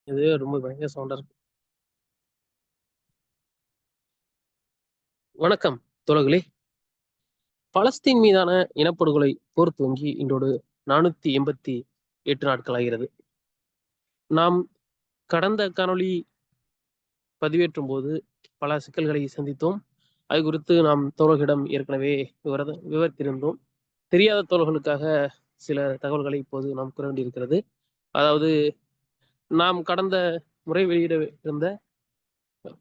இதுவே ரொம்ப பயங்கர சவுண்டா இருக்கு. வணக்கம் தோழர்களே. பலஸ்தீன் மீதான இனப்படுகொலை போர் துவங்கி இன்றோடு 488 நாட்களாகிறது. நாம் கடந்த காணொளி பதிவேற்றும்போது பல சிக்கல்களை சந்தித்தோம். அது குறித்து நாம் தோழர்களிடம் ஏற்கனவே விவரித்திருந்தோம். தெரியாத தோழர்களுக்காக சில தகவல்களை இப்போது நாம் கூற வேண்டியிருக்கிறது. அதாவது நாம் கடந்த முறை வெளியிட இருந்த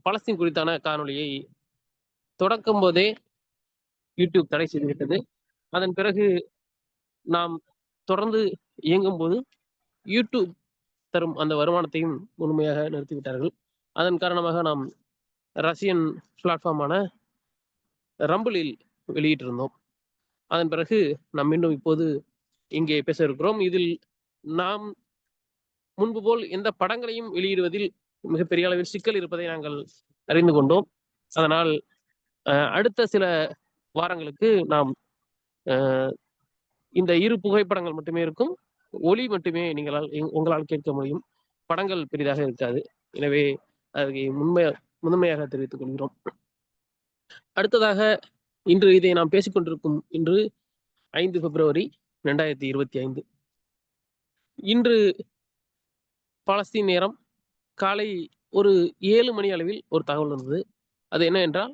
பலஸ்தீன் குறித்தான காணொளியை தொடக்கும் போதே யூடியூப் தடை செய்துவிட்டது. அதன் பிறகு நாம் தொடர்ந்து இயங்கும்போது யூடியூப் தரும் அந்த வருமானத்தையும் முழுமையாக நிறுத்திவிட்டார்கள். அதன் காரணமாக நாம் ரஷ்யன் பிளாட்ஃபார்மான ரம்பிளில் வெளியிட்டிருந்தோம். அதன் பிறகு நாம் மீண்டும் இப்போது இங்கே பேச இருக்கிறோம். இதில் நாம் முன்பு போல் எந்த படங்களையும் வெளியிடுவதில் மிகப்பெரிய அளவில் சிக்கல் இருப்பதை நாங்கள் அறிந்து கொண்டோம். அதனால் அடுத்த சில வாரங்களுக்கு நாம் இந்த இரு புகைப்படங்கள் மட்டுமே இருக்கும். ஒலி மட்டுமே உங்களால் கேட்க முடியும். படங்கள் பெரிதாக இருக்காது. எனவே அதை முதன்மையாக தெரிவித்துக் கொள்கிறோம். அடுத்ததாக இன்று இதை நாம் பேசிக்கொண்டிருக்கும் இன்று 5 பிப்ரவரி 2025. இன்று பாலஸ்தீன் நேரம் காலை ஒரு 7 மணி அளவில் ஒரு தகவல் வந்தது. அது என்ன என்றால்,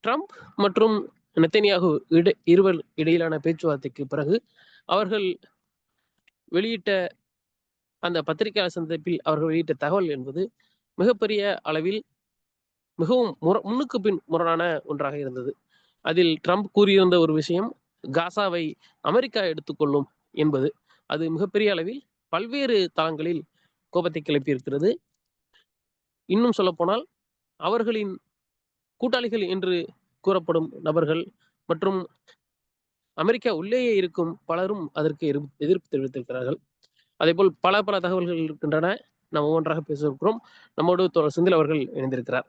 ட்ரம்ப் மற்றும் நெத்தன்யாகு இருவர் இடையிலான பேச்சுவார்த்தைக்கு பிறகு அவர்கள் வெளியிட்ட அந்த பத்திரிகையாளர் சந்திப்பில் அவர்கள் வெளியிட்ட தகவல் என்பது மிகப்பெரிய அளவில் மிகவும் முன்னுக்கு பின் முரணான ஒன்றாக இருந்தது. அதில் ட்ரம்ப் கூறியிருந்த ஒரு விஷயம், காசாவை அமெரிக்கா எடுத்துக்கொள்ளும் என்பது. அது மிகப்பெரிய அளவில் பல்வேறு தளங்களில் கோபத்தை கிளப்பியிருக்கிறது. இன்னும் சொல்ல போனால் அவர்களின் கூட்டாளிகள் என்று கூறப்படும் நபர்கள் மற்றும் அமெரிக்கா உள்ளேயே இருக்கும் பலரும் அதற்கு எதிர்ப்பு தெரிவித்திருக்கிறார்கள். அதே போல் பல தகவல்கள் இருக்கின்றன. நாம் ஒவ்வொன்றாக பேச இருக்கிறோம். நம்மோடு தோழர் செந்தில் அவர்கள் இணைந்திருக்கிறார்.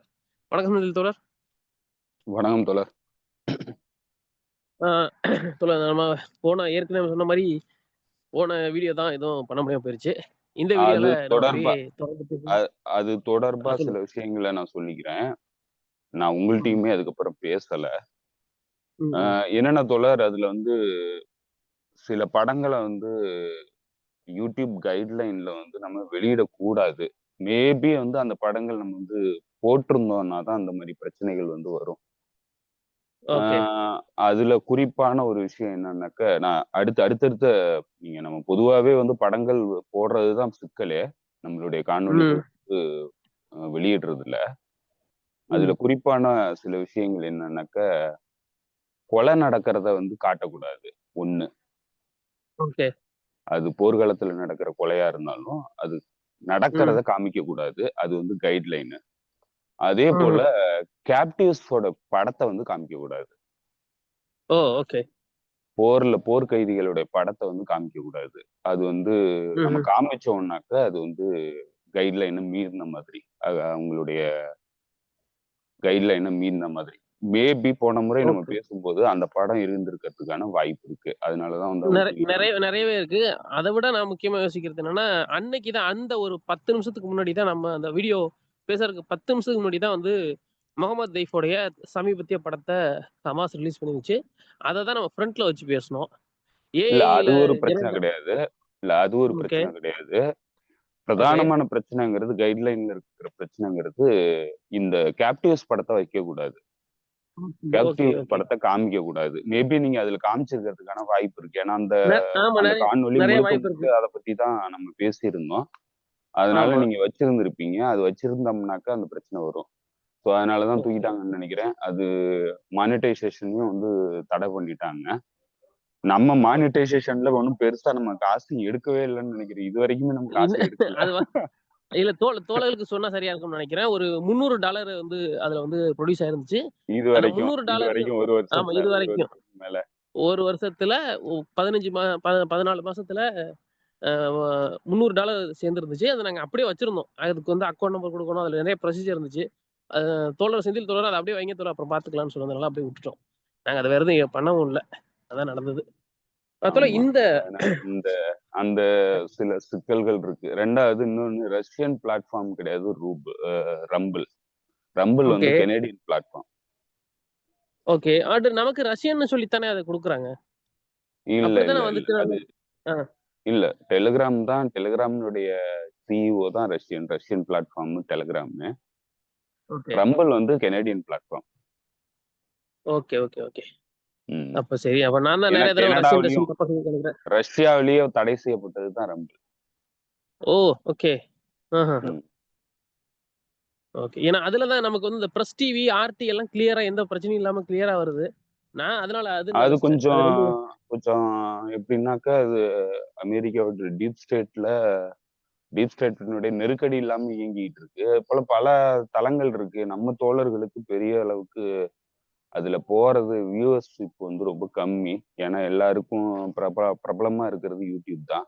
வணக்கம் செந்தில் தோழர். வணக்கம் தோழர். தோழர், நம்ம ஏற்கனவே சொன்ன மாதிரி போன வீடியோ தான் எதுவும் பண்ண முடியாம போயிருச்சு. இந்த வீடியோல அது தொடர்பா சில விஷயங்களை நான் சொல்லிக்கிறேன். நான் உங்கள்கிட்டயுமே அதுக்கப்புறம் பேசல. என்னென்ன தோழர், அதுல வந்து சில படங்களை வந்து யூடியூப் கைட்லைன்ல வந்து நம்ம வெளியிடக்கூடாது. மேபி வந்து அந்த படங்கள் நம்ம வந்து போட்டிருந்தோம்னா தான் அந்த மாதிரி பிரச்சனைகள் வந்து வரும். அதுல குறிப்பான ஒரு விஷயம் என்னன்னாக்க, நான் அடுத்தடுத்த நீங்க நம்ம பொதுவாவே வந்து படங்கள் போடுறதுதான் சிக்கலே, நம்மளுடைய காணொளிகள் வெளியிடுறதுல. அதுல குறிப்பான சில விஷயங்கள் என்னன்னாக்க, கொலை நடக்கிறத வந்து காட்டக்கூடாது ஒண்ணு. அது போர்க்களத்துல நடக்கிற கொலையா இருந்தாலும் அது நடக்கிறத காமிக்க கூடாது. அது வந்து கைட்லைன். அதே போல கேப்டிவ்ஸோட படத்தை வந்து காமிக்க கூடாது. போர் கைதிகளுடைய படத்தை வந்து காமிக்க கூடாது. அது வந்து நம்ம காமிச்சோம்னாக்க அது வந்து கைட்லைனை மீறின மாதிரி, அவங்களுடைய கைட்லைனை மீறின மாதிரி. மேபி போன முறை நம்ம பேசும்போது அந்த படம் இருந்திருக்கிறதுக்கான வாய்ப்பு இருக்கு. அதனாலதான் வந்து நிறையவே இருக்கு. அதை விட நான் முக்கியமா யோசிக்கிறது என்னன்னா, அன்னைக்குதான் அந்த ஒரு 10 நிமிஷத்துக்கு முன்னாடி தான் நம்ம அந்த வீடியோ பேசுறதுக்கு 10 நிமிஷத்துக்கு முன்னாடி தான் வந்து முகமது தைஃபோடைய சமீபத்திய படத்தை ஹமாஸ் ரிலீஸ் பண்ணிருச்சு. அதை தான் நம்ம ஃப்ரண்ட்ல வச்சு பேசணும். அது ஒரு பிரச்சனை கிடையாது. அது ஒரு பிரச்சனை கிடையாது. பிரதானமான பிரச்சனைங்கிறது, கைட்லைன்ல இருக்கிற பிரச்சனைங்கிறது, இந்த கேப்டிவ்ஸ் படத்தை வைக்க கூடாது. கேப்டிவ்ஸ் படத்தை காமிக்க கூடாது. மேபி நீங்க அதுல காமிச்சிருக்கிறதுக்கான வாய்ப்பு இருக்கு. ஏன்னா அந்த காணொலி முழுக்க அதை பத்தி தான் நம்ம பேசியிருந்தோம். அதனால நீங்க வச்சிருந்திருப்பீங்க. அது வச்சிருந்தோம்னாக்கா அந்த பிரச்சனை வரும். ஸோ அதனாலதான் தூக்கிட்டாங்கன்னு நினைக்கிறேன். அது மானிட்டைசேஷனையும் வந்து தடை பண்ணிட்டாங்க. நம்ம மானிட்டைசேஷன்ல ஒன்றும் பெருசா நம்ம காசு எடுக்கவே இல்லைன்னு நினைக்கிறேன். இது வரைக்குமே நம்ம காசு எடுக்கல. இல்ல, தோழர்களுக்கு சொன்னா சரியா இருக்கும்னு நினைக்கிறேன். ஒரு $300 வந்து அதுல வந்து ப்ரொடியூஸ் ஆயிருந்துச்சு. இது வரைக்கும் ஒரு வருஷம். ஆமா, இது வரைக்கும் மேல ஒரு வருஷத்துல 14 மாசத்துல $300 சேர்ந்துருந்துச்சு. அதை நாங்க அப்படியே வச்சிருந்தோம். அதுக்கு வந்து அக்கௌண்ட் நம்பர் கொடுக்கணும். அதுல நிறைய ப்ரொசீஜர் இருந்துச்சு. தோழர் செந்தில் தோழர் அதை அப்படியே வைங்க தோழர், அப்புறம் பாத்துக்கலாம்னு சொன்னதுனால அப்படியே விட்டுட்டோம். நாங்க அதை வேற எதுவும் பண்ணவும் இல்லை. அதான் நடந்தது. அதோட ஆமா. இந்த இந்த அந்த சில சிக்கல்கள் இருக்கு. 2வது இன்னொன்னு ரஷ்யன் பிளாட்ஃபார்ம் கிடையாது ரம்பிள். ரம்பிள் வந்து ஓகே, கெனடியன் பிளாட்ஃபார்ம். ஓகே. அது நமக்கு ரஷ்யன்னு சொல்லித்தானே அத குடுக்குறாங்க. இல்ல, அப்படித்தானே இல்ல, இல்ல. வந்துச்சு அது நானு. ஆ, இல்ல. டெலிகிராம்னுடைய சிஇஓ தான் ரஷ்யன் பிளாட்ஃபார்ம் டெலிகிராம்னு. ஓகே. ரம்பிள் வந்து Canadian platform. Okay, okay, okay. ம். அப்ப சரி. அப்ப நான் தான் ஏன்னா நெறைய தடவ ரஷ்யன் கனடாவிலயும், ரஷ்யன் தப்பா சொல்லிட்டு நெனைக்கிறேன். ரஷ்யாவிலேயே தடை செய்யப்பட்டது தான் ரம்பிள். ஓ! ஓகே. ஆஹஹ. ம். ஓகே. ஏன்னா அதுல தான் நமக்கு வந்து இந்த பிரஸ் டிவி, ஆர்டி எல்லாம் கிளியரா எந்த பிரச்சனையும் இல்லாம கிளியரா வருது. நான் அதனால அதுன்னு அது நெனச்சுட்டேன். அது கொஞ்சம் 2 கொஞ்சம் எப்படின்னாக்கா, அது அமெரிக்காவோட டீப் ஸ்டேட்டினுடைய நெருக்கடி இல்லாம இயங்கிட்டு இருக்கு. போல பல தளங்கள் இருக்கு. நம்ம தோழர்களுக்கு பெரிய அளவுக்கு அதுல போறது வியூவர்ஷிப் வந்து ரொம்ப கம்மி. ஏன்னா எல்லாருக்கும் பிரபலமா இருக்கிறது யூடியூப் தான்.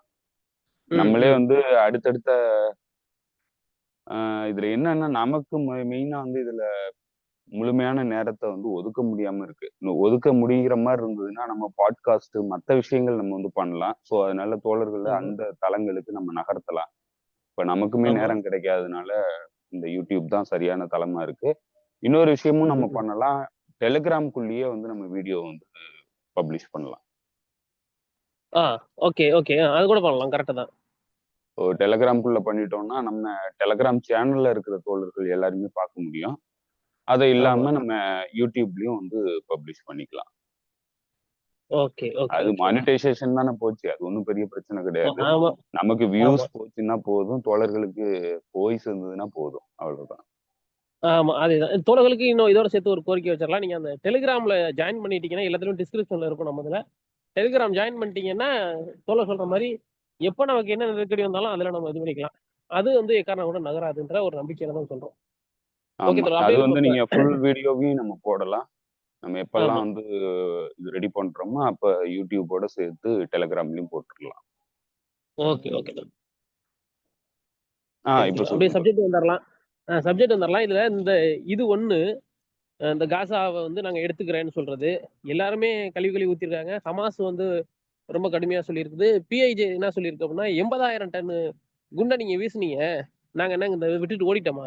ம், நம்மளே ம். வந்து அடுத்தடுத்த இதுல என்னன்னா நமக்கு மெயினா வந்து இதுல முழுமையான நேரத்த வந்து ஒதுக்க முடியாம இருக்கு. ஒதுக்க முடிகிற மாரி இருந்ததுன்னா, நம்ம பாட்காஸ்ட் மத்த விஷயங்கள் நம்ம வந்து பண்ணலாம். ஸோ அதனால தோழர்கள ஆமா, அந்த தளங்களுக்கு நம்ம நகர்த்தலாம். இப்ப நமக்குமே ஆமா. நேரம் கிடைக்காதனால, இந்த யூடியூப் தான் சரியான தளமா இருக்கு. இன்னொரு விஷயமும் நம்ம ம். பண்ணலாம். டெலிகிராம்க்குள்ளேயே வந்து நம்ம வீடியோ வந்து பப்ளிஷ் பண்ணலாம். ஆ, ஓகே, ஓகே. அது கூட பண்ணலாம். கரெக்ட்டு தான். டெலிகிராம்க்குள்ள பண்ணிட்டோம்னா, நம்ம டெலிகிராம் சேனல்ல இருக்கிற தோழர்கள் எல்லாருமே பார்க்க முடியும். அது ஆமா. இல்லாம நம்ம யூடியூப்லயும் வந்து பப்ளிஷ் பண்ணிக்கலாம். ஓகே, ஓகே, அது ஓகே. மானிட்டைசேஷன் தானே போச்சு. அது ஒண்ணும் பெரிய பிரச்சனை கிடையாது. ஆமா, நமக்கு ஆமா, வியூஸ் போச்சுன்னா போதும். தோழர்களுக்கு போய் சேர்ந்ததுன்னா போதும். அவ்வளவுதான். ஆமா. அதேதான். தோழர்களுக்கு இன்னும் இதோட சேர்த்து ஒரு கோரிக்கை வச்சிரலாம். நீங்க அந்த டெலிகிராம்ல ஜாயின் பண்ணிட்டீங்கன்னா, எல்லாத்துலயும் டிஸ்கிரிப்ஷன்ல இருக்கும் நம்ம இதுல. டெலிகிராம் ஜாயின் பண்ணிட்டீங்கன்னா, தோழர் சொல்ற மாரி, எப்ப நமக்கு என்ன நெருக்கடி வந்தாலும் அதுல நம்ம இது பண்ணிக்கலாம். அது வந்து எக்காரணம் கொண்டும் நகராதுன்ற ஒரு நம்பிக்கையில தான் சொல்றோம். ஓகே ஆமா. தோழர். அது அப்படி வந்து இருக்கும் இப்ப. நீங்க ஃபுல் வீடியோவையும் நம்ம போடலாம். நம்ம எப்பல்லாம் ஆமா. வந்து இது ரெடி பண்றோமோ, அப்ப யூடியூபோட சேர்த்து டெலிகிராம்லயும் போட்டுறலாம். ஓகே, ஓகே தோழர். ஓகே இப்ப தோழர். அப்படியே சொல்லுங்க தோழர். சப்ஜெக்ட் வந்துரலாம். சப்ஜெக்ட் வந்துரலாம். இதுல இது ஒண்ணு, இந்த காசாவ வந்து நாங்க எடுத்துக்கிறேன்னு சொல்றது. எல்லாருமே கழுவி கழுவி ஊத்திருக்காங்க. ஹமாஸ் வந்து ரொம்ப கடுமையா சொல்லியிருக்குது. பிஐஜே என்ன சொல்லியிருக்கு அப்படின்னா, 80,000 டன்னு குண்ட நீங்க வீசுனீங்க. நாங்க என்னங்க இந்த விட்டுட்டு ஓடிட்டோமா?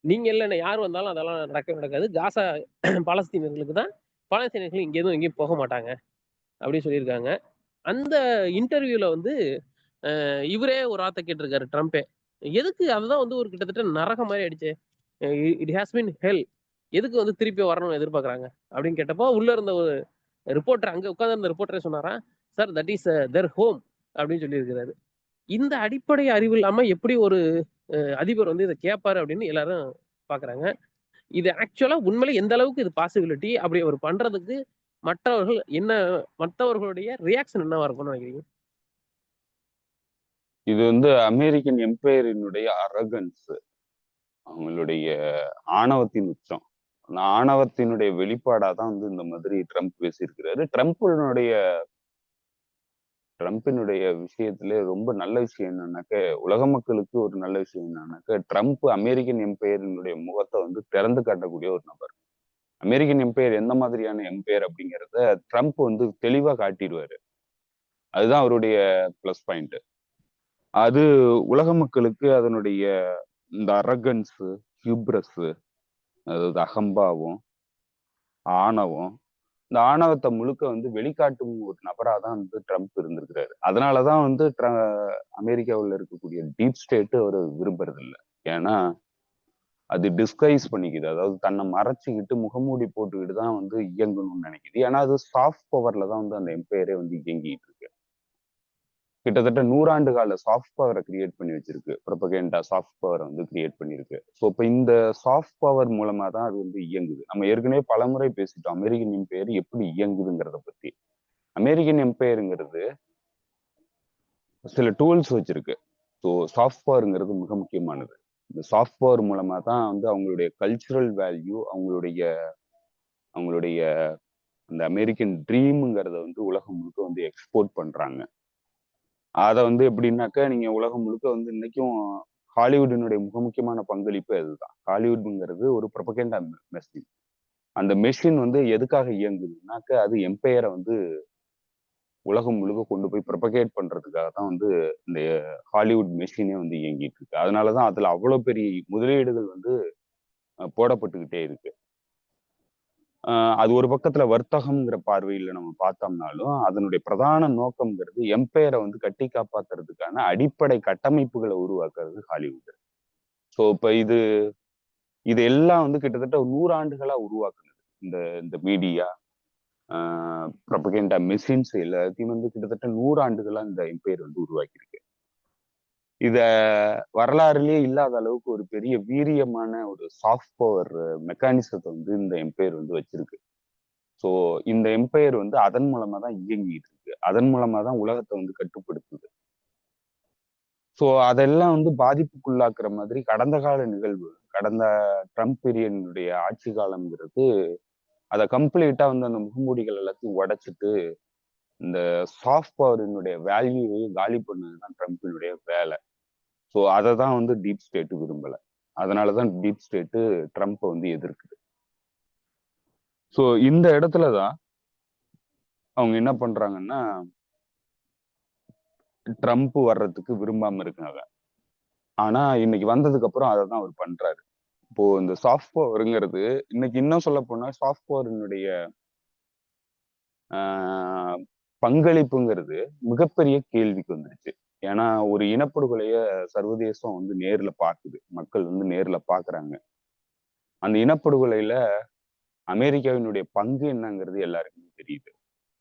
நீங்க இல்லன்னா யார் வந்தாலும் அதெல்லாம் நடக்கவே நடக்காது. காசா பாலஸ்தீனியர்களுக்கு தான். பாலஸ்தீனியர்கள் இங்கேருந்து எங்கேயும் போக மாட்டாங்க. அப்படின்னு சொல்லியிருக்காங்க. அந்த இன்டர்வியூல வந்து இவரே ஒரு வார்த்தை கேட்டிருக்காரு ட்ரம்பே. எதுக்கு அதுதான் வந்து ஒரு கிட்டத்தட்ட நரகம் மாரி ஆயிடுச்சே. இட் ஹாஸ் பீன் ஹெல். எதுக்கு வந்து திருப்பி வரணும்னு எதிர்பார்க்குறாங்க? அப்படின்னு கேட்டப்போ, உள்ள இருந்த ஒரு ரிப்போர்ட்டர் அங்க உட்கார்ந்திருந்த ரிப்போர்ட்டரே சொன்னாராம், "sir that is their home" அப்படின்னு சொல்லியிருக்கிறாரு. இந்த அடிப்படை அறிவு இல்லாம எப்படி ஒரு அதிபர் வந்து இத கேட்பாரு அப்படின்னு எல்லாரும் பார்க்குறாங்க. இது ஆக்சுவலா உண்மையிலே எந்த அளவுக்கு இது பாசிபிலிட்டி? அப்படி அவர் பண்றதுக்கு மற்றவர்கள் என்ன மத்தவர்களுடைய ரியாக்ஷன் என்னவா இருக்கும்னு நினைக்கிறீங்க? இது வந்து அமெரிக்கன் எம்பையரினுடைய அரகன்ஸ். அவங்களுடைய ஆணவத்தின் உச்சம். அந்த ஆணவத்தினுடைய வெளிப்பாடா தான் வந்து இந்த மாதிரி ட்ரம்ப் பேசியிருக்கிறாரு. ட்ரம்பினுடைய விஷயத்திலே ரொம்ப நல்ல விஷயம் என்னன்னாக்க, உலக மக்களுக்கு ஒரு நல்ல விஷயம் என்னன்னாக்க, ட்ரம்ப் அமெரிக்கன் எம்பையரினுடைய முகத்த வந்து திறந்து காட்டக்கூடிய ஒரு நபர். அமெரிக்கன் எம்பையர் எந்த மாதிரியான எம்பையர் அப்படிங்கிறத ட்ரம்ப் வந்து தெளிவா காட்டிருவாரு. அதுதான் அவருடைய பிளஸ் பாயிண்ட். அது உலக மக்களுக்கு அதனுடைய இந்த அரகன்ஸ், ஹியூப்ரஸ், அதாவது அகம்பாவம், ஆணவம், இந்த ஆணவத்த முழுக்க வந்து வெளிக்காட்டும் ஒரு நபரா தான் வந்து ட்ரம்ப் இருந்திருக்கிறாரு. அதனால தான் வந்து அமெரிக்காவுல இருக்கக்கூடிய டீப் ஸ்டேட் அவர விரும்புறதில்ல. ஏன்னா, அது டிஸ்கைஸ் பண்ணிக்குது. அதாவது தன்னை மறைச்சுக்கிட்டு, முகமூடி போட்டுக்கிட்டு தான் வந்து இயங்கணும்னு நினைக்குது. ஏன்னா, அது சாஃப்ட் பவர்ல தான் வந்து அந்த எம்பையரே வந்து இயங்கிட்டு இருக்கு. கிட்டத்தட்ட 100 ஆண்டு கால சாஃப்ட் பவர கிரியேட் பண்ணி வச்சிருக்கு. புரொபகேண்டா சாஃப்ட் பவர வந்து கிரியேட் பண்ணியிருக்கு. ஸோ, இப்ப இந்த சாஃப்ட் பவர் மூலமா தான் அது வந்து இயங்குது. நம்ம ஏற்கனவே பலமுறை பேசிட்டோம். அமெரிக்கன் எம்பையர் எப்படி இயங்குதுங்கிறத பத்தி. அமெரிக்கன் எம்பையர்ங்கிறது சில டூல்ஸ் வச்சிருக்கு. ஸோ, சாஃப்ட் பவர்ங்கிறது மிக முக்கியமானது. இந்த சாஃப்ட் பவர் மூலமா தான் வந்து அவங்களுடைய கல்ச்சுரல் வேல்யூ, அவங்களுடைய அவங்களுடைய அந்த அமெரிக்கன் ட்ரீம்ங்கிறத வந்து உலகம் முழுக்க வந்து எக்ஸ்போர்ட் பண்றாங்க. அத வந்து எப்படின்னாக்கா, நீங்க உலகம் முழுக்க வந்து இன்னைக்கும் ஹாலிவுட்டினுடைய மிக முக்கியமான பங்களிப்பு அதுதான். ஹாலிவுட்ங்கிறது ஒரு புரொபகேண்டா மெஷின். அந்த மெஷின் வந்து எதுக்காக இயங்குதுன்னாக்க, அது எம்பையர வந்து உலகம் முழுக்க கொண்டு போய் ப்ரொபகேட் பண்றதுக்காக தான் வந்து இந்த ஹாலிவுட் மெஷினே வந்து இயங்கிட்டு இருக்கு. அதனாலதான் அதுல அவ்வளவு பெரிய முதலீடுகள் வந்து போடப்பட்டுக்கிட்டே இருக்கு. அது ஒரு பக்கத்துல வர்த்தகம்ங்கிற பார்வையில நம்ம பார்த்தோம்னாலும் அதனுடைய பிரதான நோக்கம்ங்கிறது எம்பையரை வந்து கட்டி காப்பாத்துறதுக்கான அடிப்படை கட்டமைப்புகளை உருவாக்குறது ஹாலிவுட். ஸோ இப்ப இது எல்லாம் வந்து கிட்டத்தட்ட 100 ஆண்டுகளா உருவாக்குனது. இந்த இந்த மீடியா ப்ரொபகேண்டா மெஷின்ஸ் எல்லாத்தையும் வந்து கிட்டத்தட்ட 100 ஆண்டுகளா இந்த எம்பையர் வந்து உருவாக்கியிருக்கு. இத வரலாறுலயே இல்லாத அளவுக்கு ஒரு பெரிய வீரியமான ஒரு சாஃப்ட் பவர் மெக்கானிசத்தை வந்து இந்த எம்பையர் வந்து வச்சிருக்கு. ஸோ இந்த எம்பையர் வந்து அதன் மூலமா தான் இயங்கிட்டு இருக்கு. அதன் மூலமா தான் உலகத்தை வந்து கட்டுப்படுத்துது. ஸோ அதெல்லாம் வந்து பாதிப்புக்குள்ளாக்குற மாதிரி கடந்த கால நிகழ்வு, கடந்த ட்ரம்ப் பீரியனுடைய ஆட்சி காலம்ங்கிறது அதை கம்ப்ளீட்டா வந்து அந்த முகமூடிகள் எல்லாத்தையும் உடைச்சிட்டு இந்த சாஃப்ட் பவரினுடைய வேல்யூவையும் காலி பண்ணதுதான் ட்ரம்பினுடைய வேலை. ஸோ அதை தான் வந்து டீப் ஸ்டேட் விரும்பல. அதனாலதான் டீப் ஸ்டேட்டு ட்ரம்ப்பை வந்து எதிர்க்குது. ஸோ இந்த இடத்துலதான் அவங்க என்ன பண்றாங்கன்னா ட்ரம்ப் வர்றதுக்கு விரும்பாம இருக்காங்க. ஆனா இன்னைக்கு வந்ததுக்கு அப்புறம் அதை தான் அவர் பண்றாரு. இப்போ இந்த சாஃப்ட் பவருங்கிறது இன்னைக்கு இன்னும் சொல்ல போனா சாஃப்ட் பவரினுடைய பங்களிப்புங்கிறது மிகப்பெரிய கேள்விக்கு வந்துருச்சு. ஏன்னா ஒரு இனப்படுகொலைய சர்வதேசம் வந்து நேர்ல பாக்குது, மக்கள் வந்து நேர்ல பாக்குறாங்க. அந்த இனப்படுகொலையில அமெரிக்காவினுடைய பங்கு என்னங்கிறது எல்லாருக்குமே தெரியுது.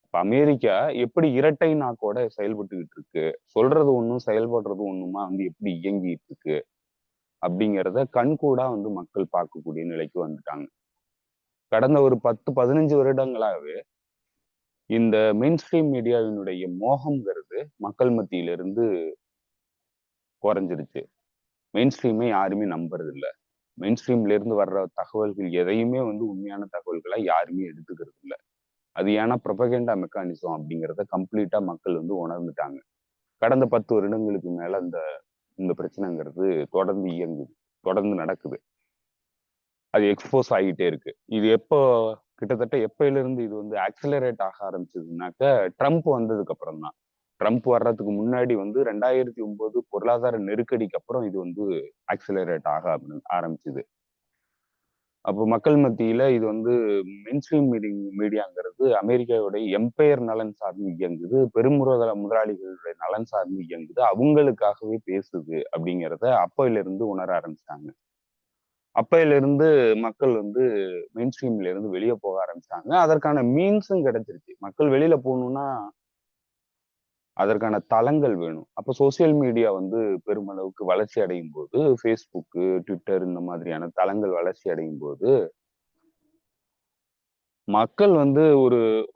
இப்ப அமெரிக்கா எப்படி இரட்டை நாக்கோட செயல்பட்டுக்கிட்டு இருக்கு, சொல்றது ஒண்ணும் செயல்படுறது ஒண்ணுமா வந்து எப்படி இயங்கிட்டு இருக்கு அப்படிங்கிறத கண்கூடா வந்து மக்கள் பார்க்கக்கூடிய நிலைக்கு வந்துட்டாங்க. கடந்த ஒரு 10-15 வருடங்களாவே இந்த மெயின் ஸ்ட்ரீம் மீடியாவினுடைய மோகம்ங்கிறது மக்கள் மத்தியிலிருந்து குறைஞ்சிருச்சு. மெயின் ஸ்ட்ரீமை யாருமே நம்புறது இல்ல. மெயின் ஸ்ட்ரீம்ல இருந்து வர்ற தகவல்கள் எதையுமே வந்து உண்மையான தகவல்களா யாருமே எடுத்துக்கிறது இல்ல. அது ஏன்னா ப்ரொபகேண்டா மெக்கானிசம் அப்படிங்கிறத கம்ப்ளீட்டா மக்கள் வந்து உணர்ந்துட்டாங்க. கடந்த 10 வருடங்களுக்கு மேல இந்த பிரச்சனைங்கிறது தொடர்ந்து இயங்குது, தொடர்ந்து நடக்குது. அது எக்ஸ்போஸ் ஆகிட்டே இருக்கு. இது கிட்டத்தட்ட எப்பயில இருந்து இது வந்து ஆக்சிலரேட் ஆக ஆரம்பிச்சதுனாக்க ட்ரம்ப் வந்ததுக்கு அப்புறம் தான். ட்ரம்ப் வர்றதுக்கு முன்னாடி வந்து 2009 பொருளாதார நெருக்கடிக்கு அப்புறம் இது வந்து ஆக்சிலரேட் ஆக ஆரம்பிச்சது. அப்போ மக்கள் மத்தியில இது வந்து மெயின்ஸ்ட்ரீம் மீடியாங்கிறது அமெரிக்காவுடைய எம்பையர் நலன் சார்ந்து இயங்குது, முதலாளிகளுடைய நலன் சார்ந்து இயங்குது, அவங்களுக்காகவே பேசுது அப்படிங்கிறத அப்பையில இருந்து உணர ஆரம்பிச்சிட்டாங்க. அப்பையில இருந்து மக்கள் வந்து மெயின் ஸ்ட்ரீம்ல இருந்து வெளியே போக ஆரம்பிச்சாங்க. அதற்கான மீன்ஸும் கிடைச்சிருச்சு. மக்கள் வெளியில போகணும்னா அதற்கான தளங்கள் வேணும். அப்ப சோசியல் மீடியா வந்து பெருமளவுக்கு வளர்ச்சி அடையும் போது, ஃபேஸ்புக், ட்விட்டர் இந்த மாதிரியான தளங்கள் வளர்ச்சி அடையும் போது மக்கள் வந்து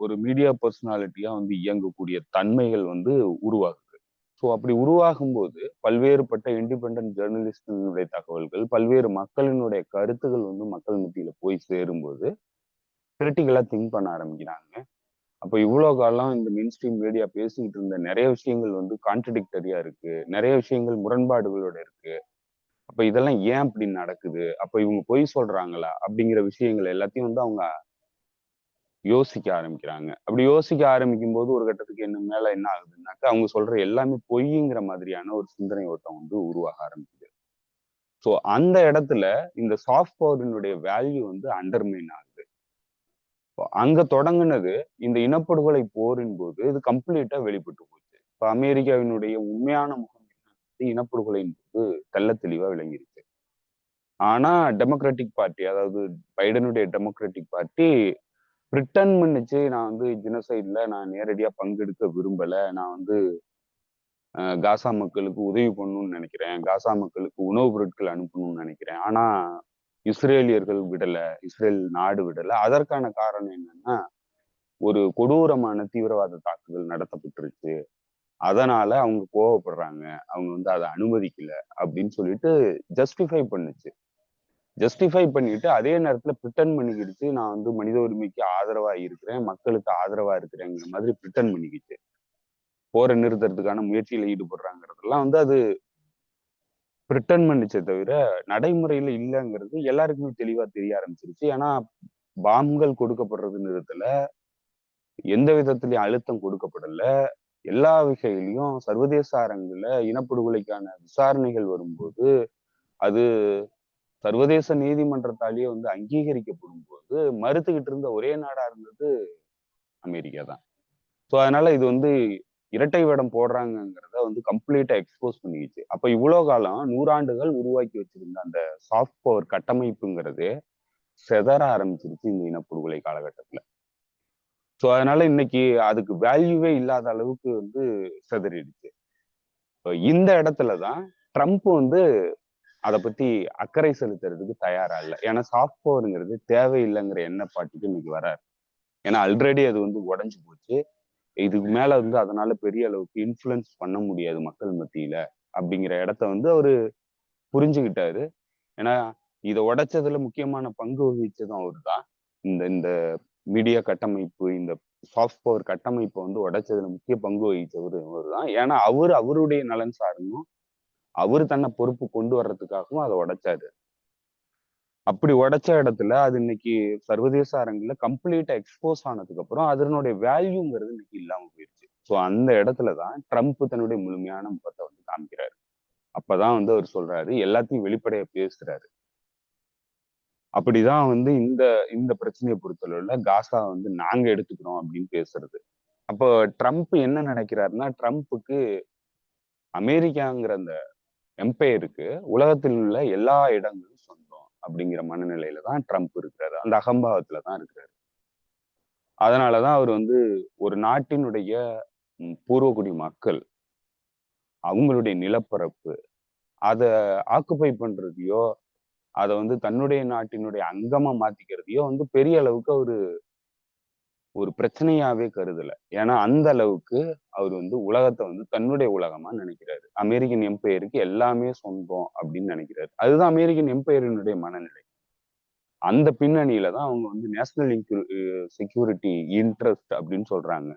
ஒரு மீடியா பர்சனாலிட்டியா வந்து இயங்கக்கூடிய தன்மைகள் வந்து உருவாகுது. ஸோ அப்படி உருவாகும்போது பல்வேறுபட்ட இண்டிபெண்டன்ட் ஜேர்னலிஸ்டினுடைய தகவல்கள், பல்வேறு மக்களினுடைய கருத்துகள் வந்து மக்கள் மத்தியில போய் சேரும்போது கிரிட்டிக்கலா திங்க் பண்ண ஆரம்பிக்கிறாங்க. அப்ப இவ்வளவு காலம் இந்த மெயின் ஸ்ட்ரீம் மீடியா பேசிக்கிட்டு இருந்த நிறைய விஷயங்கள் வந்து கான்ட்ரடிக்டரியா இருக்கு, நிறைய விஷயங்கள் முரண்பாடுகளோட இருக்கு. அப்ப இதெல்லாம் ஏன் அப்படி நடக்குது, அப்ப இவங்க பொய் சொல்றாங்களா அப்படிங்கிற விஷயங்கள் எல்லாத்தையும் வந்து அவங்க யோசிக்க ஆரம்பிக்கிறாங்க. அப்படி யோசிக்க ஆரம்பிக்கும் போது ஒரு கட்டத்துக்கு மேல என்ன ஆகுதுன்னாக்கா அவங்க சொல்ற எல்லாமே பொய்ங்கிற மாதிரியான ஒரு சிந்தனை ஓட்டம் வந்து உருவாக ஆரம்பிக்குது. ஸோ அந்த இடத்துல இந்த சாஃப்ட் பவரினுடைய வேல்யூ வந்து அண்டர்மைன் ஆகுது. அங்க தொடங்குனது இந்த இனப்படுகொலை போரின் போது இது கம்ப்ளீட்டா வெளிப்பட்டு போச்சு. இப்ப அமெரிக்காவினுடைய உண்மையான முகம் இனப்படுகொலையின் போது தெள்ள தெளிவா விளங்கிருச்சு. ஆனா டெமோக்ராட்டிக் பார்ட்டி, அதாவது பைடனுடைய டெமோக்ராட்டிக் பார்ட்டி பிரிட்டன் பண்ணுச்சு, நான் வந்து ஜெனோசைட்ல நான் நேரடியா பங்கெடுக்க விரும்பல, நான் வந்து காசா மக்களுக்கு உதவி பண்ணணும்னு நினைக்கிறேன், காசா மக்களுக்கு உணவுப் பொருட்கள் அனுப்பணும்னு நினைக்கிறேன். ஆனா இஸ்ரேலியர்கள் விடல, இஸ்ரேல் நாடு விடல. அதற்கான காரணம் என்னன்னா ஒரு கொடூரமான தீவிரவாத தாக்குதல் நடத்தப்பட்டுருச்சு, அதனால அவங்க கோவப்படுறாங்க, அவங்க வந்து அதை அனுமதிக்கல அப்படின்னு சொல்லிட்டு ஜஸ்டிஃபை பண்ணுச்சு. ஜஸ்டிஃபை பண்ணிட்டு அதே நேரத்துல பிரிட்டன் பண்ணிக்கிடுச்சு, நான் வந்து மனித உரிமைக்கு ஆதரவா இருக்கிறேன், மக்களுக்கு ஆதரவா இருக்கிறேங்கிற மாதிரி பிரிட்டன் பண்ணிக்கிச்சு. போரை நிறுத்துறதுக்கான முயற்சியில ஈடுபடுறாங்கிறதெல்லாம் வந்து அது பிரிட்டன் பண்ணிச்சே தவிர நடைமுறையில இல்லைங்கிறது எல்லாருக்குமே தெளிவா தெரிய ஆரம்பிச்சிருச்சு. ஏன்னா பாம்கள் கொடுக்கப்படுறது நிறுத்தல, எந்த விதத்திலையும் அழுத்தம் கொடுக்கப்படல. எல்லா வகையிலையும் சர்வதேச அரங்குல இனப்படுகொலைக்கான விசாரணைகள் வரும்போது அது சர்வதேச நீதிமன்றத்தாலேயே வந்து அங்கீகரிக்கப்படும் போது மறுத்துக்கிட்டு இருந்த ஒரே நாடா இருந்தது அமெரிக்கா தான். ஸோ அதனால இது வந்து இரட்டை வேடம் போடுறாங்கிறத வந்து கம்ப்ளீட்டா எக்ஸ்போஸ் பண்ணிக்கிச்சு. அப்ப இவ்வளவு காலம் 100 ஆண்டுகள் உருவாக்கி வச்சிருந்த அந்த சாஃப்ட் பவர் கட்டமைப்புங்கிறது செதற ஆரம்பிச்சிருச்சு இந்த இனப்படுகொலை காலகட்டத்துல. ஸோ அதனால இன்னைக்கு அதுக்கு வேல்யூவே இல்லாத அளவுக்கு வந்து செதறிடுச்சு. இந்த இடத்துலதான் ட்ரம்ப் வந்து அதை பத்தி அக்கறை செலுத்துறதுக்கு தயாரா இல்லை. ஏன்னா சாஃப்ட் பவருங்கிறது தேவையில்லைங்கிற எண்ணப்பாட்டுக்கு இன்னைக்கு வராரு. ஏன்னா ஆல்ரெடி அது வந்து உடஞ்சு போச்சு. இதுக்கு மேல வந்து அதனால பெரிய அளவுக்கு இன்ஃப்ளூயன்ஸ் பண்ண முடியாது மக்கள் மத்தியில அப்படிங்கிற இடத்த வந்து அவரு புரிஞ்சுக்கிட்டாரு. ஏன்னா இதை உடைச்சதுல முக்கியமான பங்கு வகிச்சதும் அவரு தான். இந்த இந்த மீடியா கட்டமைப்பு, இந்த சாஃப்ட் பவர் கட்டமைப்பை வந்து உடைச்சதுல முக்கிய பங்கு வகிச்சவர் அவர் தான். ஏன்னா அவருடைய நலன் சார்ந்தும் அவரு தன்னை பொறுப்பு கொண்டு வர்றதுக்காகவும் அதை உடைச்சாரு. அப்படி உடைச்ச இடத்துல அது இன்னைக்கு சர்வதேச அரங்குல கம்ப்ளீட்டா எக்ஸ்போஸ் ஆனதுக்கு அப்புறம் அதனுடைய வேல்யூங்கிறது இன்னைக்கு இல்லாம போயிருச்சு. ஸோ அந்த இடத்துலதான் ட்ரம்ப் தன்னுடைய முழுமையான முகத்தை வந்து காமிக்கிறாரு. அப்பதான் வந்து அவர் சொல்றாரு, எல்லாத்தையும் வெளிப்படையா பேசுறாரு. அப்படிதான் வந்து இந்த இந்த பிரச்சனையை பொறுத்தளவுல காசா வந்து நாங்க எடுத்துக்கிறோம் அப்படின்னு பேசுறது. அப்போ ட்ரம்ப் என்ன நினைக்கிறாருன்னா, ட்ரம்ப்புக்கு அமெரிக்காங்கிற அந்த எம்பையருக்கு உலகத்தில் உள்ள எல்லா இடங்களும் சொந்தம் அப்படிங்கிற மனநிலையில தான் ட்ரம்ப் இருக்கிறாரு. அந்த அகம்பாவத்துல தான் இருக்கிறாரு. அதனாலதான் அவர் வந்து ஒரு நாட்டினுடைய பூர்வகுடி மக்கள், அவங்களுடைய நிலப்பரப்பு, அதை ஆக்குபை பண்றதையோ அதை வந்து தன்னுடைய நாட்டினுடைய அங்கமா மாத்திக்கிறதையோ வந்து பெரிய அளவுக்கு அவரு ஒரு பிரச்சனையாவே கருதல. ஏன்னா அந்த அளவுக்கு அவர் வந்து உலகத்தை வந்து தன்னுடைய உலகமா நினைக்கிறாரு. அமெரிக்கன் எம்பையருக்கு எல்லாமே சொந்தம் அப்படின்னு நினைக்கிறாரு. அதுதான் அமெரிக்கன் எம்பையரினுடைய மனநிலை. அந்த பின்னணியில தான் அவங்க வந்து நேஷனல் செக்யூரிட்டி இன்ட்ரெஸ்ட் அப்படின்னு சொல்றாங்க.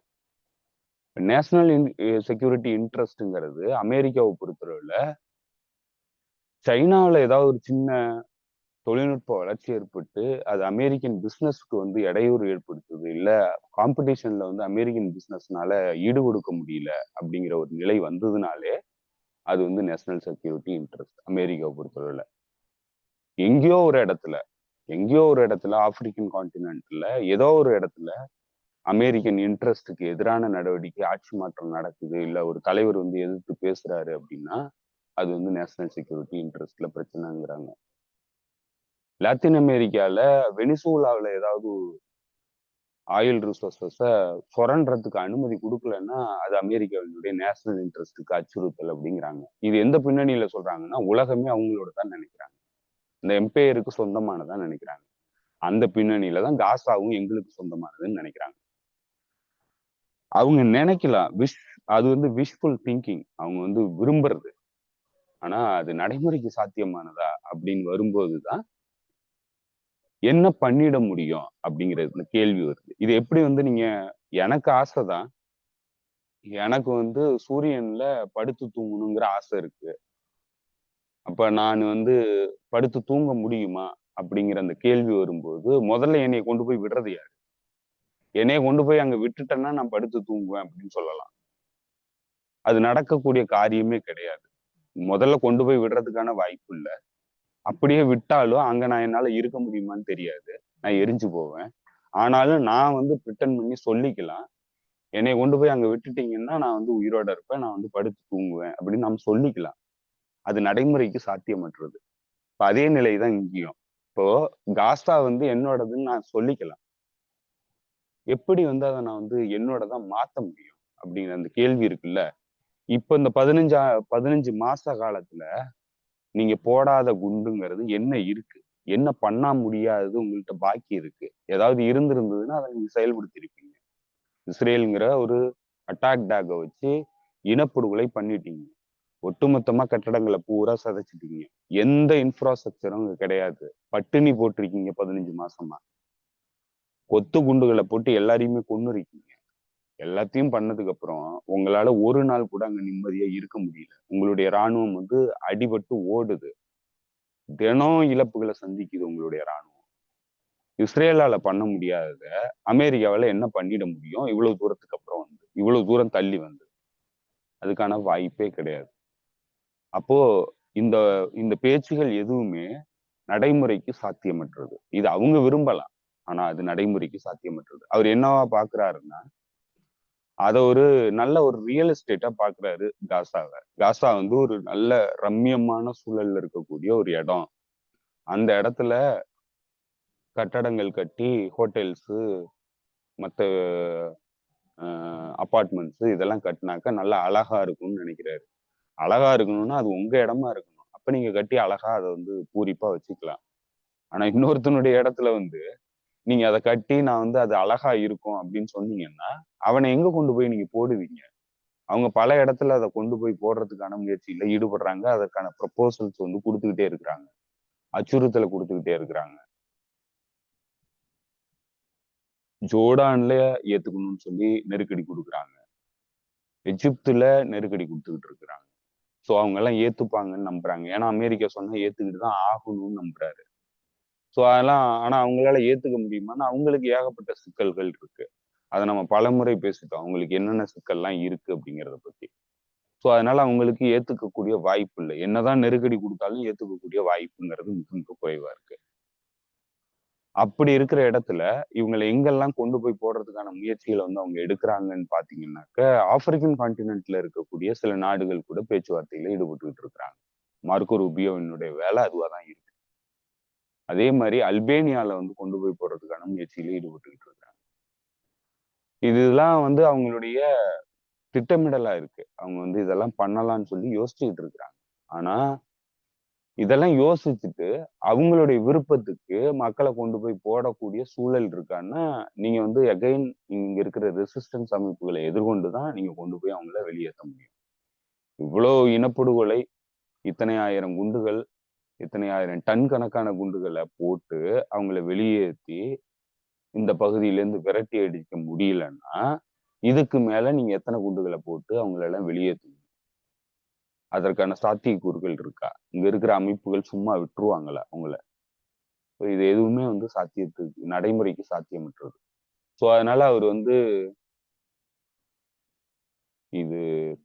நேஷனல் செக்யூரிட்டி இன்ட்ரெஸ்ட்ங்கிறது அமெரிக்காவை பொறுத்தளவுல சைனாவில் ஏதாவது ஒரு சின்ன தொழில்நுட்ப வளர்ச்சி ஏற்பட்டு அது அமெரிக்கன் பிசினஸ்க்கு வந்து இடையூறு ஏற்படுத்துது, இல்ல காம்படிஷன்ல வந்து அமெரிக்கன் பிசினஸ்னால ஈடு கொடுக்க முடியல அப்படிங்கிற ஒரு நிலை வந்ததுனாலே அது வந்து நேஷனல் செக்யூரிட்டி இன்ட்ரெஸ்ட் அமெரிக்காவை பொறுத்தளவுல. எங்கேயோ ஒரு இடத்துல ஆப்பிரிக்கன் கான்டினென்ட்ல ஏதோ ஒரு இடத்துல அமெரிக்கன் இன்ட்ரெஸ்டுக்கு எதிரான நடவடிக்கை, ஆட்சி மாற்றம் நடக்குது, இல்ல ஒரு தலைவர் வந்து எதிர்த்து பேசுறாரு அப்படின்னா அது வந்து நேஷனல் செக்யூரிட்டி இன்ட்ரெஸ்ட்ல பிரச்சனைங்கிறாங்க. லாத்தின் அமெரிக்கால வெனிசுலாவில் ஏதாவது ஆயில் ரிசோர்ஸஸ சுரண்டுறதுக்கு அனுமதி கொடுக்கலன்னா அது அமெரிக்காவினுடைய நேஷனல் இன்ட்ரெஸ்டுக்கு அச்சுறுத்தல் அப்படிங்கிறாங்க. இது எந்த பின்னணியில சொல்றாங்கன்னா உலகமே அவங்களோட தான் நினைக்கிறாங்க, இந்த எம்பையருக்கு சொந்தமானதான் நினைக்கிறாங்க. அந்த பின்னணியில தான் காசாவும் எங்களுக்கு சொந்தமானதுன்னு நினைக்கிறாங்க. அவங்க நினைக்கலாம், அது வந்து விஷஃபுல் திங்கிங், அவங்க வந்து விரும்புறது. ஆனா அது நடைமுறைக்கு சாத்தியமானதா அப்படின்னு வரும்போதுதான் என்ன பண்ணிட முடியும் அப்படிங்கிறது கேள்வி வருது. இது எப்படி வந்து நீங்க, எனக்கு ஆசைதான், எனக்கு வந்து சூரியன்ல படுத்து தூங்கணுங்கிற ஆசை இருக்கு. அப்ப நான் வந்து படுத்து தூங்க முடியுமா அப்படிங்கிற அந்த கேள்வி வரும்போது முதல்ல என்னைய கொண்டு போய் விடுறது யாரு? என்னைய கொண்டு போய் அங்க விட்டுட்டேன்னா நான் படுத்து தூங்குவேன் அப்படின்னு சொல்லலாம். அது நடக்கக்கூடிய காரியமே கிடையாது. முதல்ல கொண்டு போய் விடுறதுக்கான வாய்ப்பு இல்லை. அப்படியே விட்டாலும் அங்க நான் என்னால இருக்க முடியுமான்னு தெரியாது, நான் எரிஞ்சு போவேன். ஆனாலும் நான் வந்து பிரிட்டன் பண்ணி சொல்லிக்கலாம், என்னை கொண்டு போய் அங்க விட்டுட்டீங்கன்னா நான் வந்து உயிரோட இருப்பேன், நான் வந்து படுத்து தூங்குவேன் அப்படின்னு நம்ம சொல்லிக்கலாம். அது நடைமுறைக்கு சாத்தியமற்றது. இப்ப அதே நிலைதான் இங்கேயும். இப்போ காசா வந்து என்னோடதுன்னு நான் சொல்லிக்கலாம், எப்படி வந்து அதை நான் வந்து என்னோடதான் மாத்த முடியும் அப்படிங்கிற அந்த கேள்வி இருக்குல்ல. இப்ப இந்த 15 மாச காலத்துல நீங்க போடாத குண்டுங்கிறது என்ன இருக்கு, என்ன பண்ண முடியாதது உங்கள்கிட்ட பாக்கி இருக்கு? ஏதாவது இருந்திருந்ததுன்னா அதை நீங்க செயல்படுத்திருப்பீங்க. இஸ்ரேலுங்கிற ஒரு அட்டாக் டாக வச்சு இனப்படுகொலை பண்ணிட்டீங்க. ஒட்டுமொத்தமா கட்டடங்களை பூரா சதைச்சிட்டீங்க. எந்த இன்ஃப்ராஸ்ட்ரக்சரும் கிடையாது. பட்டினி போட்டிருக்கீங்க 15 மாசமா. கொத்து குண்டுகளை போட்டு எல்லாரையுமே கொன்னுருக்கீங்க. எல்லாத்தையும் பண்ணதுக்கு அப்புறம் உங்களால ஒரு நாள் கூட அங்க நிம்மதியா இருக்க முடியல. உங்களுடைய ராணுவம் வந்து அடிபட்டு ஓடுது. தினம் இழப்புகளை சந்திக்குது உங்களுடைய ராணுவம். இஸ்ரேலால பண்ண முடியாதத அமெரிக்காவால என்ன பண்ணிட முடியும்? இவ்வளவு தூரத்துக்கு அப்புறம் வந்து இவ்வளவு தூரம் தள்ளி வந்து அதுக்கான வாய்ப்பே கிடையாது. அப்போ இந்த இந்த பேச்சுகள் எதுவுமே நடைமுறைக்கு சாத்தியமற்றது. இது அவங்க விரும்பலாம். ஆனா அது நடைமுறைக்கு சாத்தியமற்றது. அவர் என்னவா பாக்குறாருன்னா, அத ஒரு நல்ல ஒரு ரியல் எஸ்டேட்டா பாக்குறாரு காசாவ. காசா வந்து ஒரு நல்ல ரம்மியமான சூழல்ல இருக்கக்கூடிய ஒரு இடம். அந்த இடத்துல கட்டடங்கள் கட்டி ஹோட்டல்ஸு, மத்த அபார்ட்மெண்ட்ஸ் இதெல்லாம் கட்டினாக்கா நல்லா அழகா இருக்கும்னு நினைக்கிறாரு. அழகா இருக்கணும்னா அது உங்க இடமா இருக்கணும். அப்ப நீங்க கட்டி அழகா அதை வந்து பூரிப்பா வச்சுக்கலாம். ஆனா இன்னொருத்தனுடைய இடத்துல வந்து நீங்க அதை கட்டி நான் வந்து அது அழகா இருக்கும் அப்படின்னு சொன்னீங்கன்னா அவனை எங்க கொண்டு போய் நீங்க போடுவீங்க? அவங்க பல இடத்துல அதை கொண்டு போய் போடுறதுக்கான முயற்சியில ஈடுபடுறாங்க. அதற்கான ப்ரொபோசல்ஸ் வந்து கொடுத்துக்கிட்டே இருக்கிறாங்க. அச்சுறுத்தலை கொடுத்துக்கிட்டே இருக்கிறாங்க. ஜோர்டான்ல ஏத்துக்கணும்னு சொல்லி நெருக்கடி கொடுக்குறாங்க. எஜிப்துல நெருக்கடி கொடுத்துக்கிட்டு இருக்கிறாங்க. சோ அவங்க எல்லாம் ஏத்துப்பாங்கன்னு நம்புறாங்க. ஏன்னா அமெரிக்கா சொன்னா ஏத்துக்கிட்டு தான் ஆகணும்னு நம்புறாரு. சோ அதெல்லாம் ஆனா அவங்களால ஏத்துக்க முடியுமான்னா அவங்களுக்கு ஏகப்பட்ட சிக்கல்கள் இருக்கு. அதை நம்ம பலமுறை பேசிட்டோம். அவங்களுக்கு என்னென்ன சிக்கல்லாம் இருக்கு அப்படிங்கிறத பத்தி. சோ அதனால அவங்களுக்கு ஏத்துக்கக்கூடிய வாய்ப்பு இல்லை. என்னதான் நெருக்கடி கொடுத்தாலும் ஏத்துக்கக்கூடிய வாய்ப்புங்கிறது மிக மிக குறைவா இருக்கு. அப்படி இருக்கிற இடத்துல இவங்களை எங்கெல்லாம் கொண்டு போய் போடுறதுக்கான முயற்சிகளை வந்து அவங்க எடுக்கிறாங்கன்னு பாத்தீங்கன்னாக்க ஆப்பிரிக்கன் கான்டினென்ட்ல இருக்கக்கூடிய சில நாடுகள் கூட பேச்சுவார்த்தையில ஈடுபட்டுக்கிட்டு இருக்கிறாங்க. மார்க்கோ ரூபியோவினுடைய வேலை அதுவாதான் இருக்கு. அதே மாதிரி அல்பேனியால வந்து கொண்டு போய் போடுறதுக்கான முயற்சியில ஈடுபட்டுக்கிட்டு இருக்காங்க. இதெல்லாம் வந்து அவங்களுடைய திட்டமிடலா இருக்கு. அவங்க வந்து இதெல்லாம் பண்ணலாம்னு சொல்லி யோசிச்சுக்கிட்டு இருக்கிறாங்க. ஆனா இதெல்லாம் யோசிச்சுட்டு அவங்களுடைய விருப்பத்துக்கு மக்களை கொண்டு போய் போடக்கூடிய சூழல் இருக்கான்னா நீங்க வந்து அகைன் இங்க இருக்கிற ரெசிஸ்டன்ஸ் அமைப்புகளை எதிர்கொண்டுதான் நீங்க கொண்டு போய் அவங்கள வெளியேற்ற முடியும். இவ்வளவு இனப்படுகொலை, இத்தனை ஆயிரம் குண்டுகள், இத்தனை ஆயிரம் டன் கணக்கான குண்டுகளை போட்டு அவங்கள வெளியேற்றி இந்த பகுதியிலேருந்து விரட்டி அடிக்க முடியலன்னா இதுக்கு மேல நீங்க எத்தனை குண்டுகளை போட்டு அவங்கள எல்லாம் வெளியேற்றணும்? அதற்கான சாத்தியக்கூறுகள் இருக்கா? இங்க இருக்கிற அமைப்புகள் சும்மா விட்டுருவாங்களா அவங்கள? இது எதுவுமே வந்து சாத்தியத்துக்கு நடைமுறைக்கு சாத்தியமற்றது. சோ அதனால அவர் வந்து இது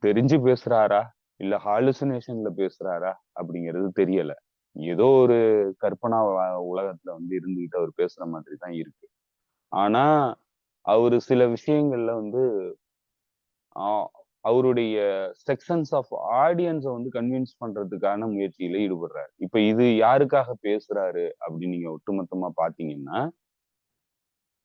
தெரிஞ்சு பேசுறாரா இல்ல ஹாலுசினேஷன்ல பேசுறாரா அப்படிங்கிறது தெரியல. ஏதோ ஒரு கற்பனா உலகத்துல வந்து இருந்துகிட்டு அவர் பேசுற மாதிரி தான் இருக்கு. ஆனா அவரு சில விஷயங்கள்ல வந்து அவருடைய செக்ஷன்ஸ் ஆஃப் ஆடியன்ஸை வந்து கன்வின்ஸ் பண்றதுக்கான முயற்சியில ஈடுபடுறாரு. இப்ப இது யாருக்காக பேசுறாரு அப்படின்னு நீங்க ஒட்டுமொத்தமா பாத்தீங்கன்னா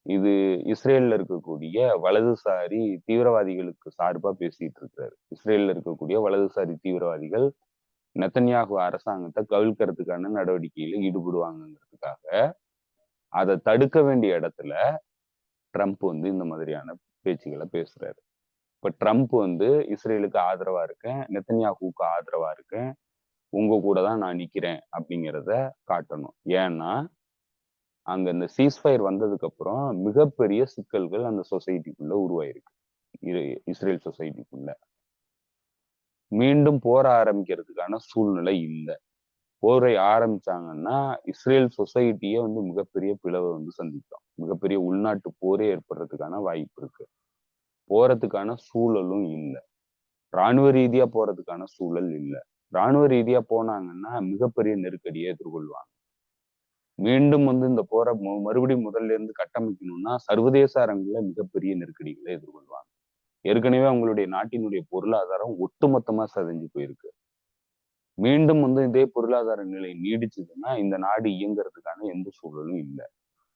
இது இஸ்ரேல்ல இருக்கக்கூடிய வலதுசாரி தீவிரவாதிகளுக்கு சார்பா பேசிட்டு இருக்காரு. இஸ்ரேல்ல இருக்கக்கூடிய வலதுசாரி தீவிரவாதிகள் நெத்தன்யாகு அரசாங்கத்தை கவிழ்க்கிறதுக்கான நடவடிக்கையில ஈடுபடுவாங்கிறதுக்காக அதை தடுக்க வேண்டிய இடத்துல ட்ரம்ப் வந்து இந்த மாதிரியான பேச்சுக்களை பேசுறாரு. இப்ப ட்ரம்ப் வந்து இஸ்ரேலுக்கு ஆதரவா இருக்கேன், நெத்தன்யாகுவுக்கு ஆதரவா இருக்கேன், உங்க கூட தான் நான் நிக்கிறேன் அப்படிங்கிறத காட்டணும். ஏன்னா அங்க இந்த சீஸ்ஃபயர் வந்ததுக்கு அப்புறம் மிகப்பெரிய சிக்கல்கள் அந்த சொசைட்டிக்குள்ள உருவாயிருக்கு. இஸ்ரேல் சொசைட்டிக்குள்ள மீண்டும் போர ஆரம்பிக்கிறதுக்கான சூழ்நிலை இல்லை. போரை ஆரம்பிச்சாங்கன்னா இஸ்ரேல் சொசைட்டியே வந்து மிகப்பெரிய பிளவை வந்து சந்திக்கும். மிகப்பெரிய உள்நாட்டு போரே ஏற்படுறதுக்கான வாய்ப்பு இருக்கு. போறதுக்கான சூழலும் இல்லை. ராணுவ ரீதியா போறதுக்கான சூழல் இல்லை. ராணுவ ரீதியா போனாங்கன்னா மிகப்பெரிய நெருக்கடியை எதிர்கொள்வாங்க. மீண்டும் வந்து இந்த போரை மறுபடியும் முதல்ல இருந்து கட்டமைக்கணும்னா சர்வதேச அரங்குல மிகப்பெரிய நெருக்கடிகளை எதிர்கொள்வாங்க. ஏற்கனவே அவங்களுடைய நாட்டினுடைய பொருளாதாரம் ஒட்டுமொத்தமா சிதைஞ்சு போயிருக்கு. மீண்டும் வந்து இதே பொருளாதார நிலை நீடிச்சதுன்னா இந்த நாடு இயங்குறதுக்கான எந்த சூழலும் இல்லை.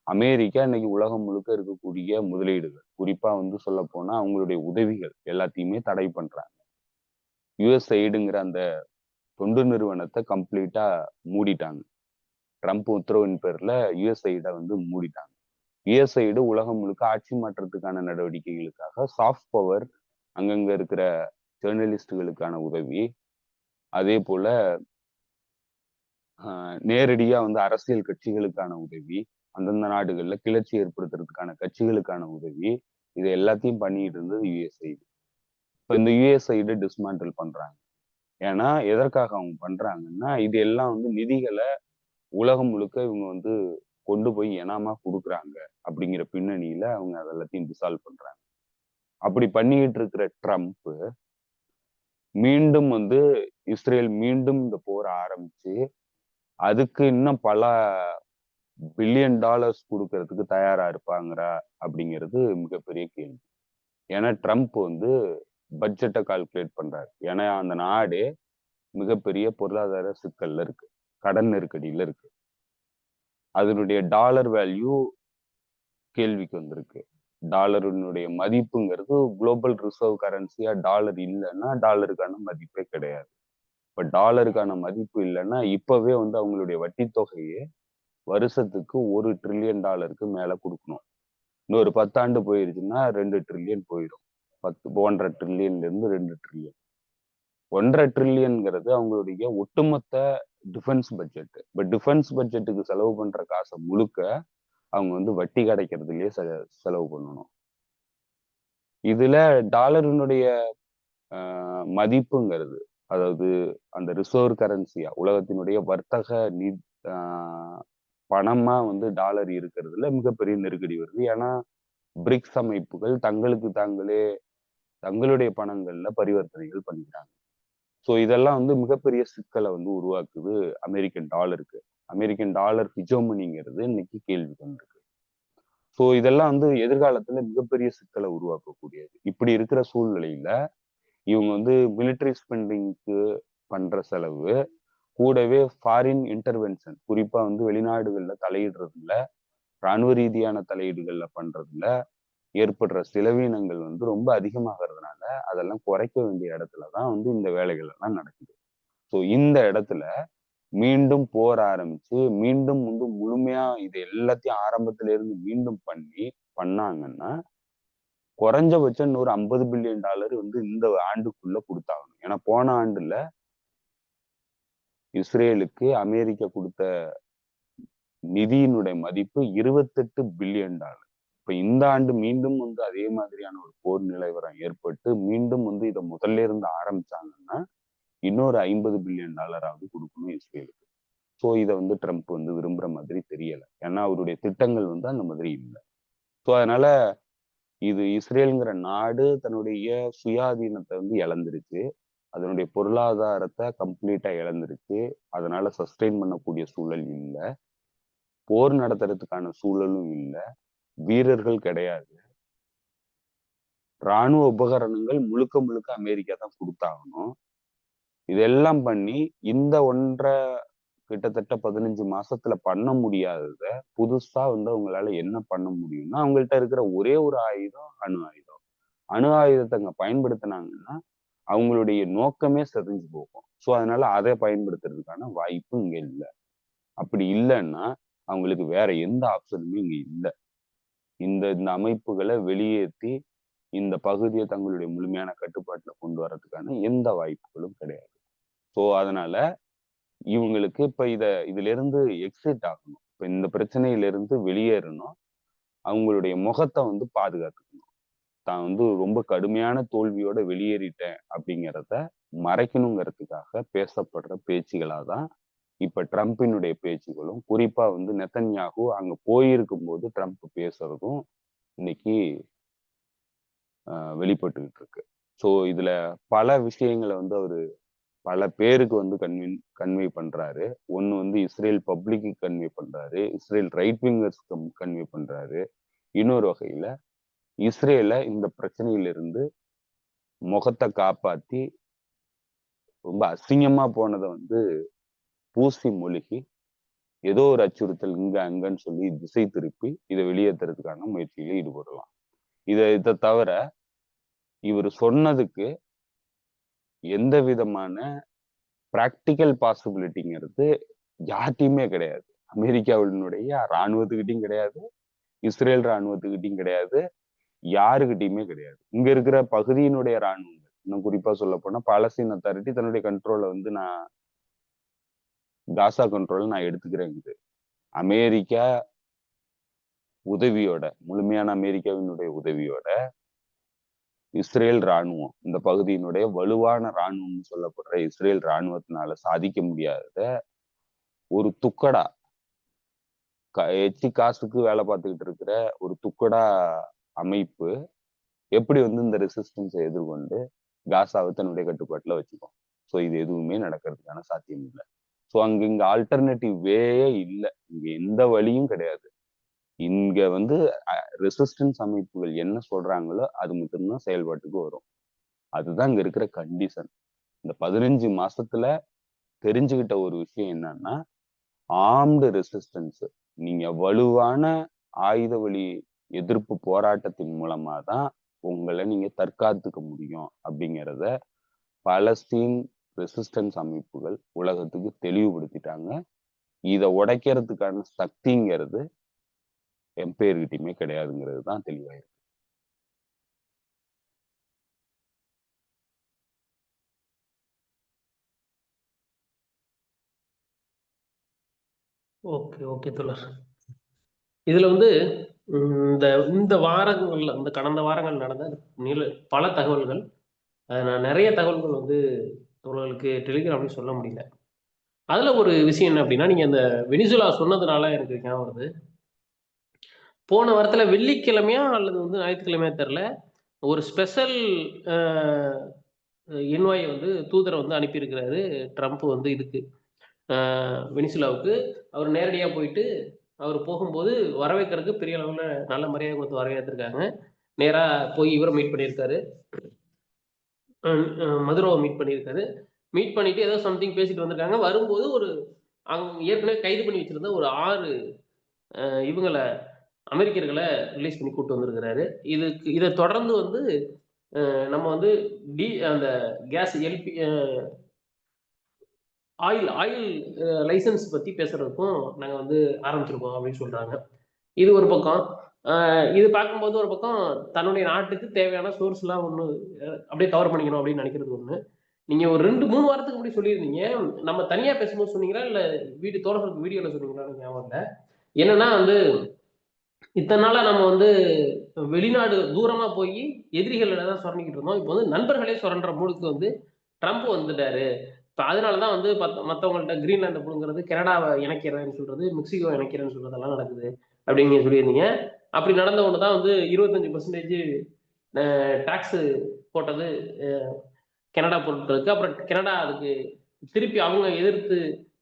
அமெரிக்கா இன்னைக்கு உலகம் முழுக்க இருக்கக்கூடிய முதலீடுகள், குறிப்பா வந்து சொல்ல போனா அவங்களுடைய உதவிகள் எல்லாத்தையுமே தடை பண்றாங்க. யுஎஸ்ஐடுங்கிற அந்த தொண்டு நிறுவனத்தை கம்ப்ளீட்டா மூடிட்டாங்க. ட்ரம்ப் உத்தரவின் பேர்ல யுஎஸ்ஐட வந்து மூடிட்டாங்க. யுஎஸ்ஐடு உலகம் முழுக்க ஆட்சி மாற்றத்துக்கான நடவடிக்கைகளுக்காக சாஃப்ட் பவர், அங்கங்க இருக்கிற ஜேர்னலிஸ்டுகளுக்கான உதவி, அதே போல நேரடியா வந்து அரசியல் கட்சிகளுக்கான உதவி, அந்தந்த நாடுகள்ல கிளர்ச்சி ஏற்படுத்துறதுக்கான கட்சிகளுக்கான உதவி, இது எல்லாத்தையும் பண்ணிட்டு இருந்தது யுஎஸ்ஐடு. இப்ப இந்த யுஎஸ்ஐடு டிஸ்மேண்டில் பண்றாங்க. ஏன்னா எதற்காக அவங்க பண்றாங்கன்னா இது எல்லாம் வந்து நிதிகளை உலகம் முழுக்க இவங்க வந்து கொண்டு போய் இனாமா கொடுக்குறாங்க அப்படிங்கிற பின்னணியில அவங்க அதெல்லாத்தையும் டிசால்வ் பண்றாங்க. அப்படி பண்ணிக்கிட்டு இருக்கிற ட்ரம்ப் மீண்டும் வந்து இஸ்ரேல் மீண்டும் இந்த போர் ஆரம்பிச்சு அதுக்கு இன்னும் பல பில்லியன் டாலர்ஸ் கொடுக்கறதுக்கு தயாரா இருப்பாங்களா அப்படிங்கிறது மிகப்பெரிய கேள்வி. ஏன்னா ட்ரம்ப் வந்து பட்ஜெட்டை கால்குலேட் பண்றாரு. ஏன்னா அந்த நாடு மிகப்பெரிய பொருளாதார சிக்கல்ல இருக்கு, கடன் நெருக்கடியில இருக்கு. அதனுடைய டாலர் வேல்யூ கேள்விக்கு வந்திருக்கு. டாலருடைய மதிப்புங்கிறது குளோபல் ரிசர்வ் கரன்சியா டாலர் இல்லைன்னா டாலருக்கான மதிப்பே கிடையாது. இப்ப டாலருக்கான மதிப்பு இல்லைன்னா இப்பவே வந்து அவங்களுடைய வட்டி தொகையே வருஷத்துக்கு $1 ட்ரில்லியன் மேல கொடுக்கணும். இன்னொரு 10 ஆண்டு போயிருச்சுன்னா 2 ட்ரில்லியன் போயிடும். 1.5 ட்ரில்லியன்ல இருந்து 2 ட்ரில்லியன். 1.5 ட்ரில்லியன்ங்கிறது அவங்களுடைய ஒட்டுமொத்த டிஃபென்ஸ் பட்ஜெட். இப்ப டிஃபென்ஸ் பட்ஜெட்டுக்கு செலவு பண்ற காசை முழுக்க அவங்க வந்து வட்டி கிடைக்கிறதுலயே செலவு பண்ணணும். இதுல டாலரினுடைய மதிப்புங்கிறது, அதாவது அந்த ரிசர்வ் கரன்சியா உலகத்தினுடைய வர்த்தக பணமா வந்து டாலர் இருக்கிறதுல மிகப்பெரிய நெருக்கடி வருது. ஏன்னா பிரிக்ஸ் அமைப்புகள் தங்களுக்கு தாங்களே தங்களுடைய பணங்கள்ல பரிவர்த்தனைகள் பண்ணிக்கிறாங்க. ஸோ இதெல்லாம் வந்து மிகப்பெரிய சிக்கலை வந்து உருவாக்குது அமெரிக்கன் டாலருக்கு. அமெரிக்கன் டாலர் ஹிஜோமனிங்கிறது இன்னைக்கு கேள்வி கொண்டிருக்கு. ஸோ இதெல்லாம் வந்து எதிர்காலத்துல மிகப்பெரிய சிக்கலை உருவாக்கக்கூடியது. இப்படி இருக்கிற சூழ்நிலையில இவங்க வந்து மிலிட்டரி ஸ்பெண்டிங்க்கு பண்ற செலவு கூடவே ஃபாரின் இன்டர்வென்ஷன், குறிப்பா வந்து வெளிநாடுகள்ல தலையிடுறதுல, இராணுவ ரீதியான தலையீடுகள்ல பண்றதுல ஏற்படுற செலவீனங்கள் வந்து ரொம்ப அதிகமாகிறதுனால அதெல்லாம் குறைக்க வேண்டிய இடத்துலதான் வந்து இந்த வேலைகள் எல்லாம் நடக்குது. ஸோ இந்த இடத்துல மீண்டும் போர் ஆரம்பிச்சு மீண்டும் வந்து முழுமையா இது எல்லாத்தையும் ஆரம்பத்துல இருந்து மீண்டும் பண்ணாங்கன்னா குறைஞ்சபட்சம் இன்னொரு $50 பில்லியன் வந்து இந்த ஆண்டுக்குள்ள கொடுத்தாகணும். ஏன்னா போன ஆண்டுல இஸ்ரேலுக்கு அமெரிக்கா கொடுத்த நிதியினுடைய மதிப்பு $28 பில்லியன். இப்ப இந்த ஆண்டு மீண்டும் வந்து அதே மாதிரியான ஒரு போர் நிலவரம் ஏற்பட்டு மீண்டும் வந்து இதை முதல்ல இருந்து ஆரம்பிச்சாங்கன்னா இன்னொரு $50 பில்லியன் கொடுக்கணும் இஸ்ரேலுக்கு. ஸோ இதை வந்து ட்ரம்ப் வந்து விரும்புற மாதிரி தெரியல. ஏன்னா அவருடைய திட்டங்கள் வந்து அந்த மாதிரி இல்லை. ஸோ அதனால இது இஸ்ரேலுங்கிற நாடு தன்னுடைய சுயாதீனத்தை வந்து இழந்துருச்சு, அதனுடைய பொருளாதாரத்தை கம்ப்ளீட்டா இழந்துருச்சு. அதனால சஸ்டெயின் பண்ணக்கூடிய சூழல் இல்லை, போர் நடத்துறதுக்கான சூழலும் இல்லை, வீரர்கள் கிடையாது, இராணுவ உபகரணங்கள் முழுக்க முழுக்க அமெரிக்கா தான் கொடுத்தாகணும். இதெல்லாம் பண்ணி இந்த கிட்டத்தட்ட 15 மாசத்துல பண்ண முடியாதத புதுசா வந்து அவங்களால என்ன பண்ண முடியும்னா அவங்கள்ட்ட இருக்கிற ஒரே ஒரு ஆயுதம் அணு ஆயுதம். அணு ஆயுதத்தை அங்க பயன்படுத்தினாங்கன்னா அவங்களுடைய நோக்கமே செதஞ்சு போகும். ஸோ அதனால அதை பயன்படுத்துறதுக்கான வாய்ப்பு இங்க இல்லை. அப்படி இல்லைன்னா அவங்களுக்கு வேற எந்த ஆப்ஷனுமே இங்க இல்லை. இந்த அமைப்புகளை வெளியேற்றி இந்த பகுதியை தங்களுடைய முழுமையான கட்டுப்பாட்டுல கொண்டு வர்றதுக்கான எந்த வாய்ப்புகளும் கிடையாது. ஸோ அதனால இவங்களுக்கு இப்ப இதுல இருந்து எக்ஸிட் ஆகணும். இப்ப இந்த பிரச்சனையில இருந்து வெளியேறணும். அவங்களுடைய முகத்தை வந்து பாதுகாத்துக்கணும். தான் வந்து ரொம்ப கடுமையான தோல்வியோட வெளியேறிட்டேன் அப்படிங்கிறத மறைக்கணுங்கிறதுக்காக பேசப்படுற பேச்சுகளாதான் இப்ப ட்ரம்பினுடைய பேச்சுகளும், குறிப்பா வந்து நெத்தன்யாகு அங்க போயிருக்கும் போது ட்ரம்ப் பேசுறதும் இன்னைக்கு வெளிப்பட்டுக்கிட்டு இருக்கு. ஸோ இதுல பல விஷயங்களை வந்து அவரு பல பேருக்கு வந்து கன்வே பண்றாரு. ஒண்ணு வந்து இஸ்ரேல் பப்ளிக்கு கன்வே பண்றாரு, இஸ்ரேல் ரைட் விங்கர்ஸ் கன்வே பண்றாரு. இன்னொரு வகையில இஸ்ரேல இந்த பிரச்சனையில இருந்து முகத்தை காப்பாத்தி ரொம்ப அசிங்கமா போனதை வந்து பூசி மொழிகி ஏதோ ஒரு அச்சுறுத்தல் இங்க அங்கன்னு சொல்லி திசை திருப்பி இதை வெளியேற்றுறதுக்கான முயற்சியில ஈடுபடலாம். இதை தவிர இவர் சொன்னதுக்கு எந்த விதமான பிராக்டிக்கல் பாசிபிலிட்டிங்கிறது யார்ட்டையுமே கிடையாது. அமெரிக்காவினுடைய இராணுவத்துக்கிட்டையும் கிடையாது, இஸ்ரேல் இராணுவத்துக்கிட்டையும் கிடையாது, யாருக்கிட்டையுமே கிடையாது. இங்க இருக்கிற பகுதியினுடைய இராணுவங்கள், இன்னும் குறிப்பா சொல்ல போனா பாலஸ்தீன் அத்தாரிட்டி தன்னுடைய கண்ட்ரோலை வந்து காசா கண்ட்ரோல் நான் எடுத்துக்கிறேங்குது. அமெரிக்கா உதவியோட, முழுமையான அமெரிக்காவினுடைய உதவியோட இஸ்ரேல் இராணுவம், இந்த பகுதியினுடைய வலுவான இராணுவம்னு சொல்லப்படுற இஸ்ரேல் இராணுவத்தினால சாதிக்க முடியாத ஒரு துக்கடா எச்சி காசுக்கு வேலை பார்த்துக்கிட்டு இருக்கிற ஒரு துக்கடா அமைப்பு எப்படி வந்து இந்த ரெசிஸ்டன்ஸை எதிர்கொண்டு காசாவை தன்னுடைய கட்டுப்பாட்டுல வச்சுக்கும். ஸோ இது எதுவுமே நடக்கிறதுக்கான சாத்தியம் இல்லை. ஸோ இங்க ஆல்டர்னேட்டிவ் வேயே இல்லை, இங்க எந்த வழியும் கிடையாது. இங்க வந்து ரெசிஸ்டன்ஸ் அமைப்புகள் என்ன சொல்றாங்களோ அது மட்டும்தான் செயல்பாட்டுக்கு வரும். அதுதான் இங்க இருக்கிற கண்டிஷன். இந்த 15 மாசத்துல தெரிஞ்சுக்கிட்ட ஒரு விஷயம் என்னன்னா, ஆர்ம்டு ரெசிஸ்டன்ஸ், நீங்க வலுவான ஆயுத வழி எதிர்ப்பு போராட்டத்தின் மூலமா தான் உங்களை நீங்க தற்காத்துக்க முடியும் அப்படிங்கிறத பாலஸ்தீன் ரெசிஸ்டன்ஸ் அமைப்புகள் உலகத்துக்கு தெளிவுபடுத்திட்டாங்க. இதை உடைக்கிறதுக்கான சக்திங்கிறது எம்பையர்கிட்டயுமே கிடையாதுங்கிறது தான் தெளிவாயிருக்கு. ஓகே ஓகே தோழர். இதுல வந்து இந்த இந்த வாரங்கள்ல, இந்த கடந்த வாரங்கள் நடந்த பல தகவல்கள், நான் நிறைய தகவல்கள் வந்து தோழர்களுக்கு டெலிகிராம்ல சொல்ல முடியல. அதுல ஒரு விஷயம் என்ன அப்படின்னா, நீங்க அந்த வெனிசுலா சொன்னதுனால எனக்கு ஞாபகம் வருது. போன வாரத்துல வெள்ளிக்கிழமையா அல்லது வந்து ஞாயிற்றுக்கிழமையா தெரியல, ஒரு ஸ்பெஷல் என்வாய் வந்து தூதரை வந்து அனுப்பியிருக்கிறாரு ட்ரம்ப் வந்து இதுக்கு வெனிசுலாவுக்கு. அவர் நேரடியாக போயிட்டு அவர் போகும்போது வரவேற்கிறதுக்கு பெரிய அளவில் நல்ல மரியாதை கொடுத்து வரவேற்றிருக்காங்க. நேராக போய் இவரை மீட் பண்ணியிருக்காரு, மதுரோவை மீட் பண்ணியிருக்காரு. மீட் பண்ணிட்டு ஏதோ சம்திங் பேசிட்டு வந்திருக்காங்க. வரும்போது ஒரு அவங்க ஏற்கனவே கைது பண்ணி வச்சிருந்த ஒரு 6 இவங்களை அமெரிக்கர்களை ரிலீஸ் பண்ணி கூப்பிட்டு வந்திருக்கிறாரு. இதை தொடர்ந்து வந்து நம்ம வந்து அந்த கேஸ் எல்பி ஆயில் லைசன்ஸ் பத்தி பேசுறதுக்கும் நாங்க வந்து ஆரம்பிச்சிருக்கோம் அப்படின்னு சொல்றாங்க. இது ஒரு பக்கம். இது பார்க்கும்போது ஒரு பக்கம் தன்னுடைய நாட்டுக்கு தேவையான சோர்ஸ் எல்லாம் ஒண்ணு அப்படியே கவர் பண்ணிக்கணும் அப்படின்னு நினைக்கிறது ஒண்ணு. நீங்க ஒரு 2-3 வாரத்துக்கு முன்னாடி சொல்லியிருந்தீங்க, நம்ம தனியா பேசும்போது சொன்னீங்களா இல்ல தோழர்களுக்கு வீடியோல சொன்னீங்களான்னு ஞாபகம் இல்லை. என்னன்னா வந்து இத்தனை நாளா நம்ம வந்து வெளிநாடு தூரமா போய் எதிரிகளிடம் தான் சுரண்டிக்கிட்டு இருந்தோம். இப்போ வந்து நண்பர்களே சுரண்டுற மூடுக்கு வந்து ட்ரம்ப் வந்துட்டாரு. இப்போ அதனாலதான் வந்து மற்றவங்கள்ட்ட கிரீன்லாண்டை புடுங்கிறது, கனடாவை இணைக்கிறேன்னு சொல்றது, மெக்சிகோ இணைக்கிறேன்னு சொல்றதெல்லாம் நடக்குது அப்படின்னு நீங்க சொல்லியிருந்தீங்க. அப்படி நடந்த ஒன்று தான் வந்து 25% டாக்ஸ் போட்டது கனடா பொருட்களுக்கு. அப்புறம் கனடா அதுக்கு திருப்பி அவங்க எதிர்த்து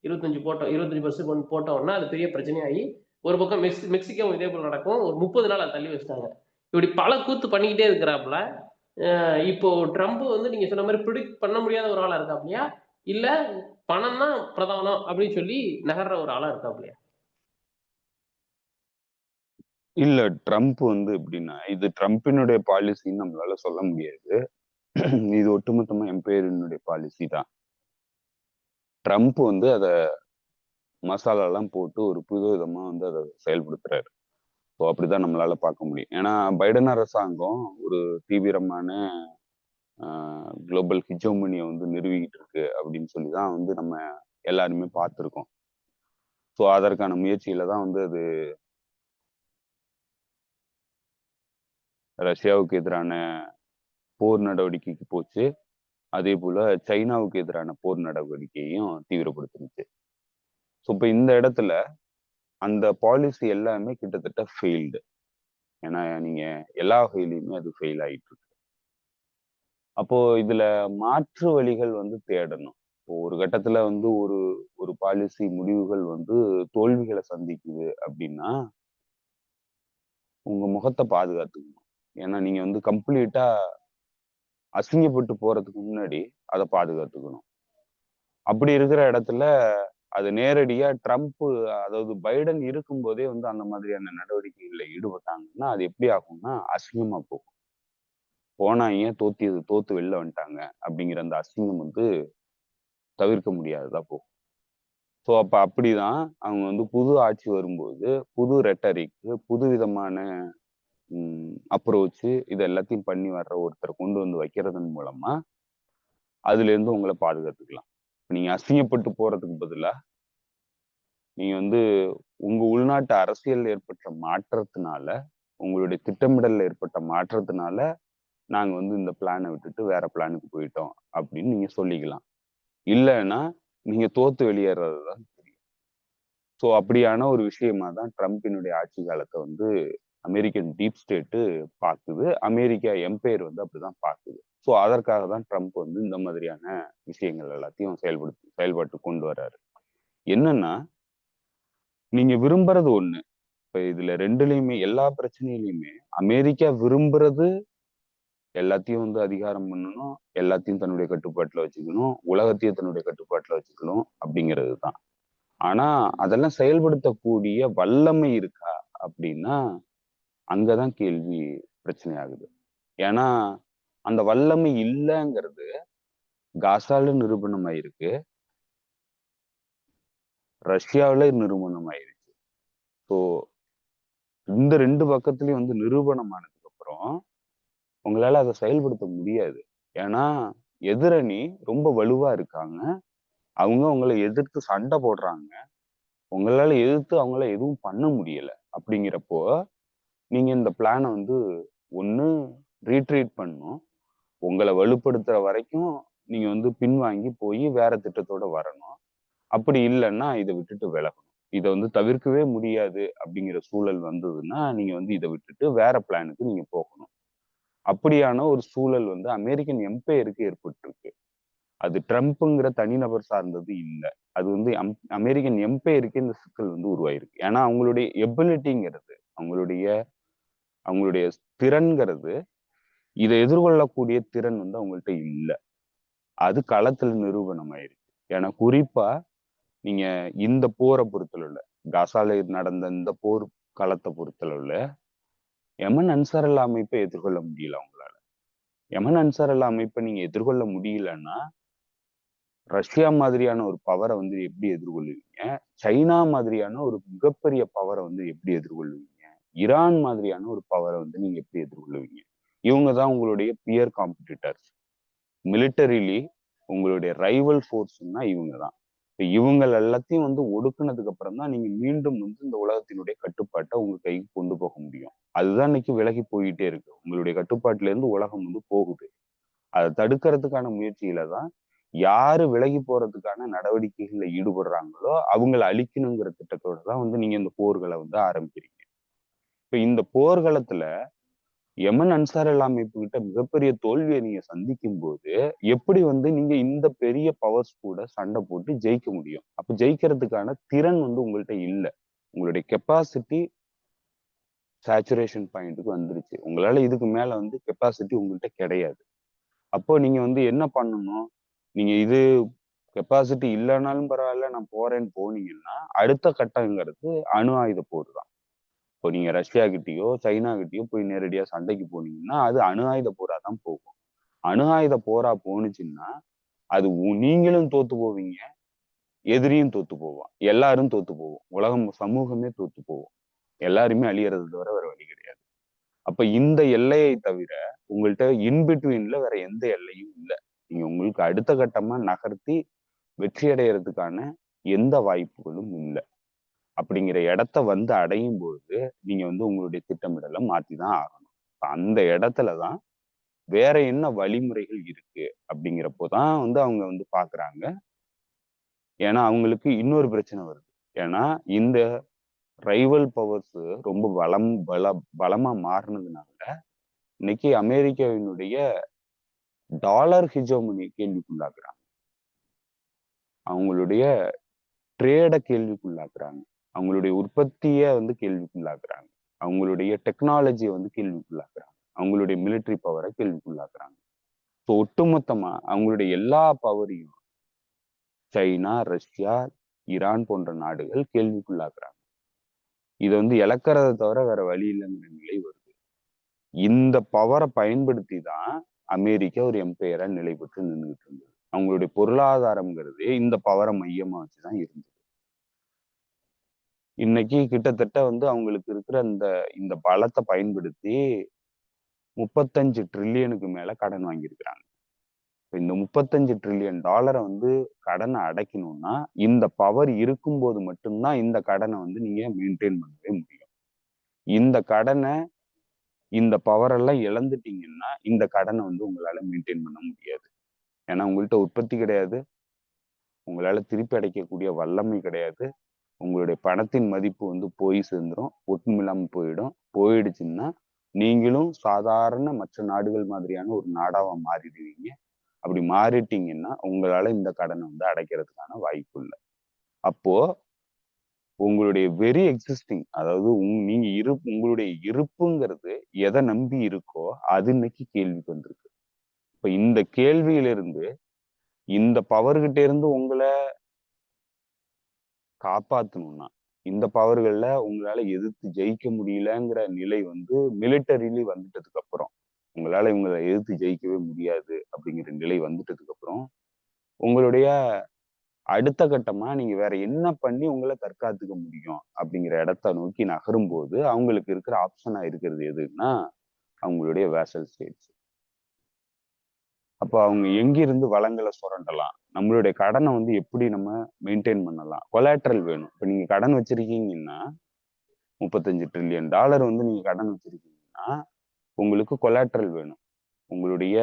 25% போட்ட உடனே அது பெரிய பிரச்சனையாகி ஒரு பக்கம் மெக்சிகோ இதே போல நடக்கும். ஒரு 30 நாள் தள்ளி வச்சிட்டாங்க. இப்படி பல கூத்து பண்ணிக்கிட்டே இருக்கிறாப்புல. இப்போ ட்ரம்ப் வந்து நீங்க சொன்ன மாதிரி ப்ரிடிக்ட் பண்ண முடியாத ஒரு ஆளா இருக்காப்லையா, இல்ல பணம் தான் பிரதானம் அப்படின்னு சொல்லி நகர்ற ஒரு ஆளா இருக்காப்லையா? இல்ல, ட்ரம்ப் வந்து எப்படின்னா, இது ட்ரம்பினுடைய பாலிசின்னு நம்மளால சொல்ல முடியாது. இது ஒட்டுமொத்தமா எம்பையரினுடைய பாலிசி தான். ட்ரம்ப் வந்து அத மசாலா எல்லாம் போட்டு ஒரு புது விதமா வந்து அதை செயல்படுத்துறாரு. ஸோ அப்படிதான் நம்மளால பார்க்க முடியும். ஏன்னா பைடன் அரசாங்கம் ஒரு தீவிரமான குளோபல் ஹிஜோமனியை வந்து நிறுவிக்கிட்டு இருக்கு அப்படின்னு சொல்லிதான் வந்து நம்ம எல்லாருமே பார்த்துருக்கோம். ஸோ அதற்கான முயற்சியில தான் வந்து அது ரஷ்யாவுக்கு எதிரான போர் நடவடிக்கைக்கு போச்சு. அதே போல சைனாவுக்கு எதிரான போர் நடவடிக்கையையும் தீவிரப்படுத்துனுச்சு. ஸோ இப்போ இந்த இடத்துல அந்த பாலிசி எல்லாமே கிட்டத்தட்ட ஃபெயில்டு. ஏன்னா நீங்க எல்லா வகையிலையுமே அது ஃபெயில் ஆயிட்டு இருக்கு. அப்போ இதுல மாற்று வழிகள் வந்து தேடணும். இப்போ ஒரு கட்டத்துல வந்து ஒரு ஒரு பாலிசி முடிவுகள் வந்து தோல்விகளை சந்திக்குது அப்படின்னா உங்க முகத்தை பாதுகாத்துக்கணும். ஏன்னா நீங்க வந்து கம்ப்ளீட்டா அசிங்கப்பட்டு போறதுக்கு முன்னாடி அதை பாதுகாத்துக்கணும். அப்படி இருக்கிற இடத்துல அது நேரடியா ட்ரம்ப், அதாவது பைடன் இருக்கும்போதே வந்து அந்த மாதிரியான நடவடிக்கைகள்ல ஈடுபட்டாங்கன்னா அது எப்படி ஆகும்னா அசிங்கமா போகும். போனாங்க தோத்து வெளில வந்துட்டாங்க அப்படிங்கிற அந்த அசிங்கம் வந்து தவிர்க்க முடியாததா போகும். ஸோ அப்ப அப்படிதான் அவங்க வந்து புது ஆட்சி வரும்போது புது ரெட்டரிக், புது விதமான அப்ரோச், இது எல்லாத்தையும் பண்ணி வர்ற ஒருத்தர் கொண்டு வந்து வைக்கிறதன் மூலமா அதுல இருந்து உங்களை பாதுகாத்துக்கலாம். நீங்க அசிங்கப்பட்டு போறதுக்கு பதிலா நீங்க வந்து உங்க உள்நாட்டு அரசியல் ஏற்பட்ட மாற்றத்தினால, உங்களுடைய திட்டமிடல்ல ஏற்பட்ட மாற்றத்தினால நாங்க வந்து இந்த பிளானை விட்டுட்டு வேற பிளானுக்கு போயிட்டோம் அப்படின்னு நீங்க சொல்லிக்கலாம். இல்லைன்னா நீங்க தோத்து வெளியேறதுதான் தெரியும். ஸோ அப்படியான ஒரு விஷயமா தான் ட்ரம்பினுடைய ஆட்சி காலத்தை வந்து அமெரிக்கன் டீப் ஸ்டேட்டு பார்க்குது, அமெரிக்கா எம்பையர் வந்து அப்படிதான் பார்க்குது. ஸோ அதற்காக தான் ட்ரம்ப் வந்து இந்த மாதிரியான விஷயங்கள் எல்லாத்தையும் செயல்பாட்டு கொண்டு வர்றாரு. என்னன்னா, நீங்க விரும்புறது ஒண்ணு. இப்ப இதுல ரெண்டுலயுமே எல்லா பிரச்சனையிலுமே அமெரிக்கா விரும்புறது எல்லாத்தையும் வந்து அதிகாரம் பண்ணணும், எல்லாத்தையும் தன்னுடைய கட்டுப்பாட்டுல வச்சுக்கணும், உலகத்தையும் தன்னுடைய கட்டுப்பாட்டுல வச்சுக்கணும் அப்படிங்கிறது தான். ஆனா அதெல்லாம் செயல்படுத்தக்கூடிய வல்லமை இருக்கா அப்படின்னா அங்கதான் கேள்வி பிரச்சனை ஆகுது. ஏன்னா அந்த வல்லமை இல்லைங்கிறது காசால நிரூபணம் ஆயிருக்கு, ரஷ்யாவில நிரூபணம் ஆயிருச்சு. ஸோ இந்த ரெண்டு பக்கத்துலயும் வந்து நிரூபணம் ஆனதுக்கு அப்புறம் உங்களால அதை செயல்படுத்த முடியாது. ஏன்னா எதிரணி ரொம்ப வலுவா இருக்காங்க, அவங்க உங்களை எதிர்த்து சண்டை போடுறாங்க, உங்களால எதிர்த்து அவங்கள எதுவும் பண்ண முடியல. அப்படிங்கிறப்போ நீங்க இந்த பிளானை வந்து ஒண்ணு ரீட்ரீட் பண்ணணும், உங்களை வலுப்படுத்துற வரைக்கும் நீங்க வந்து பின்வாங்கி போய் வேற திட்டத்தோட வரணும். அப்படி இல்லைன்னா இதை விட்டுட்டு விலகணும். இதை வந்து தவிர்க்கவே முடியாது அப்படிங்கிற சூழல் வந்ததுன்னா நீங்க வந்து இதை விட்டுட்டு வேற பிளானுக்கு நீங்க போகணும். அப்படியான ஒரு சூழல் வந்து அமெரிக்கன் எம்பையருக்கு ஏற்பட்டிருக்கு. அது ட்ரம்ப்ங்கிற தனிநபர் சார்ந்தது இல்லை. அது வந்து அமெரிக்கன் எம்பையருக்கு இந்த சிக்கல் வந்து உருவாயிருக்கு. ஏன்னா அவங்களுடைய எபிலிட்டிங்கிறது, அவங்களுடைய அவங்களுடைய திறன்கிறது, இதை எதிர்கொள்ளக்கூடிய திறன் வந்து அவங்கள்ட்ட இல்லை. அது களத்துல நிரூபணம் ஆயிருக்கு. ஏன்னா குறிப்பா நீங்க இந்த போரை பொறுத்தளவுல, காசால நடந்த இந்த போர் களத்தை பொறுத்தளவுல யமன் அன்சார் அமைப்பை எதிர்கொள்ள முடியல அவங்களால. யமன் அன்சார் அமைப்பை நீங்க எதிர்கொள்ள முடியலன்னா ரஷ்யா மாதிரியான ஒரு பவரை வந்து எப்படி எதிர்கொள்ளுவீங்க? சைனா மாதிரியான ஒரு மிகப்பெரிய பவரை வந்து எப்படி எதிர்கொள்ளுவீங்க? ஈரான் மாதிரியான ஒரு பவரை வந்து நீங்க எப்படி எதிர்கொள்ளுவீங்க? இவங்க தான் உங்களுடைய பியர் காம்படிட்டர்ஸ். மிலிட்டரிலி உங்களுடைய ரைவல் ஃபோர்ஸ்னா இவங்க தான். இவங்க எல்லாத்தையும் வந்து ஒடுக்குனதுக்கு அப்புறம் தான் நீங்க மீண்டும் வந்து இந்த உலகத்தினுடைய கட்டுப்பாட்டை உங்க கைக்கு கொண்டு போக முடியும். அதுதான் இன்னைக்கு விலகி போயிட்டே இருக்கு. உங்களுடைய கட்டுப்பாட்டுல இருந்து உலகம் வந்து போகுது. அதை தடுக்கிறதுக்கான முயற்சியில தான் யாரு விலகி போறதுக்கான நடவடிக்கைகள்ல ஈடுபடுறாங்களோ அவங்கள அழிக்கணுங்கிற திட்டத்தோட தான் வந்து நீங்க இந்த போர்களை வந்து ஆரம்பிக்கிறீங்க. இப்ப இந்த போர்க்களத்துல யமன் அன்சார் அமைப்பு கிட்ட மிகப்பெரிய தோல்வியை நீங்க சந்திக்கும் போது எப்படி வந்து நீங்க இந்த பெரிய பவர்ஸ் கூட சண்டை போட்டு ஜெயிக்க முடியும்? அப்ப ஜெயிக்கிறதுக்கான திறன் வந்து உங்கள்ட்ட இல்ல. உங்களுடைய கெப்பாசிட்டி சேச்சுரேஷன் பாயிண்ட்டுக்கு வந்துருச்சு. உங்களால இதுக்கு மேல வந்து கெப்பாசிட்டி உங்கள்ட்ட கிடையாது. அப்போ நீங்க வந்து என்ன பண்ணணும்? நீங்க இது கெப்பாசிட்டி இல்லைனாலும் பரவாயில்ல நான் போறேன்னு போனீங்கன்னா அடுத்த கட்டங்கிறது அணு ஆயுத போர் தான். இப்போ நீங்க ரஷ்யா கிட்டயோ சைனா கிட்டயோ போய் நேரடியா சண்டைக்கு போனீங்கன்னா அது அணு ஆயுத போரா தான் போகும். அணு ஆயுத போரா போனுச்சுன்னா அது நீங்களும் தோத்து போவீங்க, எதிரியும் தோத்து போவான், எல்லாரும் தோத்து போவோம், உலகம் சமூகமே தோத்து போவோம். எல்லாருமே அழியறது தவிர வேற வழி கிடையாது. அப்ப இந்த எல்லையை தவிர உங்கள்ட்ட இன்பிட்வீன்ல வேற எந்த எல்லையும் இல்லை. நீங்க உங்களுக்கு அடுத்த கட்டமா நகர்த்தி வெற்றி அடையறதுக்கான எந்த வாய்ப்புகளும் இல்லை. அப்படிங்கிற இடத்த வந்து அடையும் பொழுது நீங்க வந்து உங்களுடைய திட்டமிடலை மாத்திதான் ஆகணும். அந்த இடத்துலதான் வேற என்ன வழிமுறைகள் இருக்கு அப்படிங்கிறப்போதான் வந்து அவங்க வந்து பாக்குறாங்க. ஏன்னா அவங்களுக்கு இன்னொரு பிரச்சனை வருது. ஏன்னா இந்த ரைவல் பவர்ஸ் ரொம்ப பலமா மாறினதுனால இன்னைக்கு அமெரிக்காவினுடைய டாலர் ஹிஜோமனி கேள்விக்குள்ளாக்குறாங்க, அவங்களுடைய ட்ரேட கேள்விக்குள்ளாக்குறாங்க, அவங்களுடைய உற்பத்திய வந்து கேள்விக்குள்ளாக்குறாங்க, அவங்களுடைய டெக்னாலஜியை வந்து கேள்விக்குள்ளாக்குறாங்க, அவங்களுடைய மிலிட்டரி பவரை கேள்விக்குள்ளாக்குறாங்க. ஸோ ஒட்டுமொத்தமா அவங்களுடைய எல்லா பவரையும் சைனா, ரஷ்யா, ஈரான் போன்ற நாடுகள் கேள்விக்குள்ளாக்குறாங்க. இதை வந்து இழக்கிறத தவிர வேற வழி இல்லைங்கிற நிலை வருது. இந்த பவரை பயன்படுத்தி தான் அமெரிக்கா ஒரு எம்பையரா நிலை பெற்று நின்றுட்டு இருந்தது. அவங்களுடைய பொருளாதாரம்ங்கிறது இந்த பவரை மையமா வச்சுதான் இருந்தது. இன்னைக்கு கிட்டத்தட்ட வந்து அவங்களுக்கு இருக்கிற இந்த பலத்தை பயன்படுத்தி 35 ட்ரில்லியனுக்கு மேல கடன் வாங்கியிருக்கிறாங்க. இந்த 35 ட்ரில்லியன் டாலரை வந்து கடனை அடைக்கணும்னா இந்த பவர் இருக்கும்போது மட்டும்தான் இந்த கடனை வந்து நீங்க மெயின்டைன் பண்ணவே முடியும். இந்த கடனை இந்த பவர் எல்லாம் இழந்துட்டீங்கன்னா இந்த கடனை வந்து உங்களால மெயின்டைன் பண்ண முடியாது. ஏன்னா உங்கள்கிட்ட உற்பத்தி கிடையாது, உங்களால திருப்பி அடைக்கக்கூடிய வல்லமை கிடையாது, உங்களுடைய பணத்தின் மதிப்பு வந்து போய் சேர்ந்துரும், ஒட்டும் இல்லாம போயிடுச்சுன்னா நீங்களும் சாதாரண மற்ற நாடுகள் மாதிரியான ஒரு நாடாவா மாறிடுவீங்க. அப்படி மாறிட்டீங்கன்னா உங்களால இந்த கடனை வந்து அடைக்கிறதுக்கான வாய்ப்பு இல்லை. அப்போ உங்களுடைய வெரி எக்ஸிஸ்டிங், அதாவது நீங்க உங்களுடைய இருப்புங்கிறது எதை நம்பி இருக்கோ அது இன்னைக்கு கேள்விக்கு வந்திருக்கு. இப்ப இந்த கேள்வியிலிருந்து, இந்த பவர்கிட்ட இருந்து உங்களை காப்பாத்தணும்னா, இந்த பவர்கள்ல உங்களால எதிர்த்து ஜெயிக்க முடியலங்கிற நிலை வந்து மிலிட்டரிலி வந்துட்டதுக்கு அப்புறம், உங்களால இவங்களை எதிர்த்து ஜெயிக்கவே முடியாது அப்படிங்கிற நிலை வந்துட்டதுக்கு அப்புறம், உங்களுடைய அடுத்த கட்டமா நீங்க வேற என்ன பண்ணி உங்களை தற்காத்துக்க முடியும் அப்படிங்கிற இடத்த நோக்கி நகரும் போது அவங்களுக்கு இருக்கிற ஆப்ஷனா இருக்கிறது எதுன்னா அவங்களுடைய வேசல் ஸ்டேட்ஸ். அப்போ அவங்க எங்கிருந்து வளங்களை சுரண்டலாம், நம்மளுடைய கடனை வந்து எப்படி நம்ம மெயின்டைன் பண்ணலாம், கொலாட்ரல் வேணும். இப்ப நீங்க கடன் வச்சிருக்கீங்கன்னா, $35 trillion வந்து நீங்க கடன் வச்சிருக்கீங்கன்னா உங்களுக்கு கொலாட்ரல் வேணும். உங்களுடைய,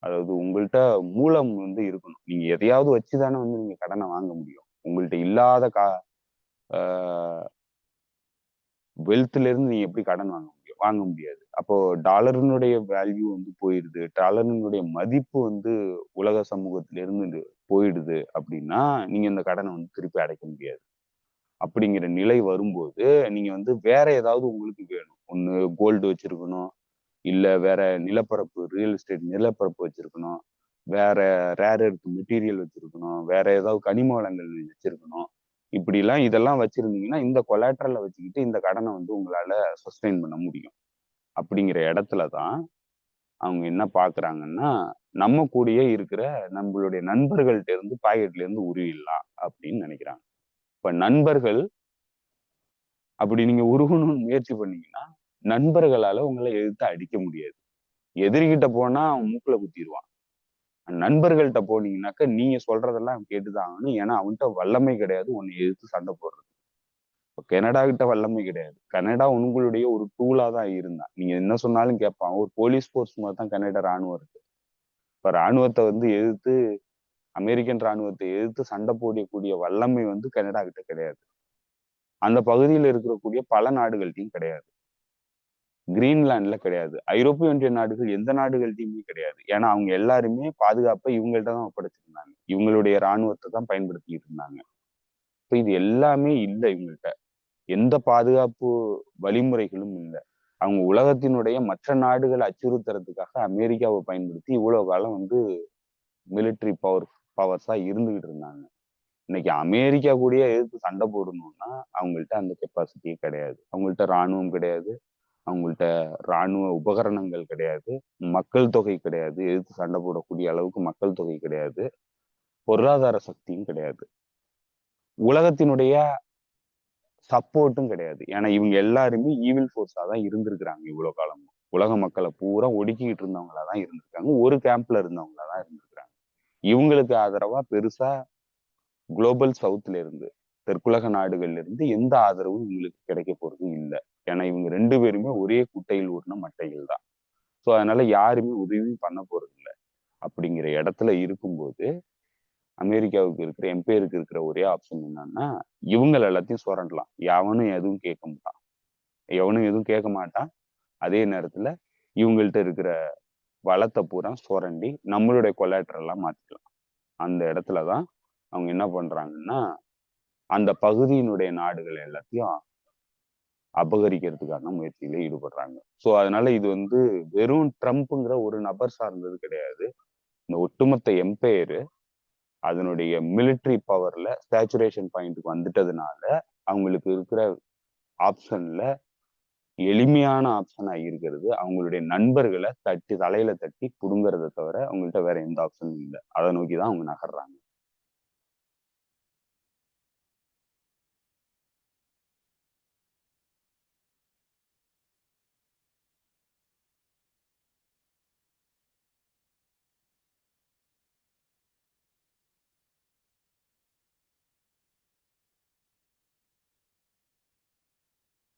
அதாவது உங்கள்கிட்ட மூலம் வந்து இருக்கணும். நீங்க எதையாவது வச்சுதானே வந்து நீங்க கடனை வாங்க முடியும். உங்கள்கிட்ட இல்லாத வெல்த்ல இருந்து நீங்க எப்படி கடன் வாங்க முடியும்? வாங்க முடியாது. அப்போ டாலரினுடைய வேல்யூ வந்து போயிடுது, டாலரினுடைய மதிப்பு வந்து உலக சமூகத்தில இருந்து போயிடுது அப்படின்னா நீங்க இந்த கடனை வந்து திருப்பி அடைக்க முடியாது. அப்படிங்கிற நிலை வரும்போது நீங்க வந்து வேற ஏதாவது உங்களுக்கு வேணும். ஒண்ணு கோல்டு வச்சிருக்கணும், இல்ல வேற நிலப்பரப்பு, ரியல் எஸ்டேட் நிலப்பரப்பு வச்சிருக்கணும், வேற ரேர் எர்த் மெட்டீரியல் வச்சிருக்கணும், வேற ஏதாவது கனிம வளங்கள் வச்சிருக்கணும். இப்படிலாம் இதெல்லாம் வச்சிருந்தீங்கன்னா இந்த கொலாட்ரலை வச்சுக்கிட்டு இந்த கடனை வந்து உங்களால சஸ்டெயின் பண்ண முடியும். அப்படிங்கிற இடத்துலதான் அவங்க என்ன பாக்குறாங்கன்னா, நம்ம கூடயே இருக்கிற நம்மளுடைய நண்பர்கள்ட்ட இருந்து பாக்கெட்ல இருந்து உருவிடலாம் அப்படின்னு நினைக்கிறாங்க. இப்ப நண்பர்கள் அப்படி நீங்க உருகணும்னு முயற்சி பண்ணீங்கன்னா நண்பர்களால உங்களை எதிர்த்து அடிக்க முடியாது. எதிரிகிட்ட போனா அவன் மூக்குல குத்திடுவான். நண்பர்கள்ட்ட போனீங்கன்னாக்க நீங்க சொல்றதெல்லாம் கேட்டுதான் ஆகணும். ஏன்னா அவன்கிட்ட வல்லமை கிடையாது உன்னை எதிர்த்து சண்டை போடுறது. கனடா கிட்ட வல்லமை கிடையாது. கனடா உங்களுடைய ஒரு டூலா தான் இருந்தான். நீங்க என்ன சொன்னாலும் கேட்பான். ஒரு போலீஸ் போர்ஸ் மாதிரி தான் கனடா ராணுவம் இருக்கு. இப்ப ராணுவத்தை வந்து எதிர்த்து, அமெரிக்கன் ராணுவத்தை எதிர்த்து சண்டை போடக்கூடிய வல்லமை வந்து கனடா கிட்ட கிடையாது. அந்த பகுதியில் இருக்கக்கூடிய பல நாடுகள்ட்டையும் கிடையாது. கிரீன்லாண்ட்ல கிடையாது. ஐரோப்பிய ஒன்றிய நாடுகள் எந்த நாடுகள்ட்டையுமே கிடையாது. ஏன்னா அவங்க எல்லாருமே பாதுகாப்பை இவங்கள்ட்ட தான் ஒப்படைச்சிருந்தாங்க. இவங்களுடைய ராணுவத்தை தான் பயன்படுத்திட்டு இருந்தாங்க. இப்ப இது எல்லாமே இல்லை இவங்கள்ட்ட. எந்த பாதுகாப்பு வழிமுறைகளும் இல்லை. அவங்க உலகத்தினுடைய மற்ற நாடுகளை அச்சுறுத்துறதுக்காக அமெரிக்காவை பயன்படுத்தி இவ்வளவு காலம் வந்து மிலிட்டரி பவர்ஸா இருந்துகிட்டு இருந்தாங்க. இன்னைக்கு அமெரிக்கா கூடயே எதிர்த்து சண்டை போடணும்னா அவங்கள்ட்ட அந்த கெப்பாசிட்டியே கிடையாது. அவங்கள்ட்ட ராணுவம் கிடையாது, அவங்கள்ட்ட ராணுவ உபகரணங்கள் கிடையாது, மக்கள் தொகை கிடையாது, எதிர்த்து சண்டை போடக்கூடிய அளவுக்கு மக்கள் தொகை கிடையாது, பொருளாதார சக்தியும் கிடையாது, உலகத்தினுடைய சப்போர்ட்டும் கிடையாது. ஏன்னா இவங்க எல்லாருமே ஈவில் ஃபோர்ஸா தான் இருந்திருக்கிறாங்க இவ்வளவு காலம். உலக மக்களை பூரா ஒடுக்கிட்டு இருந்தவங்களா தான் இருந்திருக்காங்க. ஒரு கேம்ப்ல இருந்தவங்களா தான் இருந்திருக்கிறாங்க. இவங்களுக்கு ஆதரவா பெருசா குளோபல் சவுத்ல இருந்து, தெற்குலக நாடுகள்ல இருந்து எந்த ஆதரவும் இவங்களுக்கு கிடைக்க போறது இல்லை. ஏன்னா இவங்க 2 பேருமே ஒரே குட்டையில் ஊர்ன மட்டைகள் தான். ஸோ அதனால யாருமே உதவி பண்ண போறது இல்லை. அப்படிங்கிற இடத்துல இருக்கும்போது அமெரிக்காவுக்கு இருக்கிற எம்பையருக்கு இருக்கிற ஒரே ஆப்ஷன் என்னன்னா இவங்க எல்லாத்தையும் சுரண்டலாம். எவனும் எதுவும் கேட்க மாட்டான். எவனும் எதுவும் கேட்க மாட்டான். அதே நேரத்துல இவங்கள்ட்ட இருக்கிற வளத்தை பூரா சுரண்டி நம்மளுடைய கொலாட்ரல்லாம் மாத்திக்கலாம். அந்த இடத்துலதான் அவங்க என்ன பண்றாங்கன்னா அந்த பகுதியினுடைய நாடுகள் எல்லாத்தையும் அபகரிக்கிறதுக்கான முயற்சியில ஈடுபடுறாங்க. ஸோ அதனால இது வந்து வெறும் ட்ரம்ப்ங்கிற ஒரு நபர் சார்ந்தது கிடையாது. இந்த ஒட்டுமொத்த எம்பையரு அதனுடைய மிலிட்டரி பவர்ல சேச்சுரேஷன் பாயிண்ட்டுக்கு வந்துட்டதுனால அவங்களுக்கு இருக்கிற ஆப்ஷன்ல எளிமையான ஆப்ஷனா இருக்கிறது அவங்களுடைய நண்பர்களை தலையில தட்டி புடுங்கறத தவிர அவங்கள்ட்ட வேற எந்த ஆப்ஷனும் இல்லை. அதை நோக்கிதான் அவங்க நகர்றாங்க.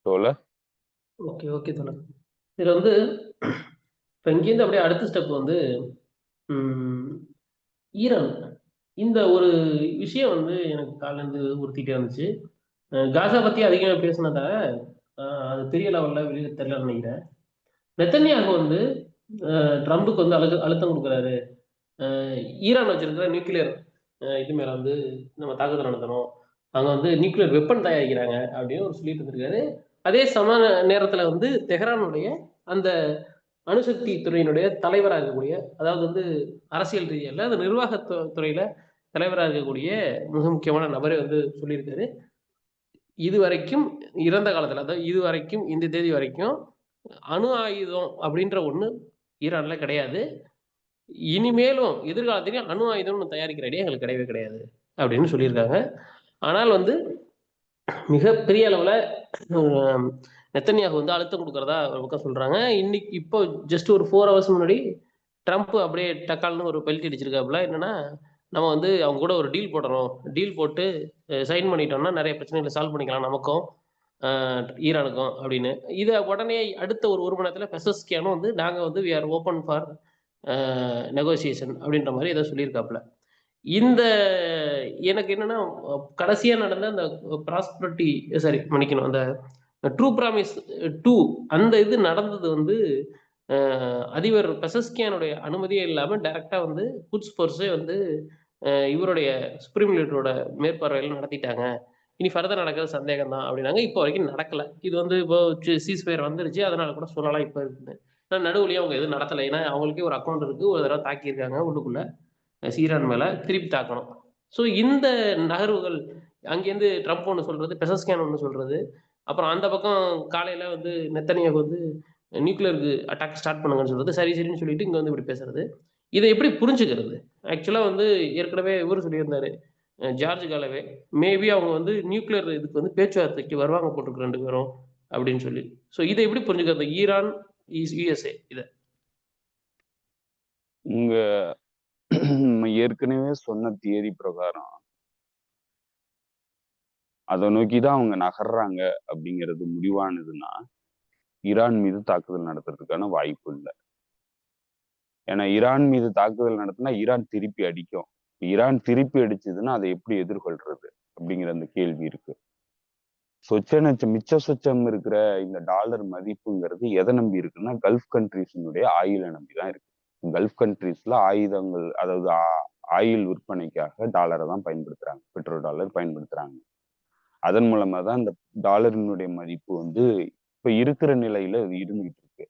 தோழர், ஓகே ஓகே தோழர். இதுல வந்து இப்ப இங்கேருந்து அப்படியே அடுத்த ஸ்டெப் வந்து ஈரான் இந்த ஒரு விஷயம் வந்து எனக்கு காலைல இருந்து உறுத்திட்டே இருந்துச்சு. காசா பத்தி அதிகமா பேசுனதால, அது பெரிய லெவல்ல வெளிய தெரியலன்னு நெனைக்கிறேன். நெத்தன்யாகு வந்து ட்ரம்புக்கு வந்து அழுத்தம் குடுக்குறாரு. அ ஈரான் வச்சிருக்கிற நியூக்ளியர் இது மேல வந்து நம்ம தாக்குதல் நடத்தணும். அங்க வந்து நியூக்ளியர் வெப்பன் தயாரிக்கிறாங்க அப்படின்னு ஒரு சொல்லிட்டு இருந்திருக்காரு. அதே நேரத்துல வந்து தெஹ்ரானுடைய அந்த அணுசக்தி துறையினுடைய தலைவரா இருக்கக்கூடிய, அதாவது வந்து அரசியல் ரீதியா இல்ல, அந்த நிர்வாக துறையில தலைவரா இருக்கக்கூடிய மிக முக்கியமான நபரே வந்து சொல்லியிருக்காரு. இதுவரைக்கும் இறந்த காலத்துல, அதாவது இதுவரைக்கும் இந்த தேதி வரைக்கும் அணு ஆயுதம் அப்படின்ற ஒண்ணு ஈரான்ல கிடையாது. இனிமேலும் எதிர்காலத்திலயும் அணு ஆயுதம் தயாரிக்கிற ஐடியா எங்களுக்கு கிடையவே கிடையாது அப்படின்னு சொல்லியிருக்காங்க. ஆனால் வந்து மிகப்பெரிய அளவுல அஹ், நெத்தன்யாகு வந்து அழுத்தம் கொடுக்கறதா ஒரு பக்கம் சொல்றாங்க. இன்னைக்கு இப்போ ஜஸ்ட் ஒரு 4 ஹவர்ஸ் முன்னாடி ட்ரம்ப் அப்படியே டக்கால்னு ஒரு பெல்ட் அடிச்சிருக்காப்புல. என்னன்னா, நம்ம வந்து அவங்க கூட ஒரு டீல் போடணும். டீல் போட்டு சைன் பண்ணிட்டோம்னா நிறைய பிரச்சனைகளை சால்வ் பண்ணிக்கலாம் நமக்கும் ஈரானுக்கும் அப்படின்னு. இதை உடனே அடுத்த ஒரு மணி நேரத்துல பெசஸ்கியானும் வந்து நாங்க வந்து we are open for negotiation அப்படின்ற மாதிரி ஏதோ சொல்லியிருக்காப்புல. இந்த எனக்கு என்னன்னா, கடைசியா நடந்த அந்த ப்ராஸ்பரிட்டி, சாரி மன்னிக்கணும், அந்த ட்ரூ ப்ராமிஸ் 2 அந்த இது நடந்தது வந்து அதிபர் பெசஸ்கியானுடைய அனுமதியே இல்லாம டைரக்டா வந்து குட்ஸ் ஃபோர்ஸே வந்து இவருடைய சுப்ரீம் லீடரோட மேற்பார்வையில் நடத்திட்டாங்க. இனி ஃபர்தர் நடக்கிறது சந்தேகம் தான் அப்படின்னாங்க. இப்போ வரைக்கும் நடக்கல. இது வந்து இப்போ சீஸ்ஃபயர் வந்துருச்சு. அதனால கூட சொல்லலாம் இப்போ இருக்குன்னு. ஆனா நடுவுலயே அவங்க எதுவும் நடத்தல. ஏன்னா அவங்களுக்கே ஒரு அக்கவுண்ட் இருக்கு. ஒரு தடவை தாக்கியிருக்காங்க உள்ளுக்குள்ள. ஈரான் மேல திருப்பி தாக்கணும். ஸோ இந்த நகர்வுகள் அங்கேருந்து ட்ரம்ப் ஒண்ணு சொல்றது, பெசஸ்கியான் ஒண்ணு சொல்றது. அப்புறம் அந்த பக்கம் காலையில வந்து நெத்தனியாகு வந்து நியூக்ளியருக்கு அட்டாக் ஸ்டார்ட் பண்ணுங்கன்னு சொல்றது. சரி, சரின்னு சொல்லிட்டு இங்க வந்து இப்படி பேசுறது. இத எப்படி புரிஞ்சுக்கிறது? ஆக்சுவலா வந்து ஏற்கனவே இவரு சொல்லியிருந்தாரு. ஜார்ஜ் காலவே. மேபி அவங்க வந்து நியூக்ளியர் இதுக்கு வந்து பேச்சுவார்த்தைக்கு வருவாங்க போட்டுருக்கு 2 பேரும் அப்படின்னு சொல்லி. ஸோ இத எப்படி புரிஞ்சுக்கிறது? ஈரான், யுஎஸ்ஏ இத. இங்க நம்ம ஏற்கனவே சொன்ன தியரி பிரகாரம் அதை நோக்கிதான் அவங்க நகர்றாங்க அப்படிங்கிறது முடிவானதுன்னா ஈரான் மீது தாக்குதல் நடத்துறதுக்கான வாய்ப்பு இல்லை. ஏன்னா ஈரான் மீது தாக்குதல் நடத்தினா ஈரான் திருப்பி அடிக்கும். ஈரான் திருப்பி அடிச்சதுன்னா அதை எப்படி எதிர்கொள்றது அப்படிங்கிற அந்த கேள்வி இருக்கு. மிச்ச சொச்சம் இருக்கிற இந்த டாலர் மதிப்புங்கிறது எதை நம்பி இருக்குன்னா கல்ஃப் கண்ட்ரீஸினுடைய ஆயிலை நம்பிதான் இருக்கு. கல்ஃப் கண்ட்ரீஸ்ல ஆயுதங்கள், அதாவது ஆயில் விற்பனைக்காக டாலரை தான் பயன்படுத்துறாங்க, பெட்ரோ டாலர் பயன்படுத்துறாங்க. அதன் மூலமா தான் இந்த டாலரினுடைய மதிப்பு வந்து இப்ப இருக்கிற நிலையில இருந்துகிட்டு இருக்கு.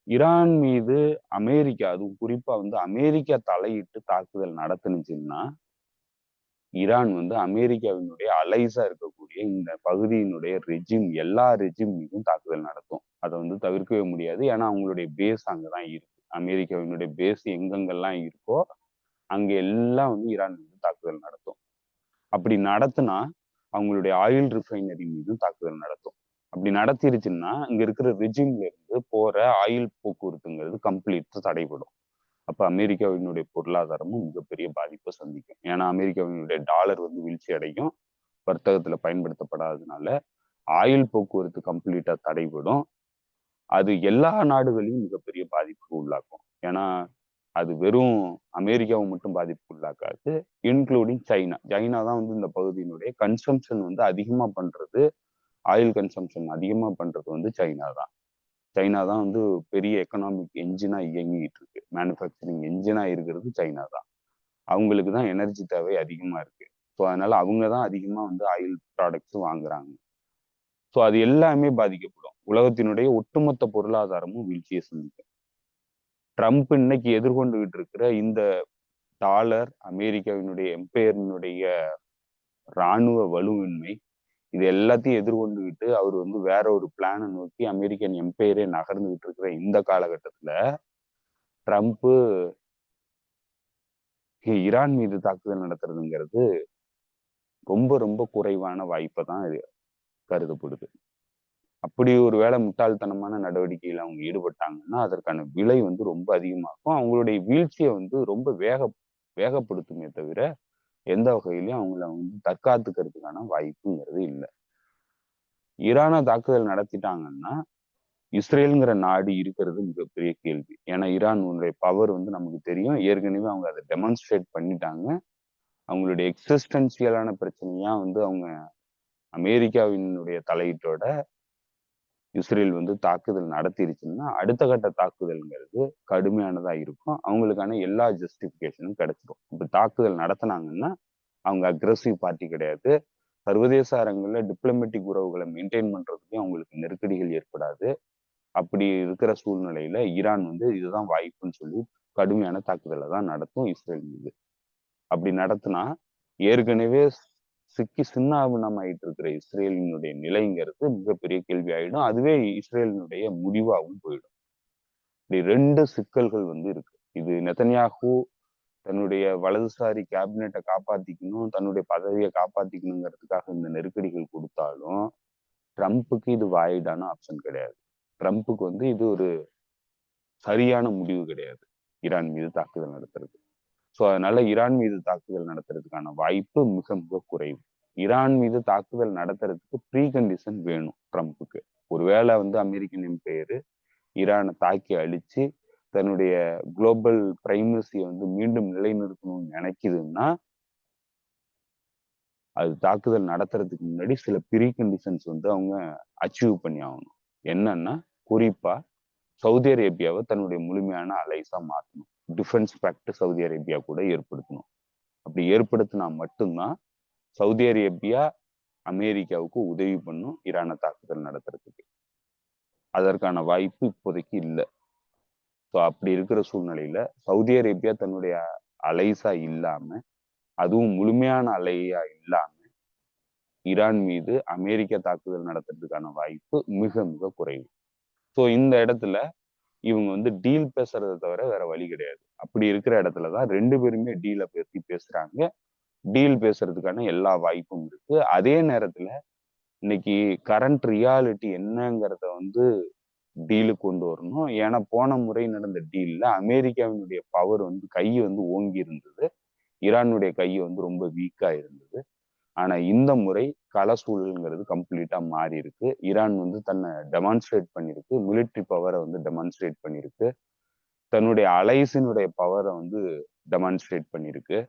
ஈரான் மீது அமெரிக்கா, அதுவும் குறிப்பா வந்து அமெரிக்கா தலையிட்டு தாக்குதல் நடத்துனுச்சுன்னா ஈரான் வந்து அமெரிக்காவினுடைய அலைஸா இருக்கக்கூடிய இந்த பகுதியினுடைய ரெஜிம், எல்லா ரெஜிம் மீதும் தாக்குதல் நடத்தும். அதை வந்து தவிர்க்கவே முடியாது. ஏன்னா அவங்களுடைய பேஸ் அங்கதான் இருக்கு. அமெரிக்காவினுடைய பேஸ் எங்கெங்கெல்லாம் இருக்கோ அங்க எல்லாம் வந்து ஈரான் மீது தாக்குதல் நடத்தும். அப்படி நடத்துனா அவங்களுடைய ஆயில் ரிஃபைனரி மீதும் தாக்குதல் நடத்தும். அப்படி நடத்திருச்சுன்னா இங்க இருக்கிற ரெஜிம்ல இருந்து போற ஆயில் போக்குவரத்துங்கிறது கம்ப்ளீட்டா தடைபடும். அப்ப அமெரிக்காவினுடைய பொருளாதாரமும் மிகப்பெரிய பாதிப்பை சந்திக்கும். ஏன்னா அமெரிக்காவினுடைய டாலர் வந்து வீழ்ச்சி அடையும், வர்த்தகத்துல பயன்படுத்தப்படாததுனால ஆயில் போக்குவரத்து கம்ப்ளீட்டா தடைபடும். அது எல்லா நாடுகளையும் மிகப்பெரிய பாதிப்புக்கு உள்ளாக்கும். ஏன்னா அது வெறும் அமெரிக்காவை மட்டும் பாதிப்புக்கு உள்ளாக்காது, இன்க்ளூடிங் சைனா. சைனா தான் வந்து இந்த பகுதியினுடைய கன்சம்ஷன் வந்து அதிகமா பண்றது, ஆயில் கன்சம்ஷன் அதிகமா பண்றது வந்து சைனா தான். சைனா தான் வந்து பெரிய எக்கனாமிக் என்ஜினா இயங்கிட்டு இருக்கு. மேனுஃபேக்சரிங் என்ஜினா இருக்கிறது சைனா தான். அவங்களுக்கு தான் எனர்ஜி தேவை அதிகமா இருக்கு. ஸோ அதனால அவங்க தான் அதிகமா வந்து ஆயில் ப்ராடக்ட்ஸ் வாங்குறாங்க. ஸோ அது எல்லாமே பாதிக்கப்படும். உலகத்தினுடைய ஒட்டுமொத்த பொருளாதாரமும் வீழ்ச்சியை சந்திக்கும். ட்ரம்ப் இன்னைக்கு எதிர்கொண்டுகிட்டு இருக்கிற இந்த டாலர், அமெரிக்காவினுடைய எம்பையரினுடைய இராணுவ வலுவின்மை, இது எல்லாத்தையும் எதிர்கொண்டுகிட்டு அவர் வந்து வேற ஒரு பிளானை நோக்கி அமெரிக்கன் எம்பையரே நகர்ந்துகிட்டு இருக்கிற இந்த காலகட்டத்துல ட்ரம்ப் ஈரான் மீது தாக்குதல் நடத்துறதுங்கிறது ரொம்ப ரொம்ப குறைவான வாய்ப்பை தான் இது கருதப்படுது. அப்படி ஒரு வேளை முட்டாள்தனமான நடவடிக்கையில அவங்க ஈடுபட்டாங்கன்னா அதற்கான விலை வந்து ரொம்ப அதிகமாகும். அவங்களுடைய வீழ்ச்சியை வந்து ரொம்ப வேகப்படுத்துமே தவிர எந்த வகையிலையும் அவங்கள வந்து தற்காத்துக்கிறதுக்கான வாய்ப்புங்கிறது இல்லை. ஈரானை தாக்குதல் நடத்திட்டாங்கன்னா இஸ்ரேலுங்கிற நாடு இருக்கிறது மிகப்பெரிய கேள்வி. ஏன்னா ஈரானுடைய பவர் வந்து நமக்கு தெரியும். ஏற்கனவே அவங்க அதை டெமான்ஸ்ட்ரேட் பண்ணிட்டாங்க. அவங்களுடைய எக்ஸிஸ்டன்சியலான பிரச்சனையா வந்து அவங்க அமெரிக்காவினுடைய தலையீட்டோட இஸ்ரேல் வந்து தாக்குதல் நடத்திருச்சுன்னா அடுத்த கட்ட தாக்குதல்ங்கிறது கடுமையானதா இருக்கும். அவங்களுக்கான எல்லா ஜஸ்டிபிகேஷனும் கிடைச்சிடும். இப்ப தாக்குதல் நடத்தினாங்கன்னா அவங்க அக்ரெசிவ் பார்ட்டி கிடையாது. சர்வதேச அரங்கில் டிப்ளமேட்டிக் உறவுகளை மெயின்டைன் பண்றதுக்கும் அவங்களுக்கு நெருக்கடிகள் ஏற்படாது. அப்படி இருக்கிற சூழ்நிலையில ஈரான் வந்து இதுதான் வாய்ப்புன்னு சொல்லி கடுமையான தாக்குதலை தான் நடத்தும் இஸ்ரேல் மீது. அப்படி நடத்தினா ஏற்கனவே சிக்கி சின்னாபின்னம் ஆயிட்டு இருக்கிற இஸ்ரேலினுடைய நிலைங்கிறது மிகப்பெரிய கேள்வி ஆயிடும். அதுவே இஸ்ரேலினுடைய முடிவாகவும் போயிடும். இப்படி 2 சிக்கல்கள் வந்து இருக்கு. இது நெதன்யாகு தன்னுடைய வலதுசாரி கேபினெட்டை காப்பாத்திக்கணும், தன்னுடைய பதவியை காப்பாத்திக்கணுங்கிறதுக்காக இந்த நெருக்கடிகள் கொடுத்தாலும் ட்ரம்ப்புக்கு இது வாய்டான ஆப்ஷன் கிடையாது. ட்ரம்ப்புக்கு வந்து இது ஒரு சரியான முடிவு கிடையாது ஈரான் மீது தாக்குதல் நடத்துறது. ஸோ அதனால ஈரான் மீது தாக்குதல் நடத்துறதுக்கான வாய்ப்பு மிக மிக குறைவு. ஈரான் மீது தாக்குதல் நடத்துறதுக்கு ப்ரீ கண்டிஷன் வேணும் ட்ரம்ப்புக்கு. ஒருவேளை வந்து அமெரிக்கன் எம்பையர் ஈரானை தாக்கி அழிச்சு தன்னுடைய குளோபல் பிரைமசியை வந்து மீண்டும் நிலைநிறுத்தணும்னு நினைக்குதுன்னா அது தாக்குதல் நடத்துறதுக்கு முன்னாடி சில ப்ரீ கண்டிஷன்ஸ் வந்து அவங்க அச்சீவ் பண்ணி ஆகணும். என்னன்னா குறிப்பா சவுதி அரேபியாவை தன்னுடைய முழுமையான அலைஸா மாற்றணும். டிஃபென்ஸ் பேக்ட் சவுதி அரேபியா கூட ஏற்படுத்தணும். அப்படி ஏற்படுத்தினா மட்டும்தான் சவுதி அரேபியா அமெரிக்காவுக்கு உதவி பண்ணும் ஈரானை தாக்குதல் நடத்துறதுக்கு. அதற்கான வாய்ப்பு இப்போதைக்கு இல்லை. ஸோ அப்படி இருக்கிற சூழ்நிலையில சவுதி அரேபியா தன்னுடைய அலைஸா இல்லாம, அதுவும் முழுமையான அலையா இல்லாம ஈரான் மீது அமெரிக்கா தாக்குதல் நடத்துறதுக்கான வாய்ப்பு மிக மிக குறைவு. ஸோ இந்த இடத்துல இவங்க வந்து டீல் பேசுறதை தவிர வேற வழி கிடையாது. அப்படி இருக்கிற இடத்துலதான் 2 பேருமே டீலை பத்தி பேசுறாங்க. டீல் பேசுறதுக்கான எல்லா வாய்ப்பும் இருக்கு. அதே நேரத்துல இன்னைக்கு கரண்ட் ரியாலிட்டி என்னங்கிறத வந்து டீலுக்கு கொண்டு வரணும். ஏன்னா போன முறை நடந்த டீல்ல அமெரிக்காவினுடைய பவர் வந்து கை வந்து ஓங்கி இருந்தது, ஈரானுடைய கை வந்து ரொம்ப வீக்கா இருந்தது. ஆனா இந்த முறை கள சூழல்ங்கிறது கம்ப்ளீட்டா மாறி இருக்கு. ஈரான் வந்து தன்னை டெமான்ஸ்ட்ரேட் பண்ணிருக்கு, மிலிட்ரி பவரை வந்து டெமான்ஸ்ட்ரேட் பண்ணிருக்கு, தன்னுடைய அலைஸினுடைய பவரை வந்து டெமான்ஸ்ட்ரேட் பண்ணிருக்கு.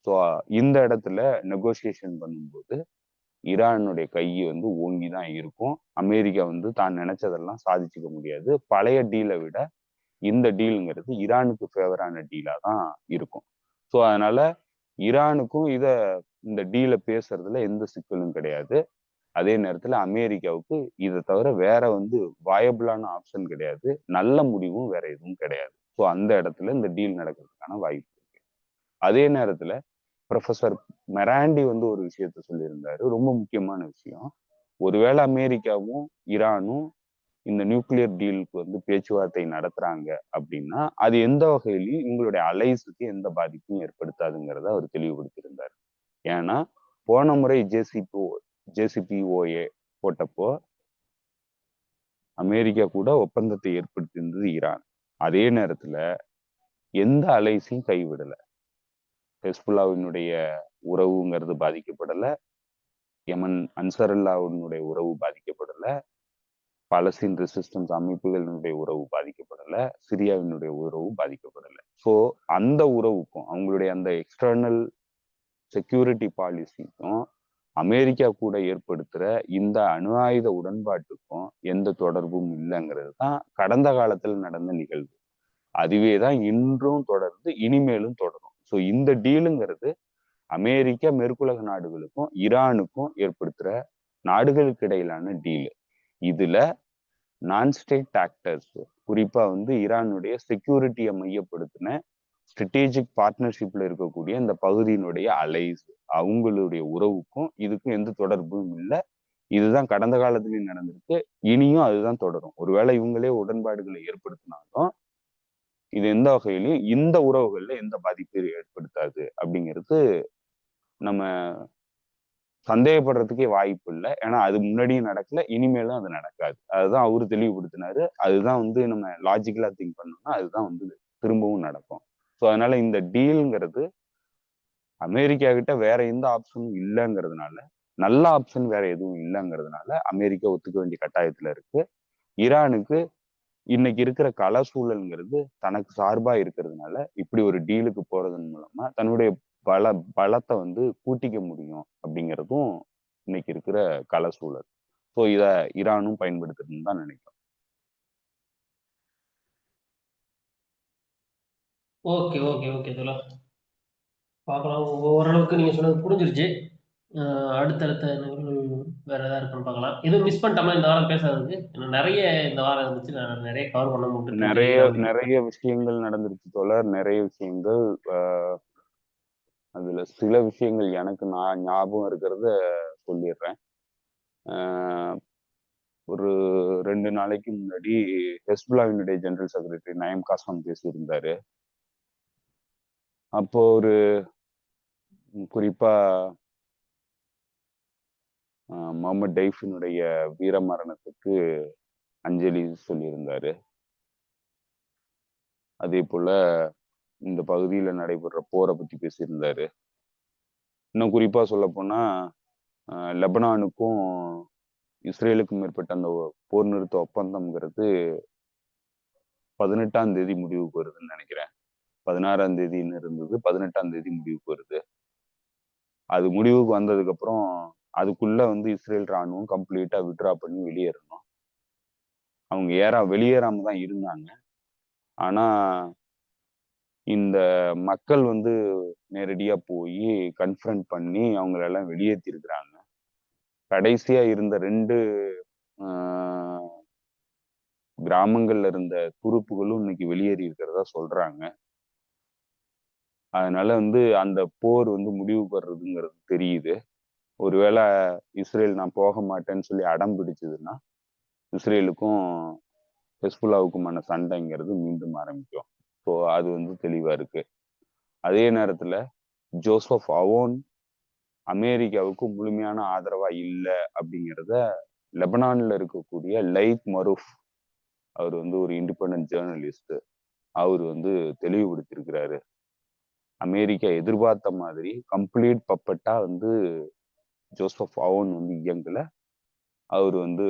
ஸோ இந்த இடத்துல நெகோசியேஷன் பண்ணும்போது ஈரானுடைய கை வந்து ஓங்கி தான் இருக்கும். அமெரிக்கா வந்து தான் நினைச்சதெல்லாம் சாதிச்சுக்க முடியாது. பழைய டீலை விட இந்த டீலுங்கிறது ஈரானுக்கு ஃபேவரான டீலா தான் இருக்கும். ஸோ அதனால ஈரானுக்கும் இந்த டீலை பேசுறதுல எந்த சிக்கலும் கிடையாது. அதே நேரத்துல அமெரிக்காவுக்கு இதை தவிர வேற வந்து வயபிளான ஆப்ஷன் கிடையாது. நல்ல முடிவும் வேற எதுவும் கிடையாது. ஸோ அந்த இடத்துல இந்த டீல் நடக்கிறதுக்கான வாய்ப்பு இருக்கு. அதே நேரத்துல ப்ரொஃபசர் மெராண்டி வந்து ஒரு விஷயத்த சொல்லியிருந்தாரு, ரொம்ப முக்கியமான விஷயம். ஒருவேளை அமெரிக்காவும் ஈரானும் இந்த நியூக்ளியர் டீலுக்கு வந்து பேச்சுவார்த்தை நடத்துறாங்க அப்படின்னா அது எந்த வகையிலையும் உங்களுடைய அலைஸுக்கு எந்த பாதிப்பும் ஏற்படுத்தாதுங்கிறத அவர் தெளிவுபடுத்தியிருந்தார். ஏன்னா போன முறை ஜேசிபிஓஏ போட்டப்போ அமெரிக்கா கூட ஒப்பந்தத்தை ஏற்படுத்தியிருந்தது ஈரான். அதே நேரத்துல எந்த அலைஸையும் கைவிடல. ஹெஸ்புல்லாவினுடைய உறவுங்கிறது பாதிக்கப்படல, யமன் அன்சருல்லாவினுடைய உறவு பாதிக்கப்படல, பாலஸ்தீன் ரெசிஸ்டன்ஸ் அமைப்புகளினுடைய உறவு பாதிக்கப்படல, சிரியாவினுடைய உறவு பாதிக்கப்படல. ஸோ அந்த உறவுக்கும் அவங்களுடைய அந்த எக்ஸ்டர்னல் செக்யூரிட்டி பாலிசிக்கும் அமெரிக்கா கூட ஏற்படுத்துற இந்த அணு ஆயுத உடன்பாட்டுக்கும் எந்த தொடர்பும் இல்லைங்கிறது தான் கடந்த காலத்தில் நடந்த நிகழ்வு. அதுவே தான் இன்றும் தொடர்ந்து இனிமேலும் தொடரும். ஸோ இந்த டீலுங்கிறது அமெரிக்கா மேற்குலக நாடுகளுக்கும் ஈரானுக்கும் ஏற்படுத்துற நாடுகளுக்கு இடையிலான டீலு. இதுல நான் ஸ்டேட் ஆக்டர்ஸ், குறிப்பா வந்து ஈரானுடைய செக்யூரிட்டியை மையப்படுத்தின ஸ்ட்ராட்டஜிக் பார்ட்னர்ஷிப்ல இருக்கக்கூடிய இந்த பகுதியினுடைய அலைஸ், அவங்களுடைய உறவுக்கும் இதுக்கும் எந்த தொடர்பும் இல்லை. இதுதான் கடந்த காலத்திலையும் நடந்திருக்கு, இனியும் அதுதான் தொடரும். ஒருவேளை இவங்களே உடன்பாடுகளை ஏற்படுத்தினாலும் இது எந்த வகையிலையும் இந்த உறவுகள்ல எந்த பாதிப்பு ஏற்படுத்தாது அப்படிங்கிறது நம்ம சந்தேகப்படுறதுக்கே வாய்ப்பு இல்லை. ஏன்னா அது முன்னாடியும் நடக்கல, இனிமேலும் அது நடக்காது. அதுதான் அவரு தெளிவுபடுத்தினாரு. அதுதான் வந்து நம்ம லாஜிக்கலா திங்க் பண்ணோம்னா அதுதான் வந்து திரும்பவும் நடக்கும். ஸோ அதனால இந்த டீல்ங்கிறது அமெரிக்கா கிட்ட வேற எந்த ஆப்ஷனும் இல்லைங்கிறதுனால, நல்ல ஆப்ஷன் வேற எதுவும் இல்லைங்கிறதுனால அமெரிக்கா ஒத்துக்க வேண்டிய கட்டாயத்துல இருக்கு. ஈரானுக்கு இன்னைக்கு இருக்கிற கள சூழல்ங்கிறது தனக்கு சார்பா இருக்கிறதுனால இப்படி ஒரு டீலுக்கு போறதன் மூலமா தன்னுடைய பலத்தை வந்து கூட்டிக்க முடியும் அப்படிங்கிறதும் இன்னைக்கு இருக்கிற கள சூழல். ஸோ இத ஈரானும் பயன்படுத்துறதுன்னு தான் நினைக்கிறேன். ஓகே ஓகே ஓகே தோழா, பார்க்கலாம். ஓரளவுக்கு நீங்க சொன்னது புரிஞ்சிருச்சு. அடுத்தடுத்த நிகழ்வுகள் வேற ஏதாவது இருக்குன்னு பார்க்கலாம். எதுவும் மிஸ் பண்ணிட்டோமா இந்த வாரம் பேசாததுக்கு? நிறைய இந்த வாரம் இருந்துச்சு, நான் நிறைய கவர் பண்ண விட்டுட்டேன் நிறைய ஈரான் பத்தி. நிறைய விஷயங்கள் நடந்துருச்சு தோழர். நிறைய விஷயங்கள் அதுல சில விஷயங்கள் எனக்கு நான் ஞாபகம் இருக்கிறத சொல்லிடுறேன். ஒரு 2 நாளைக்கு முன்னாடி ஹெஸ்புல்லாவினுடைய ஜெனரல் செக்ரட்டரி நயம் காசம் பேசியிருந்தாரு. அப்போ ஒரு குறிப்பா முகமது டைஃபினுடைய வீர மரணத்துக்கு அஞ்சலி சொல்லியிருந்தாரு. அதே போல இந்த பகுதியில நடைபெற போரை பத்தி பேசியிருந்தாரு. இன்னும் குறிப்பா சொல்ல போனா லெபனானுக்கும் இஸ்ரேலுக்கும் மேற்பட்ட அந்த போர் நிறுத்த ஒப்பந்தம்ங்கிறது 18ஆம் தேதி முடிவுக்கு வருதுன்னு நினைக்கிறேன். 16ஆம் தேதின்னு இருந்தது, 18ஆம் தேதி முடிவுக்கு வருது. அது முடிவுக்கு வந்ததுக்கு அப்புறம் அதுக்குள்ள வந்து இஸ்ரேல் ராணுவம் கம்ப்ளீட்டா விட்ரா பண்ணி வெளியேறணும். அவங்க வெளியேறாம தான் இருந்தாங்க. ஆனா இந்த மக்கள் வந்து நேரடியா போய் கன்ஃபரண்ட் பண்ணி அவங்களெல்லாம் வெளியேற்றி இருக்கிறாங்க. கடைசியா இருந்த 2 கிராமங்கள்ல இருந்த துருப்புகளும் இன்னைக்கு வெளியேறி இருக்கிறதா சொல்றாங்க. அதனால வந்து அந்த போர் வந்து முடிவுக்கு வர்றதுங்கிறது தெரியுது. ஒருவேளை இஸ்ரேல் நான் போக மாட்டேன்னு சொல்லி அடம் பிடிச்சதுன்னா இஸ்ரேலுக்கும் ஹெஸ்புல்லாவுக்குமான சண்டைங்கிறது மீண்டும் ஆரம்பிக்கும். ஸோ அது வந்து தெளிவா இருக்கு. அதே நேரத்துல ஜோசப் அவோன் அமெரிக்காவுக்கு முழுமையான ஆதரவா இல்லை அப்படிங்கிறத லெபனான்ல இருக்கக்கூடிய லைத் மரூஃப், அவர் வந்து ஒரு இண்டிபெண்டன்ட் ஜேர்னலிஸ்ட், அவர் வந்து தெளிவுபடுத்தியிருக்கிறாரு. அமெரிக்கா எதிர்பார்த்த மாதிரி கம்ப்ளீட் பப்பட்டா வந்து ஜோசப் அவோன் வந்து இயங்கல. அவர் வந்து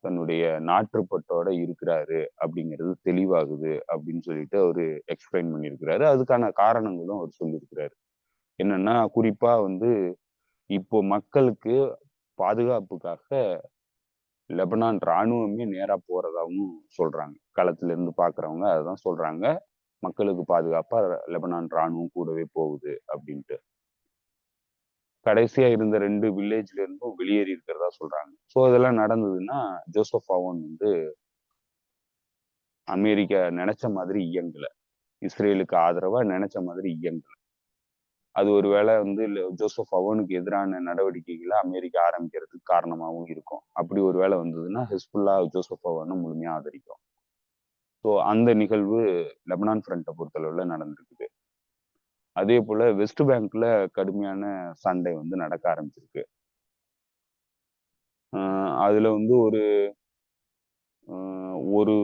தன்னுடைய நாட்டுப்பட்டோட இருக்கிறாரு அப்படிங்கிறது தெளிவாகுது அப்படின்னு சொல்லிட்டு அவரு எக்ஸ்பிளைன் பண்ணியிருக்கிறாரு. அதுக்கான காரணங்களும் அவர் சொல்லியிருக்கிறாரு. என்னன்னா குறிப்பா வந்து இப்போ மக்களுக்கு பாதுகாப்புக்காக லெபனான் ராணுவமே நேரா போறதாவும் சொல்றாங்க. களத்துல இருந்து பாக்குறவங்க அதுதான் சொல்றாங்க. மக்களுக்கு பாதுகாப்பா லெபனான் ராணுவம் கூடவே போகுது அப்படின்ட்டு. கடைசியா இருந்த 2 வில்லேஜ்ல இருந்தும் வெளியேறி இருக்கிறதா சொல்றாங்க. ஸோ இதெல்லாம் நடந்ததுன்னா ஜோசப் அவோன் வந்து அமெரிக்கா நினைச்ச மாதிரி இயங்கல, இஸ்ரேலுக்கு ஆதரவா நினைச்ச மாதிரி இயங்கல. அது ஒருவேளை வந்து ஜோசப் அவோனுக்கு எதிரான நடவடிக்கைகளை அமெரிக்கா ஆரம்பிக்கிறதுக்கு காரணமாகவும் இருக்கும். அப்படி ஒரு வேளை வந்ததுன்னா ஹெஸ்புல்லா ஜோசப் அவோனை முழுமையா ஆதரிக்கும். ஸோ அந்த நிகழ்வு லெபனான் ஃப்ரண்ட்டை பொறுத்தளவுல நடந்திருக்குது. அதே போல வெஸ்ட் பேங்க்ல கடுமையான சண்டை வந்து நடக்க ஆரம்பிச்சிருக்கு. அதுல வந்து ஒரு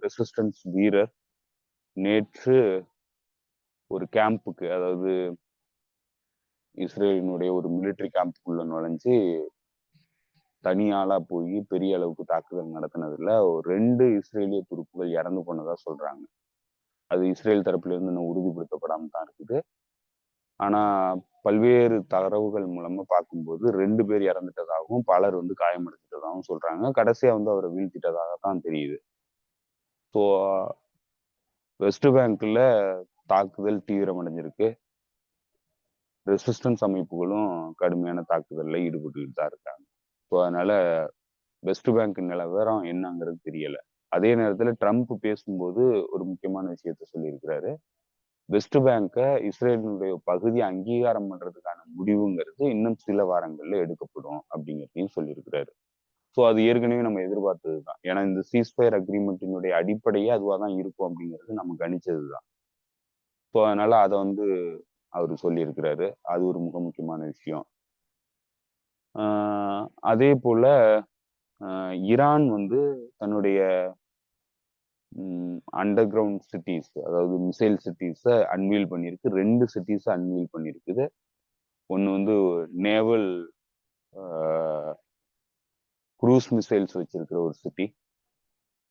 ரெசிஸ்டன்ஸ் வீரர் நேற்று ஒரு கேம்புக்கு, அதாவது இஸ்ரேலினுடைய ஒரு மிலிட்டரி கேம்புக்குள்ள நுழைஞ்சு தனியாளா போய் பெரிய அளவுக்கு தாக்குதல் நடத்தினதுல 2 இஸ்ரேலிய துருப்புகள் இறந்து போனதா சொல்றாங்க. அது இஸ்ரேல் தரப்புல இருந்து இன்னும் உறுதிப்படுத்தப்படாம தான் இருக்குது. ஆனா பல்வேறு தரவுகள் மூலமா பார்க்கும்போது 2 பேர் இறந்துட்டதாகவும் பலர் வந்து காயமடைஞ்சிட்டதாகவும் சொல்றாங்க. கடைசியா வந்து அவரை வீழ்த்திட்டதாக தான் தெரியுது. ஸோ வெஸ்ட் பேங்க்ல தாக்குதல் தீவிரமடைஞ்சிருக்கு. ரெசிஸ்டன்ஸ் அமைப்புகளும் கடுமையான தாக்குதல்ல ஈடுபட்டுக்கிட்டு தான் இருக்காங்க. ஸோ அதனால வெஸ்ட் பேங்க் நிலவரம் என்னங்கிறது தெரியல. அதே நேரத்துல ட்ரம்ப் பேசும்போது ஒரு முக்கியமான விஷயத்த சொல்லியிருக்கிறாரு. வெஸ்ட் பேங்கை இஸ்ரேலினுடைய பகுதி அங்கீகாரம் பண்றதுக்கான முடிவுங்கிறது இன்னும் சில வாரங்கள்ல எடுக்கப்படும் அப்படிங்கிறதையும் சொல்லியிருக்கிறாரு. ஸோ அது ஏற்கனவே நம்ம எதிர்பார்த்ததுதான். ஏன்னா இந்த சீஸ்ஃபயர் அக்ரிமெண்ட்டினுடைய அடிப்படையே அதுவா தான் இருக்கும் அப்படிங்கிறது நம்ம கணிச்சதுதான். ஸோ அதனால அதை வந்து அவர் சொல்லியிருக்கிறாரு. அது ஒரு மிக முக்கியமான விஷயம். அதே போல ஈரான் வந்து தன்னுடைய அண்டர் கிரவுண்ட் சிட்டிஸ், அதாவது மிசைல் சிட்டிஸை அன்வீல் பண்ணியிருக்கு. 2 சிட்டிஸை அன்வீல் பண்ணியிருக்குது. ஒன்று வந்து நேவல் குரூஸ் மிசைல்ஸ் வச்சிருக்கிற ஒரு சிட்டி.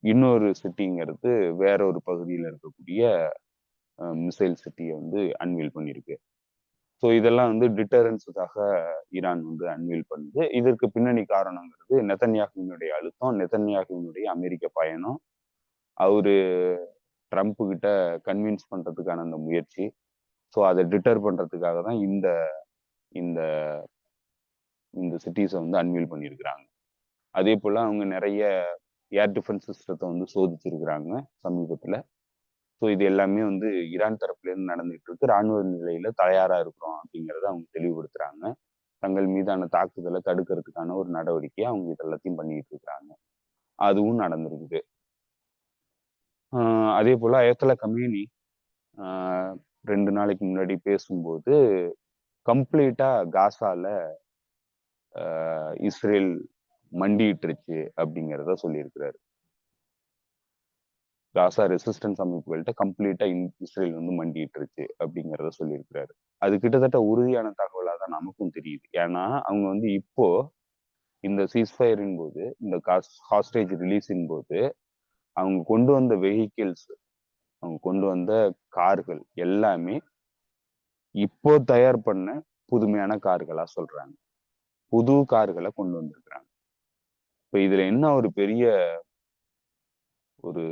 இன்னொரு சிட்டிங்கிறது வேற ஒரு பகுதியில் இருக்கக்கூடிய மிசைல் சிட்டியை வந்து அன்வீல் பண்ணியிருக்கு. ஸோ இதெல்லாம் வந்து டிட்டரன்ஸுக்காக ஈரான் வந்து அன்வீல் பண்ணுது. இதற்கு பின்னணி காரணங்கிறது நெதன்யாகுவினுடைய அழுத்தம், நெதன்யாகுவினுடைய அமெரிக்க பயணம், அவரு ட்ரம்ப் கிட்ட கன்வின்ஸ் பண்றதுக்கான அந்த முயற்சி. ஸோ அதை டிட்டர் பண்றதுக்காக தான் இந்த இந்த இந்த சிட்டிஸை வந்து அன்வீல் பண்ணியிருக்கிறாங்க. அதே போல அவங்க நிறைய ஏர் டிஃபென்ஸ் சிஸ்டத்தை வந்து சோதிச்சிருக்கிறாங்க சமீபத்துல. ஸோ இது எல்லாமே வந்து ஈரான் தரப்புல இருந்து நடந்துட்டு இருக்கு. ராணுவ நிலையில தயாரா இருக்கிறோம் அப்படிங்கறத அவங்க தெளிவுபடுத்துறாங்க. தங்கள் மீதான தாக்குதலை தடுக்கிறதுக்கான ஒரு நடவடிக்கையை அவங்க இது எல்லாத்தையும் பண்ணிட்டு இருக்கிறாங்க. அதுவும் நடந்திருக்குது. அதே போல அயத்தொல்லா கமேனி 2 நாளைக்கு முன்னாடி பேசும்போது கம்ப்ளீட்டா காசால இஸ்ரேல் மண்டிட்டுருச்சு அப்படிங்கிறத சொல்லியிருக்கிறாரு. காசா ரெசிஸ்டன்ஸ் அமைப்புகள்கிட்ட கம்ப்ளீட்டா இஸ்ரேல் வந்து மண்டிட்டுருச்சு அப்படிங்கிறத சொல்லியிருக்கிறாரு. அது கிட்டத்தட்ட உறுதியான தகவலா தான் நமக்கும் தெரியுது. ஏன்னா அவங்க வந்து இப்போ இந்த சீஸ்ஃபயரின் போது, இந்த ஹாஸ்டேஜ் ரிலீஸின் போது அவங்க கொண்டு வந்த வெஹிக்கிள்ஸ், அவங்க கொண்டு வந்த கார்கள் எல்லாமே இப்போ தயார் பண்ண புதுமையான கார்களா சொல்றாங்க. புது கார்களை கொண்டு வந்திருக்கிறாங்க. இப்ப இதுல என்ன ஒரு பெரிய ஒரு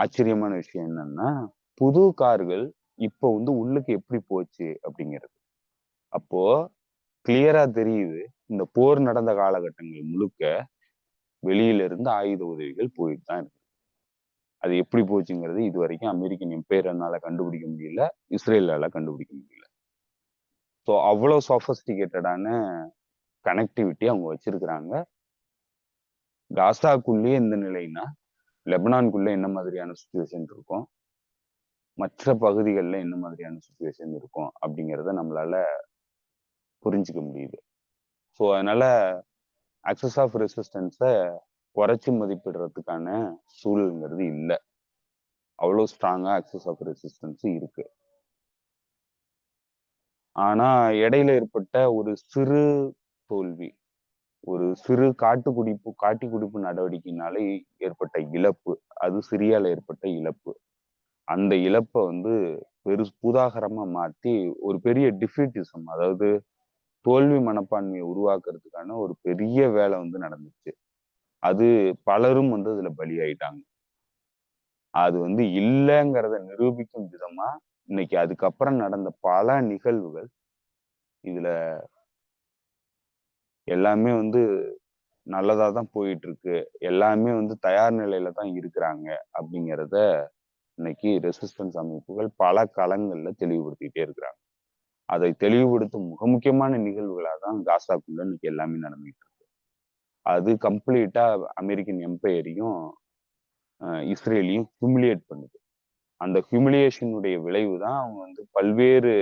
ஆச்சரியமான விஷயம் என்னன்னா, புது கார்கள் இப்போ வந்து உள்ளுக்கு எப்படி போச்சு அப்படிங்கிறது. அப்போ கிளியரா தெரியுது, இந்த போர் நடந்த காலகட்டங்கள் முழுக்க வெளியில இருந்து ஆயுத உதவிகள் போயிட்டு தான் இருக்கு. அது எப்படி போச்சுங்கிறது இது வரைக்கும் அமெரிக்கன் எம்பையர்னால கண்டுபிடிக்க முடியல, இஸ்ரேலால கண்டுபிடிக்க முடியல. ஸோ அவ்வளவு சாஃபஸ்டிகேட்டடான கனெக்டிவிட்டி அவங்க வச்சிருக்கிறாங்க. காசாக்குள்ளேயே இந்த நிலைனா லெபனான்குள்ள என்ன மாதிரியான சுச்சுவேஷன் இருக்கும், மற்ற பகுதிகளில் என்ன மாதிரியான சுச்சுவேஷன் இருக்கும் அப்படிங்கிறத நம்மளால புரிஞ்சுக்க முடியுது. ஸோ அதனால ஆக்சஸ் ஆஃப் ரெசிஸ்டன்ஸை குறைச்சி மதிப்பிடுறதுக்கான சூழல்ங்கிறது இல்லை. அவ்வளோ ஸ்ட்ராங்கா ஆக்சஸ் ஆஃப் ரெசிஸ்டன்ஸ் இருக்கு. ஆனா இடையில ஏற்பட்ட ஒரு சிறு தோல்வி, ஒரு சிறு காட்டி குடிப்பு நடவடிக்கையினால ஏற்பட்ட இழப்பு, அது சிரியால ஏற்பட்ட இழப்பு. அந்த இழப்பை வந்து பூதாகரமா மாத்தி ஒரு பெரிய டிஃபீட்டிசம், அதாவது தோல்வி மனப்பான்மையை உருவாக்குறதுக்கான ஒரு பெரிய வேலை வந்து நடந்துச்சு. அது பலரும் வந்து அதுல பலியாயிட்டாங்க. அது வந்து இல்லைங்கிறத நிரூபிக்கும் விதமா இன்னைக்கு அதுக்கப்புறம் நடந்த பல நிகழ்வுகள் இதுல எல்லாமே வந்து நல்லதா தான் போயிட்டு இருக்கு, எல்லாமே வந்து தயார் நிலையில தான் இருக்கிறாங்க அப்படிங்கிறத இன்னைக்கு ரெசிஸ்டன்ஸ் அமைப்புகள் பல களங்கள்ல தெளிவுபடுத்திக்கிட்டே இருக்கிறாங்க. அதை தெளிவுபடுத்தும் மிக முக்கியமான நிகழ்வுகளா தான் காசாக்குள்ள இன்னைக்கு எல்லாமே நடந்துட்டு இருக்கு. அது கம்ப்ளீட்டா அமெரிக்கன் எம்பையரையும் இஸ்ரேலையும் ஹியூமிலியேட் பண்ணுது. அந்த ஹியூமிலியேஷனுடைய விளைவு தான் அவங்க வந்து பல்வேறு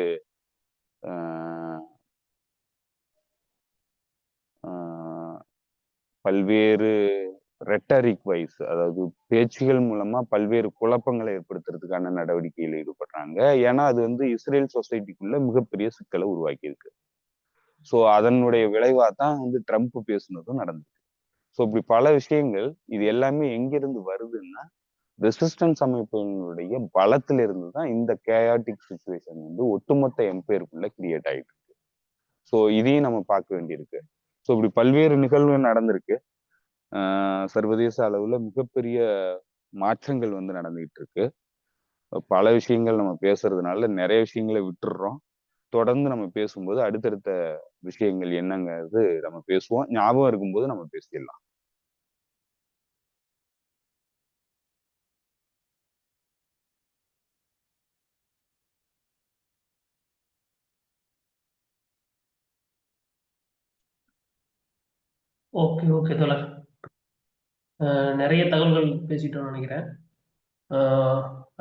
பல்வேறு ரெட்டரிக் வைஸ், அதாவது பேச்சுகள் மூலமா பல்வேறு குழப்பங்களை ஏற்படுத்துறதுக்கான நடவடிக்கையில் ஈடுபடுறாங்க. ஏன்னா அது வந்து இஸ்ரேல் சொசைட்டிக்குள்ள மிகப்பெரிய சிக்கலை உருவாக்கி இருக்கு. ஸோ அதனுடைய விளைவா தான் வந்து ட்ரம்ப் பேசுனதும் நடந்தது. ஸோ இப்படி பல விஷயங்கள், இது எல்லாமே எங்கிருந்து வருதுன்னா ரெசிஸ்டன்ஸ் அமைப்பினுடைய பலத்துல இருந்து தான் இந்த கேயாட்டிக் சுச்சுவேஷன் வந்து ஒட்டுமொத்த எம்பையருக்குள்ள கிரியேட் ஆயிட்டு இருக்கு. ஸோ இதையும் நம்ம பார்க்க வேண்டியிருக்கு. ஸோ இப்படி பல்வேறு நிகழ்வுகள் நடந்திருக்கு. சர்வதேச அளவுல மிகப்பெரிய மாற்றங்கள் வந்து நடந்துகிட்டு இருக்கு. பல விஷயங்கள் நம்ம பேசுறதுனால நிறைய விஷயங்களை விட்டுடுறோம். தொடர்ந்து நம்ம பேசும்போது அடுத்தடுத்த விஷயங்கள் என்னங்கிறது நம்ம பேசுவோம். ஞாபகம் இருக்கும்போது நம்ம பேசிடலாம். ஓகே ஓகே தோழர், நிறைய தகவல்கள் பேசிட்டோம்னு நினைக்கிறேன்.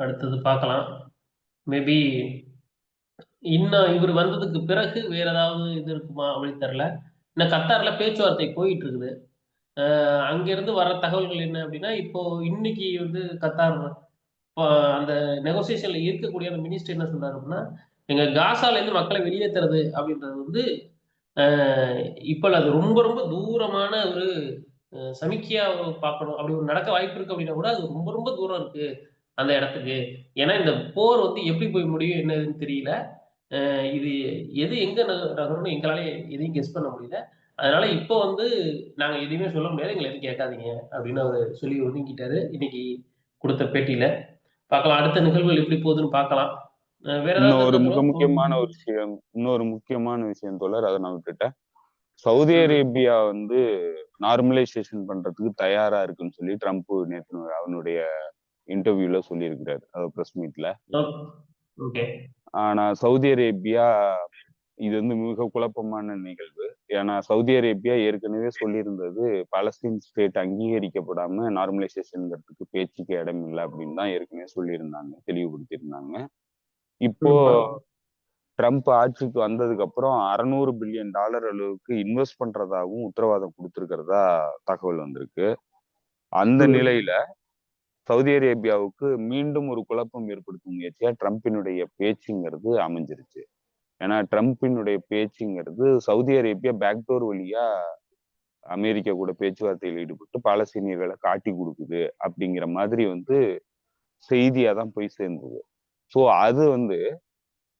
அடுத்தது பார்க்கலாம். மேபி இன்னும் இவர் வந்ததுக்கு பிறகு வேற ஏதாவது இது இருக்குமா அப்படின்னு தெரியல. இன்னும் கத்தார்ல பேச்சுவார்த்தை போயிட்டு இருக்குது. அங்கிருந்து வர தகவல்கள் என்ன அப்படின்னா, இப்போ இன்னைக்கு வந்து கத்தார் அந்த நெகோசியேஷன்ல இருக்கக்கூடிய அந்த மினிஸ்டர் என்ன சொல்றாரு அப்படின்னா, எங்க காசால இருந்து மக்களை வெளியேற்றுறது அப்படின்றது வந்து இப்ப அது ரொம்ப ரொம்ப தூரமான ஒரு சமிக்கையா பார்க்கணும். அப்படி ஒரு நடக்க வாய்ப்பு இருக்கு அப்படின்னா கூட, அது ரொம்ப ரொம்ப தூரம் இருக்கு அந்த இடத்துக்கு. ஏன்னா இந்த போர் வந்து எப்படி போய் முடியும் என்ன ஏதுன்னு தெரியல. இது எது எங்க நகரும்னு எங்களால எதையும் கெஸ் பண்ண முடியல. அதனால இப்போ வந்து நாங்க எதையுமே சொல்ல முடியாது. எங்கள எதுவும் கேட்காதீங்க அப்படின்னு அவரு சொல்லி ஒதுங்கிட்டாரு. இன்னைக்கு குடுத்த பேட்டியில. பார்க்கலாம். அடுத்த நிகழ்வுகள் எப்படி போகுதுன்னு பார்க்கலாம். வேற ஏதாவது இன்னொரு இருக்கா மிக தோழர்? முக்கியமான ஒரு விஷயம் தோழர், அதை நான் விட்டுட்டேன். சவுதி ம். அரேபியா வந்து நார்மலைசேஷன் பண்றதுக்கு தயாரா இருக்குன்னு சொல்லி ட்ரம்ப் நேற்று அவனுடைய இன்டர்வியூல சொல்லியிருக்கிறாரு, பிரஸ் மீட்ல. ஓகே. ஆனா சவுதி அரேபியா, இது வந்து மிக குழப்பமான நிகழ்வு. ஏன்னா சவுதி அரேபியா ஏற்கனவே சொல்லியிருந்தது, பாலஸ்தீன் ஸ்டேட் அங்கீகரிக்கப்படாம நார்மலைசேஷன்ங்கிறதுக்கு பேச்சுக்கு இடம் இல்லை அப்படின்னு தான் ஏற்கனவே சொல்லியிருந்தாங்க, தெளிவுபடுத்தியிருந்தாங்க. இப்போ ட்ரம்ப் ஆட்சிக்கு வந்ததுக்கு அப்புறம் $600 பில்லியன் அளவுக்கு இன்வெஸ்ட் பண்றதாகவும் உத்தரவாதம் கொடுத்திருக்கிறதா தகவல் வந்திருக்கு. அந்த நிலையில சவுதி அரேபியாவுக்கு மீண்டும் ஒரு குழப்பம் ஏற்படுத்தும் முயற்சியா ட்ரம்பினுடைய பேச்சுங்கிறது அமைஞ்சிருச்சு. ஏன்னா ட்ரம்பினுடைய பேச்சுங்கிறது சவுதி அரேபியா பேக்டோர் வழியா அமெரிக்கா கூட பேச்சுவார்த்தையில் ஈடுபட்டு பாலஸ்தீனியர்களை காட்டி கொடுக்குது அப்படிங்கிற மாதிரி வந்து செய்தியா தான் போய் சேர்ந்தது. ஸோ அது வந்து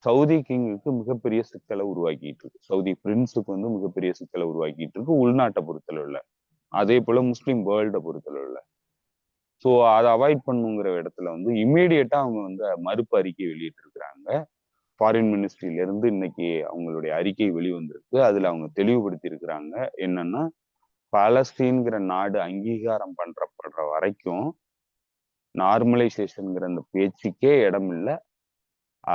சவுதி கிங்குக்கு மிகப்பெரிய சிக்கலை உருவாக்கிட்டு இருக்கு. சவுதி பிரின்ஸுக்கு வந்து மிகப்பெரிய சிக்கலை உருவாக்கிட்டு இருக்கு, உள்நாட்டை பொறுத்தளவுல. அதே போல முஸ்லீம் வேர்ல்டை பொறுத்தளவுல. ஸோ அதை அவாய்ட் பண்ணுங்கிற இடத்துல வந்து இம்மீடியட்டா அவங்க வந்து மறுப்பு அறிக்கை வெளியிட்டு இருக்கிறாங்க. ஃபாரின் மினிஸ்ட்ரியில இருந்து இன்னைக்கு அவங்களுடைய அறிக்கை வெளிவந்திருக்கு. அதுல அவங்க தெளிவுபடுத்தி இருக்கிறாங்க என்னன்னா, பாலஸ்தீன்கிற நாடு அங்கீகாரம் பண்றப்படுற வரைக்கும் நார்மலைசேஷன்ங்கிற அந்த பேச்சுக்கே இடம் இல்லை.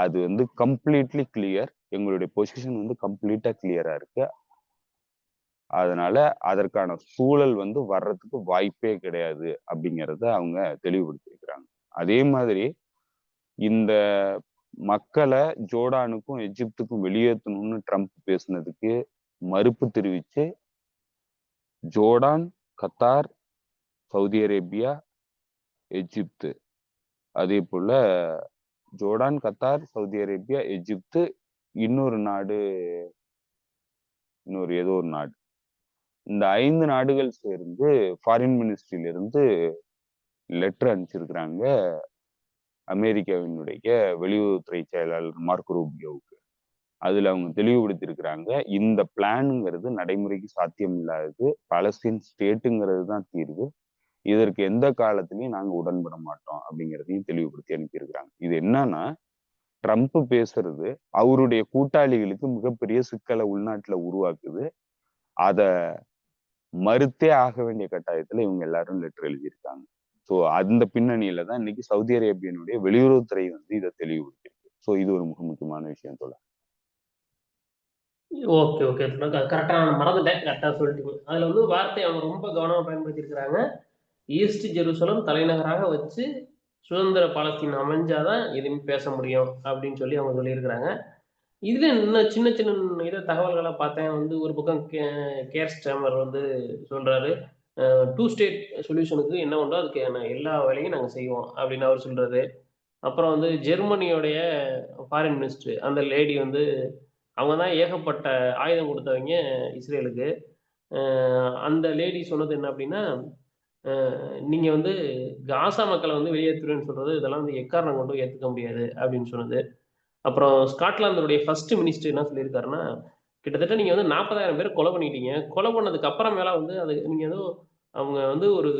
அது வந்து கம்ப்ளீட்லி கிளியர். எங்களுடைய பொசிஷன் வந்து கம்ப்ளீட்டா கிளியரா இருக்கு. அதனால அதற்கான சூழல் வந்து வர்றதுக்கு வாய்ப்பே கிடையாது அப்படிங்கிறத அவங்க தெளிவுபடுத்தியிருக்கிறாங்க. அதே மாதிரி இந்த மக்களை ஜோர்டானுக்கும் எஜிப்துக்கும் வெளியேற்றணும்னு ட்ரம்ப் பேசுனதுக்கு மறுப்பு தெரிவிச்சு Jordan, Qatar, Saudi Arabia, Egypt, அதே போல Jordan, Qatar, Saudi Arabia, Egypt, இன்னொரு நாடு, இன்னொரு ஏதோ ஒரு நாடு, இந்த 5 நாடுகள் சேர்ந்து ஃபாரின் மினிஸ்ட்ரியில இருந்து லெட்டர் அனுப்பிச்சிருக்கிறாங்க அமெரிக்காவினுடைய வெளியுறவுத்துறை செயலாளர் மார்க் ரூபியோவுக்கு. அதுல அவங்க தெளிவுபடுத்தியிருக்கிறாங்க, இந்த பிளானுங்கிறது நடைமுறைக்கு சாத்தியம் இல்லாதது, பாலஸ்தீன் ஸ்டேட்டுங்கிறது தான் தீர்வு, இதற்கு எந்த காலத்திலையும் நாங்க உடன்பட மாட்டோம் அப்படிங்கிறதையும் தெளிவுபடுத்தி அனுப்பியிருக்கிறாங்க. இது என்னன்னா, ட்ரம்ப் பேசுறது அவருடைய கூட்டாளிகளுக்கு மிகப்பெரிய சிக்கலை உள்நாட்டுல உருவாக்குது. அத மறுத்தே ஆக வேண்டிய கட்டாயத்துல இவங்க எல்லாரும் லெட்டர் எழுதியிருக்காங்க. ஸோ அந்த பின்னணியில தான் இன்னைக்கு சவுதி அரேபியனுடைய வெளியுறவுத்துறை வந்து இதை தெளிவுபடுத்திருக்கு. ஸோ இது ஒரு மிக முக்கியமான விஷயம் தோழர். Okay, okay. கரெக்ட்டா நான் மறந்துட்டேன். கரெக்ட்டா சொல்லிட்டீங்க. அதுல வந்து வார்த்தை அவங்க ரொம்ப கவனமா பயன்படுத்தியிருக்கிறாங்க. ஈஸ்ட் ஜெருசலம் தலைநகராக வச்சு சுதந்திர பாலஸ்தீன் அமைஞ்சாதான் எதுவுமே பேச முடியும் அப்படின்னு சொல்லி அவங்க சொல்லியிருக்கிறாங்க. இதுல இன்னும் சின்ன சின்ன தகவல்களா பார்த்தேன். வந்து ஒரு பக்கம் கேர் ஸ்டாமர் வந்து சொல்றாரு, 2 ஸ்டேட் சொல்யூஷனுக்கு என்ன உண்டோ அதுக்கான எல்லா வேலையும் நாங்க செய்வோம் அப்படின்னு அவர் சொல்றாரு. அப்புறம் வந்து ஜெர்மனியோடைய ஃபாரின் மினிஸ்டர் அந்த லேடி வந்து அவங்க தான் ஏகப்பட்ட ஆயுதம் குடுத்தவைங்க இஸ்ரேலுக்கு. அந்த லேடி சொன்னது என்ன அப்டின்னா, நீங்க வந்து காசா மக்கள வந்து வெளியேத்துறேன்னு சொல்றது, இதெல்லாம் வந்து எக்காரணம் கொண்டும் ஏத்துக்க முடியாது அப்டின்னு சொன்னது. அப்புறம் ஸ்காட்லாந்துடைய ஃபர்ஸ்ட் மினிஸ்டர் என்ன சொல்லியிருக்காருன்னா, கிட்டத்தட்ட நீங்க வந்து 40,000 பேர கொலை பண்ணிட்டீங்க. கொலை பண்ணதுக்கு அப்புறமேலா வந்து அது நீங்க ஏதோ அவங்க வந்து ஒரு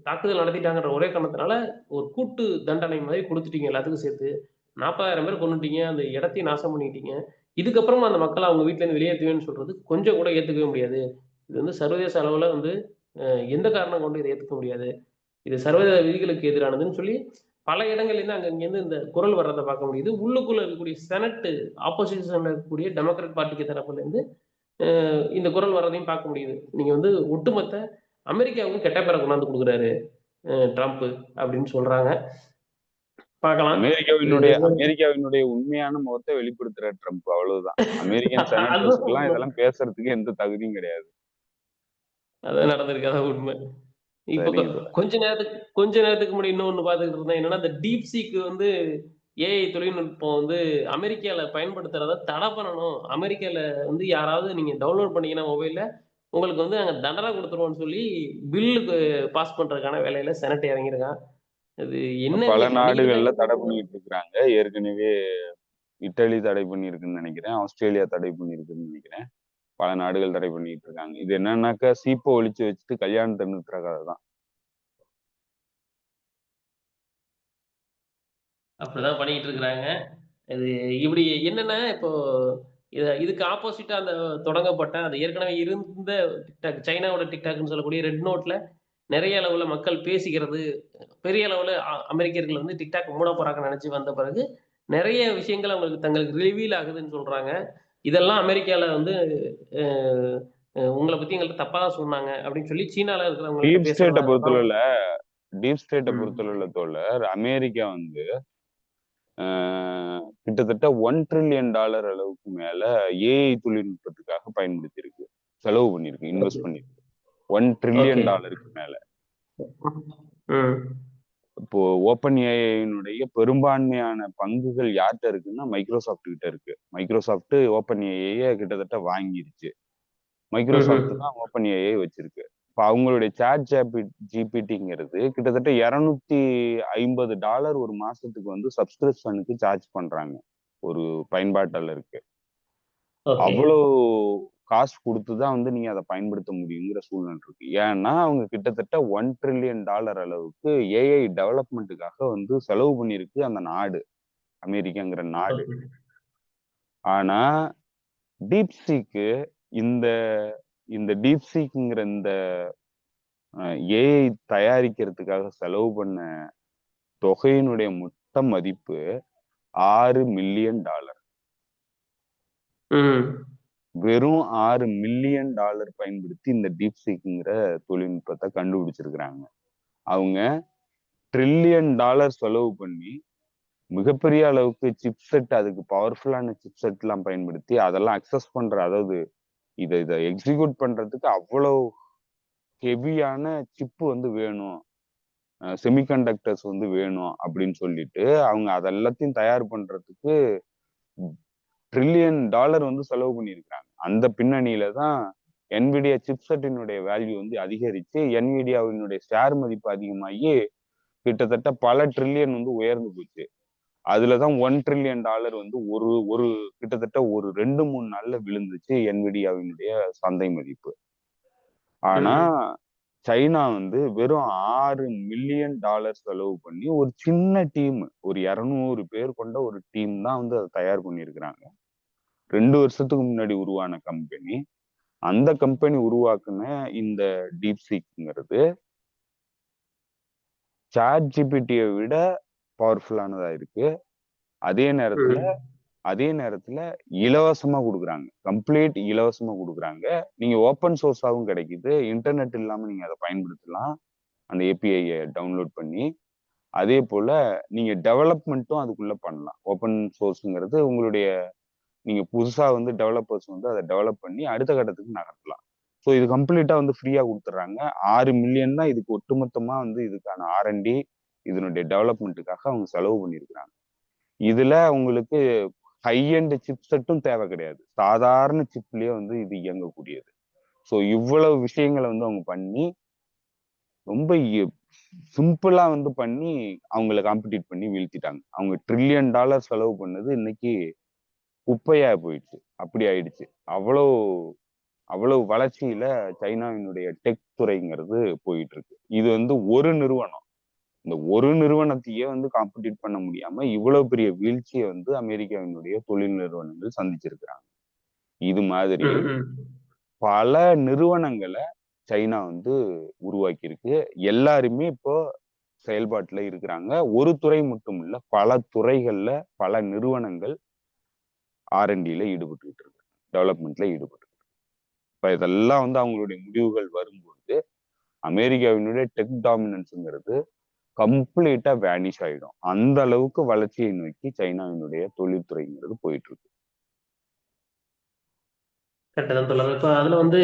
தாக்குதல் நடத்திட்டாங்கன்ற ஒரே காரணத்தினால, ஒரு கூட்டு தண்டனை மாரி குடுத்துட்டீங்க எல்லாத்துக்கும் சேர்த்து. 40,000 பேர கொன்னுட்டீங்க. அந்த இடத்தையும் நாசம் பண்ணிட்டீங்க. இதுக்கப்புறமா அந்த மக்கள அவங்க வீட்லருந்து வெளியேத்துவேன்னு சொல்றது கொஞ்சம் கூட ஏத்துக்கவே முடியாது. இது வந்து சர்வதேச அளவுல வந்து எந்த காரணம் கொண்டும் இத ஏத்துக்க முடியாது. இது சர்வதேச விதிகளுக்கு எதிரானதுன்னு சொல்லி, பல இடங்கள்லேருந்து அங்கங்கேருந்து இந்த குரல் வர்றத பார்க்க முடியுது. உள்ளுக்குள்ள இருக்கக்கூடிய செனட் ஆப்போசிஷன்ல இருக்கக்கூடிய டெமோக்ராட் பார்ட்டிக்கு தரப்புலேருந்து இந்த குரல் வர்றதையும் பார்க்க முடியுது. நீங்க வந்து ஒட்டுமொத்த அமெரிக்காவுக்கும் கெட்ட பேர கொண்டாந்து குடுக்குறாரு ட்ரம்ப் அப்படின்னு சொல்றாங்க. பார்க்கலாம். அமெரிக்காவினுடைய உண்மையான முகத்தை வெளிப்படுத்துற ட்ரம்ப், அவ்வளவுதான். அமெரிக்கன் செனட்டர்ஸ்க்கு எல்லாம் அதுவும் இதெல்லாம் பேசுறதுக்கு எந்த தகுதியும் கிடையாது. அதான் நடந்திருக்கு. அதான் உண்மை. இப்ப சரிங்க தோழர். கொஞ்ச நேரத்துக்கு முன்னாடி இன்னொன்னு பார்த்துக்கிட்டு இருந்தேன். என்னன்னா, இந்த டீப் சீக் வந்து ஏஐ தொழில்நுட்பம் வந்து அமெரிக்கால பயன்படுத்துறத தடை பண்ணணும். அமெரிக்கால வந்து யாராவது நீங்க டவுன்லோட் பண்ணீங்கன்னா மொபைல்ல, உங்களுக்கு வந்து நாங்க தண்டனை குடுத்துருவோம்ன்னு சொல்லி பில்லுக்கு பாஸ் பண்றதுக்கான வேலையில செனட் இறங்கியிருக்கான். அது பல என்னன்னு கண்டிக்கிறதா நாடுகள்ல தடை பண்ணிட்டு இருக்கிறாங்க. ஏற்கனவே இத்தாலி தடை பண்ணியிருக்குன்னு நினைக்கிறேன். ஆஸ்திரேலியா தடை பண்ணியிருக்குன்னு நினைக்கிறேன். பல நாடுகள் தடை பண்ணிட்டு இருக்காங்க. இது என்னன்னாக்கா சீப்ப ஒழிச்சு வச்சுட்டு கல்யாணத்தை நிறுத்துற கதை தான். அப்படிதான் பண்ணிட்டு இருக்கிறாங்க. இது இப்படி என்னன்னா, இப்போ இதுக்கு ஆப்போசிட்டா அந்த தொடங்கப்பட்ட அது ஏற்கனவே இருந்த டிக்டாக் சைனாவோட டிக்டாக்ன்னு சொல்லக்கூடிய ரெட் நோட்ல நெறைய அளவுல மக்கள் பேசிக்கிறது, பெரிய அளவுல அமெரிக்கர்கள் வந்து டிக்டாக் மூட போறாங்கன்னு நெனச்சு வந்த பிறகு, நெறைய விஷயங்கள் அவங்களுக்கு தங்களுக்கு ரிவீல் ஆகுதுன்னு சொல்றாங்க. இதெல்லாம் அமெரிக்கால வந்து அ உங்கள பத்தி எங்கள்ட்ட தப்பா தான் சொன்னாங்க அப்படின்னு சொல்லி சீனால இருக்கிறவங்கள்ட்ட டீப் ஸ்டேட்ட பேசுறதா இருக்கட்டும். பொறுத்தளவுல டீப் ஸ்டேட்ட ம். பொறுத்தளவுல தோழர், அமெரிக்கா வந்து கிட்டத்தட்ட $1 ட்ரில்லியன் அளவுக்கு மேல ஏஐ தொழில்நுட்பத்துக்காக பயன்படுத்தி இருக்கு. செலவு பண்ணிருக்கு, ஓகே. இன்வெஸ்ட் பண்ணிருக்கு. $1 ஓகே. ட்ரில்லியன் மேல. ம். இப்போ ஓப்பன் ஏஐனுடைய பெரும்பான்மையான பங்குகள் யார்கிட்ட இருக்குன்னா மைக்ரோசாஃப்ட் கிட்ட இருக்கு. மைக்ரோசாஃப்ட் ஓப்பன் ஏஐ கிட்டத்தட்ட வாங்கிருச்சு. ம்ஹ்ம். மைக்ரோசாஃப்ட் தான் ஓப்பன் ஏஐ வச்சிருக்கு. இப்ப அவங்களுடைய சாட் ஜிபிடிங்கிறது கிட்டத்தட்ட $250 ஒரு மாசத்துக்கு வந்து சப்ஸ்கிரிப்ஷனுக்கு சார்ஜ் பண்றாங்க ஒரு பயன்பாட்டாளருக்கு. ஓகே. அவ்வளோ காசு குடுத்து தான் வந்து நீங்க அத பயன்படுத்த முடியுங்கிற சூழ்நிலை இருக்கு. ஏன்னா, அவங்க கிட்டத்தட்ட $1 ட்ரில்லியன் அளவுக்கு ஏஐ டெவலப்மென்ட்டுக்காக வந்து செலவு பண்ணியிருக்கு அந்த நாடு. அமெரிக்காங்கிற நாடு. ஓகே. ஆனா, டீப்சீக்கு இந்த இந்த டீப்சீக்ங்கிற இந்த ஏஐ தயாரிக்கிறதுக்காக செலவு பண்ண தொகையினுடைய மொத்த மதிப்பு $6 மில்லியன். ம். வெறும் $6 மில்லியன் பயன்படுத்தி இந்த டீப்சீக்ங்கிற தொழில்நுட்பத்த கண்டுபிடிச்சிருக்கிறாங்க. அவங்க $1 ட்ரில்லியன் செலவு பண்ணி, மிகப்பெரிய அளவுக்கு சிப்செட் அதுக்கு பவர்ஃபுல்லான சிப்செட்லாம் பயன்படுத்தி, அதெல்லாம் அக்சஸ் பண்ற அதாவது இத இத எக்ஸிக்யூட் பண்றதுக்கு அவ்வளவு ஹெவியான சிப் வந்து வேணும். செமிகண்டக்டர்ஸ் வந்து வேணும் அப்படின்னு சொல்லிட்டு, அவங்க அத எல்லாத்தையும் தயார் பண்றதுக்கு $1 ட்ரில்லியன் வந்து செலவு பண்ணியிருக்காங்க. அந்த பின்னணியில தான் NVIDIA சிப்செட்டினுடைய வேல்யூ வந்து அதிகரிச்சு, NVIDIAவினுடைய ஷேர் மதிப்பு அதிகமாகி, கிட்டத்தட்ட பல ட்ரில்லியன் வந்து உயர்ந்து போச்சு. அதுலதான் $1 ட்ரில்லியன் வந்து ஒரு ஒரு கிட்டத்தட்ட ஒரு 2, 3 நாள்ல விழுந்துச்சு NVIDIAவினுடைய சந்தை மதிப்பு. ஆனா, ம். சைனா வந்து வெறும் $6 மில்லியன் செலவு பண்ணி ஒரு சின்ன டீம், ஒரு 200 பேர் கொண்ட ஒரு டீம் தான் வந்து அத தயார் பண்ணியிருக்கிறாங்க. 2 வருஷத்துக்கு முன்னாடி உருவான கம்பெனி. அந்த கம்பெனி உருவாக்குன இந்த டீப்சீக்ங்கிறது சாட் ஜிபிடிய விட பவர்ஃபுல்லானதா இருக்கு. அதே நேரத்துல ம். அதே நேரத்துல இலவசமா குடுக்குறாங்க. கம்ப்ளீட் இலவசமா குடுக்குறாங்க. நீங்க ஓப்பன் சோர்ஸாவும் கிடைக்குது. இன்டர்நெட் இல்லாம நீங்க அத பயன்படுத்தலாம். அந்த ஏபிஐய டவுன்லோட் பண்ணி. அதே போல நீங்க டெவலப்மென்ட்டும் அதுக்குள்ள பண்ணலாம். ஓப்பன் சோர்ஸ்ங்கிறது உங்களுடைய நீங்க புதுசா வந்து டெவலப்பர்ஸ் வந்து அத டெவலப் பண்ணி அடுத்த கட்டத்துக்கு நகர்த்தலாம். ஸோ இது கம்ப்ளீட்டா வந்து ஃப்ரீயா குடுத்துடுறாங்க. 6 மில்லியன் தான் இதுக்கு ஒட்டுமொத்தமா வந்து இதுக்கான ஆர்&டி இதனுடைய டெவலப்மென்ட்டுக்காக அவங்க செலவு பண்ணியிருக்கிறாங்க. இதுல உங்களுக்கு ஹை எண்ட் சிப்செட்டும் தேவை கிடையாது. சாதாரண சிப்லயே வந்து இது இயங்கக்கூடியது. ஸோ இவ்வளவு விஷயங்கள வந்து அவங்க பண்ணி, ரொம்ப சிம்பிளா வந்து பண்ணி அவங்கள காம்பீட் பண்ணி வீழ்த்திட்டாங்க. அவங்க $1 ட்ரில்லியன் செலவு பண்ணது இன்னைக்கு குப்பையா போயிடுச்சு. அப்படி ஆயிடுச்சு. அவ்வளவு அவ்வளவு வளர்ச்சியில சைனாவினுடைய டெக் துறைங்கிறது போயிட்டு இருக்கு. இது வந்து ஒரு நிறுவனம். இந்த ஒரு நிறுவனத்தையே வந்து காம்பீட் பண்ண முடியாம இவ்வளவு பெரிய வீழ்ச்சிய வந்து அமெரிக்காவினுடைய தொழில் நிறுவனங்கள் சந்திச்சிருக்கிறாங்க. இது மாதிரி ம். ம். பல நிறுவனங்கள சைனா வந்து உருவாக்கியிருக்கு. எல்லாருமே இப்போ செயல்பாட்டுல இருக்கிறாங்க. ஒரு துறை மட்டும் இல்ல, பல துறைகள்ல பல நிறுவனங்கள் ஆர்&டில ஈடுபட்டுட்டு இருக்கு. டெவலப்மென்ட்ல ஈடுபட்டு. இப்ப இதெல்லாம் வந்து அவங்களுடைய முடிவுகள் வரும்பொழுது, அமெரிக்காவினுடைய டெக் டாமினன்ஸ்ங்கிறது கம்ப்ளீட்டா வேனிஷ் ஆயிடும். அந்த அளவுக்கு வளர்ச்சியை நோக்கி சைனாவினுடைய தொழில்துறைங்கிறது போயிட்டு இருக்கு. கரெக்ட்டு தான் தோழர். இப்ப அதுல வந்து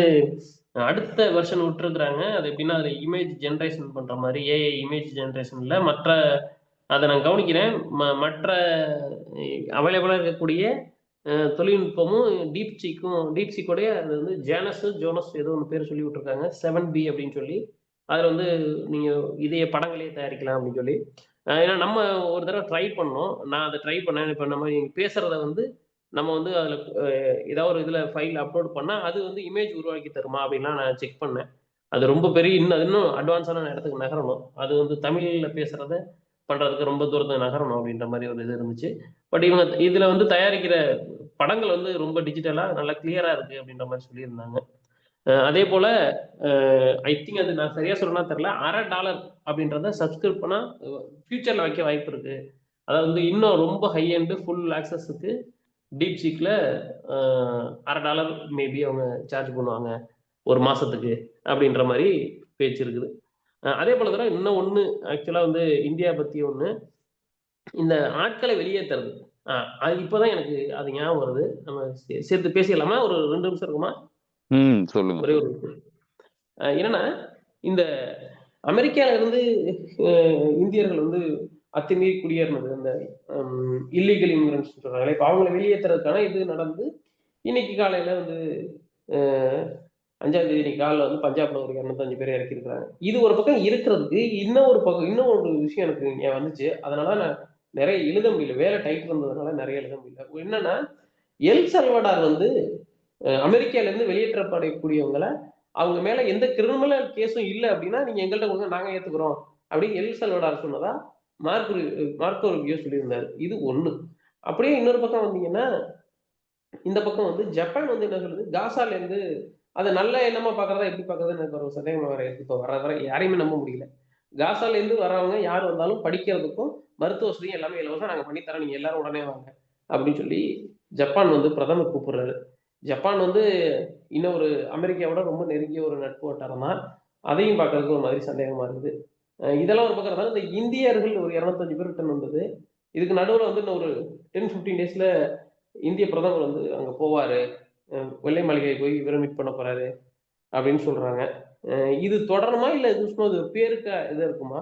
அடுத்த வெர்ஷன் விட்டுருக்காங்க. அது எப்படின்னா, அதுல இமேஜ் ஜெனரேஷன் பண்ற மாரி ஏஐ இமேஜ் ஜெனரேஷன்ல மற்ற அதை நான் கவனிக்கிறேன். மற்ற அவைலபிளா இருக்கக்கூடிய தொழில்நுட்பமும் டீப்சீக்கோடைய அது வந்து ஜோனஸ் ஏதோ ஒன்று பேர் சொல்லி விட்டுருக்காங்க 7B அப்படின்னு சொல்லி. அதில் வந்து நீங்கள் இதே படங்களே தயாரிக்கலாம் அப்படின்னு சொல்லி. ஏன்னா நம்ம ஒரு தடவை ட்ரை பண்ணோம். நான் அதை ட்ரை பண்ணேன். இப்போ நம்ம பேசுறத வந்து நம்ம வந்து அதில் ஏதாவது ஒரு இதில் ஃபைல் அப்லோட் பண்ணால் அது வந்து இமேஜ் உருவாக்கி தருமா அப்படின்லாம் நான் செக் பண்ணேன். அது ரொம்ப பெரிய இன்னும் அட்வான்ஸான இடத்துக்கு நகரணும். அது வந்து தமிழில் பேசுறத பண்றதுக்கு ரொம்ப தூரத்துக்கு நகரணும் அப்படின்ற மாதிரி ஒரு இது இருந்துச்சு. பட் இவங்க இதுல வந்து தயாரிக்கிற படங்கள் வந்து ரொம்ப டிஜிட்டலா நல்லா கிளியரா இருக்கு அப்படின்ற மாதிரி சொல்லியிருந்தாங்க. அதே போல ஐ திங்க் அது நான் சரியா சொல்லணும்னா தெரியல. $1/2 அப்படின்றத சப்ஸ்கிரைப் பண்ணா ஃபியூச்சர்ல வைக்க வாய்ப்பு இருக்கு. அதாவது வந்து இன்னும் ரொம்ப ஹை எண்ட் ஃபுல் ஆக்சஸுக்கு டீப் சீக்ல $1/2 மேபி அவங்க சார்ஜ் பண்ணுவாங்க ஒரு மாசத்துக்கு அப்படின்ற மாதிரி பேச்சு இருக்குது. அதே போல தான் இன்னும் ஒண்ணு ஆக்சுவலா வந்து இந்தியா பத்தி ஒண்ணு இந்த ஆட்களை வெளியேத்துறது. அது இப்பதான் எனக்கு அது ஞாபகம் வருது. நம்ம சேர்த்து பேசிடலாமா? ஒரு 2 நிமிஷம் இருக்குமா? சொல்லுங்க. ஒரே ஒரு என்னன்னா, இந்த அமெரிக்கால இருந்து இந்தியர்கள் வந்து அத்துமீறி குடியேறினது. அந்த இல்லீகல் இமிகிரண்ட்ஸ் சொல்றாங்களே, இப்ப அவங்கள வெளியேத்துறதுக்கான இது நடந்து, இன்னைக்கு காலையில வந்து அ 5ஆம் தேதி இன்னைக்கு காலைல வந்து பஞ்சாப்ல ஒரு 205 பேர இறக்கியிருக்காங்க. இது ஒரு பக்கம் இருக்கிறதுக்கு, இன்னும் ஒரு விஷயம் எனக்கு வந்துச்சு. அதனால நான் நெறைய எழுத முடியல. வேலை டைட் இருந்ததுனால நெறைய எழுத முடியல. என்னன்னா, எல் சல்வடார் வந்து அமெரிக்கால இருந்து வெளியேற்றப்படக்கூடியவங்கள, அவங்க மேல எந்த கிரிமினல் கேஸும் இல்ல அப்டின்னா, நீங்க எங்கள்ட்ட குடுங்க நாங்க ஏத்துக்கிறோம். அப்டின்னு எல் சல்வடார் சொன்னதா மார்க்கோ ரூபியோ சொல்லியிருந்தாரு. இது 1. அப்படியே இன்னொரு பக்கம் வந்தீங்கன்னா, இந்த பக்கம் வந்து ஜப்பான் வந்து என்ன சொல்லுது, காசால இருந்து அத நல்ல எண்ணமா பார்க்கிறதா, எப்படி பார்க்கிறதுன்னு எனக்கு ஒரு சந்தேகமா வேற இருக்கு. இப்ப வர வர யாரையுமே நம்ப முடியல. காசால இருந்து வர்றவங்க யார் வந்தாலும் படிக்கிறதுக்கும், மருத்துவ வசதியும் எல்லாமே இலவசம். நாங்க பண்ணி தர்றோம். நீங்க எல்லாரும் உடனே வாங்க. அப்படின்னு சொல்லி ஜப்பான் வந்து பிரதமர் கூப்பிடுறாரு. ஜப்பான் வந்து இன்னும் ஒரு அமெரிக்காவோட ரொம்ப நெருங்கிய ஒரு நட்பு வட்டாரம் தான். அதையும் பார்க்கறதுக்கு ஒரு மாதிரி சந்தேகமா இருக்குது. இதெல்லாம் ஒரு பக்கம் இருந்தாலும், இந்த இந்தியர்கள் ஒரு 205 பேர் ரிட்டர்ன் வந்தது. இதுக்கு நடுவுல வந்து இன்னும் ஒரு 10, 15 டேஸ்ல இந்திய பிரதமர் வந்து அங்க போவாரு. வெள்ளை மாளிகை போய் இவர மீட் பண்ண போறாரு அப்படின்னு சொல்றாங்க. இது தொடருமா? இல்ல இது சும்மா இது பேருக்கு இது இருக்குமா?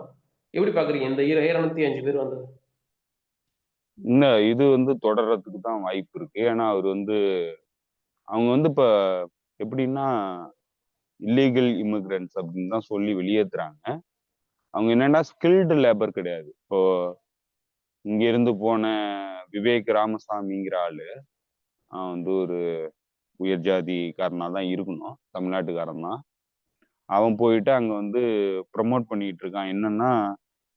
எப்படி பார்க்குறீங்க? இந்த 205 பேர் வந்தது? இது வந்து தொடர்றதுக்கு தான் வாய்ப்பு இருக்கு. ஏன்னா அவங்க வந்து இப்ப எப்படின்னா இல்லீகல் இமிகிரண்ட்ஸ் அப்படின்னு தான் சொல்லி வெளியேத்துறாங்க. அவங்க என்னன்னா ஸ்கில்டு லேபர் கிடையாது. இப்போ இங்க இருந்து போன விவேக் ராமசாமிங்கிற ஆளு அவன் வந்து ஒரு உயர் ஜாதிக்காரனா தான் இருக்கணும். தமிழ்நாட்டுக்காரன் தான். அவன் போயிட்டு அங்க வந்து ப்ரமோட் பண்ணிட்டு இருக்கான். என்னன்னா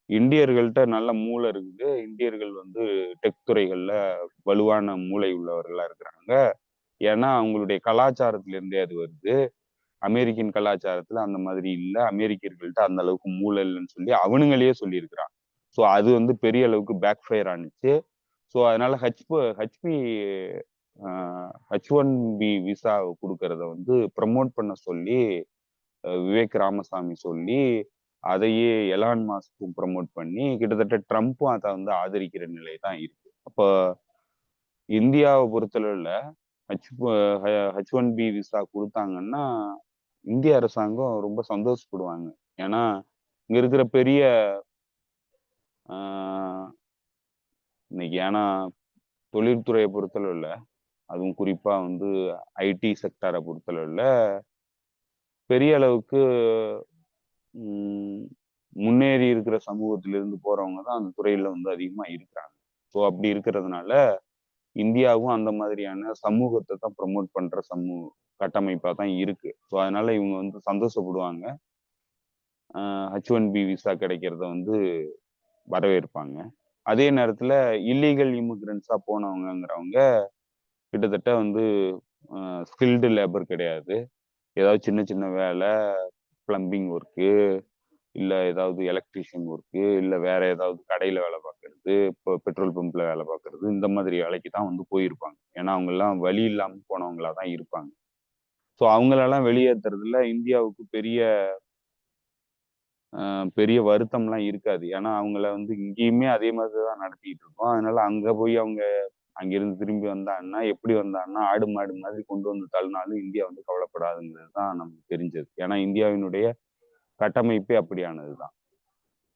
இந்தியர்கள்ட்ட நல்ல மூளை இருக்குது. இந்தியர்கள் வந்து டெக் துறைகள்ல வலுவான மூளை உள்ளவர்களா இருக்கிறாங்க. ஏன்னா அவங்களுடைய கலாச்சாரத்துல இருந்தே அது வருது. அமெரிக்கன் கலாச்சாரத்துல அந்த மாதிரி இல்ல. அமெரிக்கர்கள்ட்ட அந்த அளவுக்கு மூளை இல்லைன்னு சொல்லி அவனுங்களே சொல்லியிருக்கிறான். ஸோ அது வந்து பெரிய அளவுக்கு பேக் ஃபயர் ஆனிச்சு. ஸோ அதனால ஹெச்பி H1B விசா கொடுக்கறத வந்து ப்ரமோட் பண்ண சொல்லி விவேக் ராமசாமி சொல்லி அதையே எலான் மாஸ்க்கும் ப்ரமோட் பண்ணி கிட்டத்தட்ட ட்ரம்ப்பும் அதை வந்து ஆதரிக்கிற நிலை தான் இருக்கு. அப்போ இந்தியாவை பொறுத்தளவுல H1B விசா கொடுத்தாங்கன்னா இந்திய அரசாங்கம் ரொம்ப சந்தோஷப்படுவாங்க. ஏன்னா இங்க இருக்கிற பெரிய இன்னைக்கு ஏன்னா தொழில்துறையை பொறுத்தளவுல அதுவும் குறிப்பா வந்து ஐடி செக்டாரை பொறுத்தளவுல பெரிய அளவுக்கு முன்னேறி இருக்கிற சமூகத்திலிருந்து போறவங்க தான் அந்த துறையில வந்து அதிகமா இருக்கிறாங்க. ஸோ அப்படி இருக்கிறதுனால இந்தியாவும் அந்த மாதிரியான சமூகத்தை தான் ப்ரமோட் பண்ற கட்டமைப்பா தான் இருக்கு. ஸோ அதனால இவங்க வந்து சந்தோஷப்படுவாங்க. H1B விசா கிடைக்கிறத வந்து வரவேற்பாங்க. அதே நேரத்துல இல்லீகல் இமிகிரண்ட்ஸா போனவங்கிறவங்க கிட்டத்தட்ட வந்து ஸ்கில்டு லேபர் கிடையாது. ஏதாவது சின்ன சின்ன வேலை, பிளம்பிங் ஒர்க்கு, இல்ல ஏதாவது எலக்ட்ரீஷியன் ஒர்க்கு, இல்ல வேற ஏதாவது கடையில வேலை பார்க்கறது, இப்போ பெட்ரோல் பம்ப்ல வேலை பார்க்கறது, இந்த மாதிரி வேலைக்கு தான் வந்து போயிருப்பாங்க. ஏன்னா அவங்க எல்லாம் வழி இல்லாம போனவங்களா தான் இருப்பாங்க. ஸோ அவங்களெல்லாம் வெளியேற்றுறதுல இந்தியாவுக்கு பெரிய வருத்தம்லாம் இருக்காது. ஏன்னா அவங்கள வந்து இங்கேயுமே அதே மாதிரி தான் நடத்திட்டு இருக்கோம். அதனால அங்க போய் அவங்க அங்கிருந்து திரும்பி வந்தாங்கன்னா எப்படி வந்தாங்கன்னா ஆடு மாடு மாதிரி கொண்டு வந்து தள்ளினாலும் இந்தியா வந்து கவலைப்படாதுங்கிறது தான் நமக்கு தெரிஞ்சது. ஏன்னா இந்தியாவினுடைய கட்டமைப்பே அப்படியானதுதான்.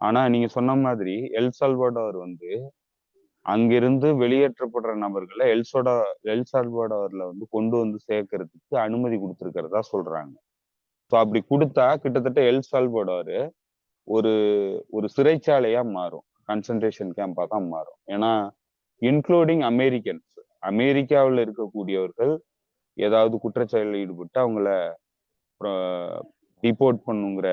ஆனா நீங்க சொன்ன மாதிரி எல் சால்வடார் வந்து அங்கிருந்து வெளியேற்றப்படுற நபர்களை எல் சால்வடார்ல வந்து கொண்டு வந்து சேர்க்கறதுக்கு அனுமதி கொடுத்திருக்கிறதா சொல்றாங்க. ஸோ அப்படி கொடுத்தா கிட்டத்தட்ட எல் சால்வடார் ஒரு ஒரு சிறைச்சாலையா மாறும், கன்சன்ட்ரேஷன் கேம்பா தான் மாறும். ஏன்னா இன்க்ளூடிங் அமெரிக்கன்ஸ், அமெரிக்காவில் இருக்கக்கூடியவர்கள் ஏதாவது குற்றச்செயலில் ஈடுபட்டு அவங்கள டிபோர்ட் பண்ணுங்கிற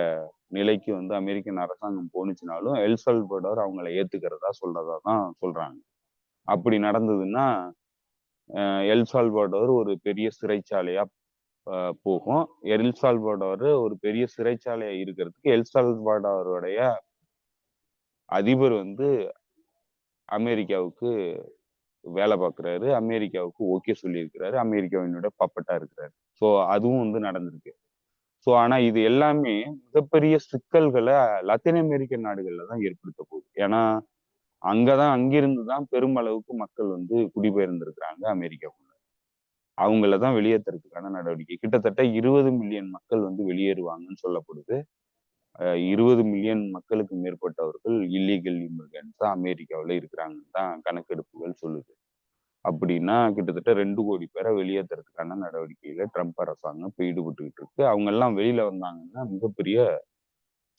நிலைக்கு வந்து அமெரிக்கன் அரசாங்கம் போனுச்சுனாலும் எல் சால்வடார் அவங்கள ஏத்துக்கிறதா சொல்றதா தான் சொல்றாங்க. அப்படி நடந்ததுன்னா எல் சால்வடார் ஒரு பெரிய சிறைச்சாலையா போகும். எல் சால்வடார் ஒரு பெரிய சிறைச்சாலையா இருக்கிறதுக்கு எல் சால்வடாருடைய அதிபர் வந்து அமெரிக்காவுக்கு வேலை பார்க்கிறாரு, அமெரிக்காவுக்கு ஓகே சொல்லியிருக்கிறாரு, அமெரிக்காவினுடைய பப்பட்டா இருக்கிறாரு. ஸோ அதுவும் வந்து நடந்திருக்கு. ஸோ ஆனா இது எல்லாமே மிகப்பெரிய சிக்கல்களை லத்தீன் அமெரிக்கன் நாடுகள்ல தான் ஏற்படுத்த போகுது. ஏன்னா அங்கிருந்து தான் பெருமளவுக்கு மக்கள் வந்து குடிபெயர்ந்திருக்கிறாங்க அமெரிக்காவுக்குள்ள. அவங்களதான் வெளியேற்றுறதுக்கான நடவடிக்கை. கிட்டத்தட்ட 20 மில்லியன் மக்கள் வந்து வெளியேறுவாங்கன்னு சொல்லப்படுது. 20 மில்லியன் மக்களுக்கு மேற்பட்டவர்கள் இல்லீகல் இமிகிரன்ஸா அமெரிக்காவில் இருக்கிறாங்கன்னு தான் கணக்கெடுப்புகள் சொல்லுது. அப்படின்னா கிட்டத்தட்ட 2 கோடி பேரை வெளியேற்றுறதுக்கான நடவடிக்கையில ட்ரம்ப் அரசாங்கம் இப்ப ஈடுபட்டுக்கிட்டு இருக்கு. அவங்க எல்லாம் வெளியில வந்தாங்கன்னா மிகப்பெரிய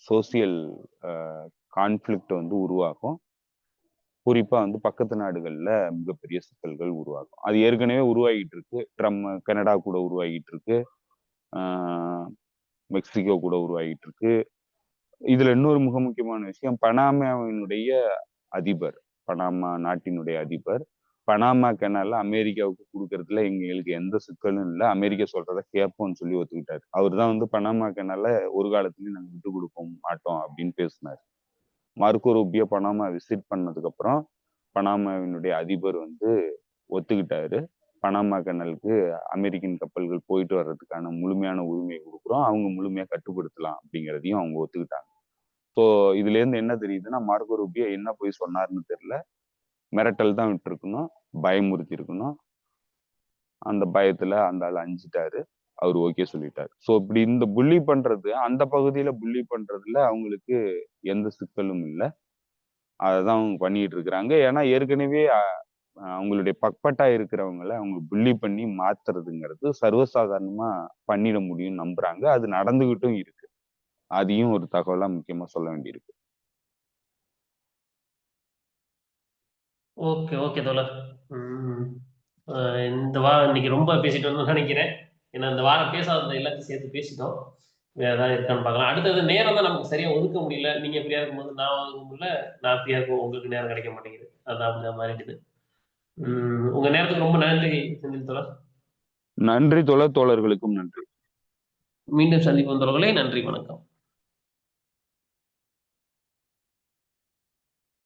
சோசியல் கான்ஃபிளிக்ட் வந்து உருவாகும். குறிப்பா வந்து பக்கத்து நாடுகள்ல மிகப்பெரிய சிக்கல்கள் உருவாகும். அது ஏற்கனவே உருவாகிட்டு இருக்கு. கனடா கூட உருவாகிட்டு இருக்கு, மெக்சிகோ கூட உருவாகிட்டு இருக்கு. இதுல இன்னொரு மிக முக்கியமான விஷயம், பனாமாவினுடைய அதிபர், பனாமா நாட்டினுடைய அதிபர் பனாமா கெனால அமெரிக்காவுக்கு கொடுக்கறதுல எங்களுக்கு எந்த சிக்கலும் இல்லை, அமெரிக்கா சொல்றத கேட்போம்னு சொல்லி ஒத்துக்கிட்டாரு. அவர் தான் வந்து பனாமா கெனால ஒரு காலத்துலயும் நாங்க விட்டு கொடுக்க மாட்டோம் அப்படின்னு பேசினாரு. மார்க்கோ ரூபியோ பனாமா விசிட் பண்ணதுக்கு அப்புறம் பனாமாவினுடைய அதிபர் வந்து ஒத்துக்கிட்டாரு. பனாமா கெனலுக்கு அமெரிக்கன் கப்பல்கள் போயிட்டு வர்றதுக்கான முழுமையான உரிமையை கொடுக்குறோம், அவங்க முழுமையா கட்டுப்படுத்தலாம் அப்படிங்கிறதையும் அவங்க ஒத்துக்கிட்டாங்க. ஸோ இதுல இருந்து என்ன தெரியுதுன்னா, மார்க்கோ ரூபியோ என்ன போய் சொன்னாருன்னு தெரியல, மிரட்டல் தான் விட்டு இருக்கணும், பயமுறுத்தி இருக்கணும். அந்த பயத்துல அந்த ஆள் அஞ்சிட்டாரு, அவர் ஓகே சொல்லிட்டாரு. ஸோ இப்படி இந்த புள்ளி பண்றது, அந்த பகுதியில புள்ளி பண்றதுல அவங்களுக்கு எந்த சிக்கலும் இல்லை, அதைதான் அவங்க பண்ணிட்டு இருக்கிறாங்க. ஏன்னா ஏற்கனவே அவங்களுடைய பக்பட்டா இருக்கிறவங்கள அவங்க புள்ளி பண்ணி மாத்துறதுங்கிறது சர்வசாதாரணமா பண்ணிட முடியும்னு நம்புறாங்க. அது நடந்துகிட்டும் இருக்கு. அதையும் ஒரு தகவலா முக்கியமா சொல்ல வேண்டியிருக்கு. ஓகே ஓகே தோழர். இந்த வாரம் இன்னைக்கு ரொம்ப பேசிட்டு வந்தோம்னு நினைக்கிறேன். ஏன்னா இந்த வாரம் பேசாத எல்லாத்தையும் சேர்த்து பேசிட்டோம். வேற ஏதாவது இருக்கான்னு பார்க்கலாம். அடுத்தது நேரம் தான் நமக்கு சரியா ஒதுக்க முடியல. நீங்க ஃப்ரீயா இருக்கும்போது நான் ஒதுக்க முடியல, நான் ஃப்ரீயா இருக்கும் உங்களுக்கு நேரம் கிடைக்க மாட்டேங்குது. அதான் அப்படிங்கிற மாதிரி இருக்குது. உங்க நேரத்துக்கு ரொம்ப நன்றி செந்தில் தோழர். நன்றி தோழர்களுக்கும் நன்றி. மீண்டும் சந்திப்போம் தோழர்களே. நன்றி, வணக்கம்.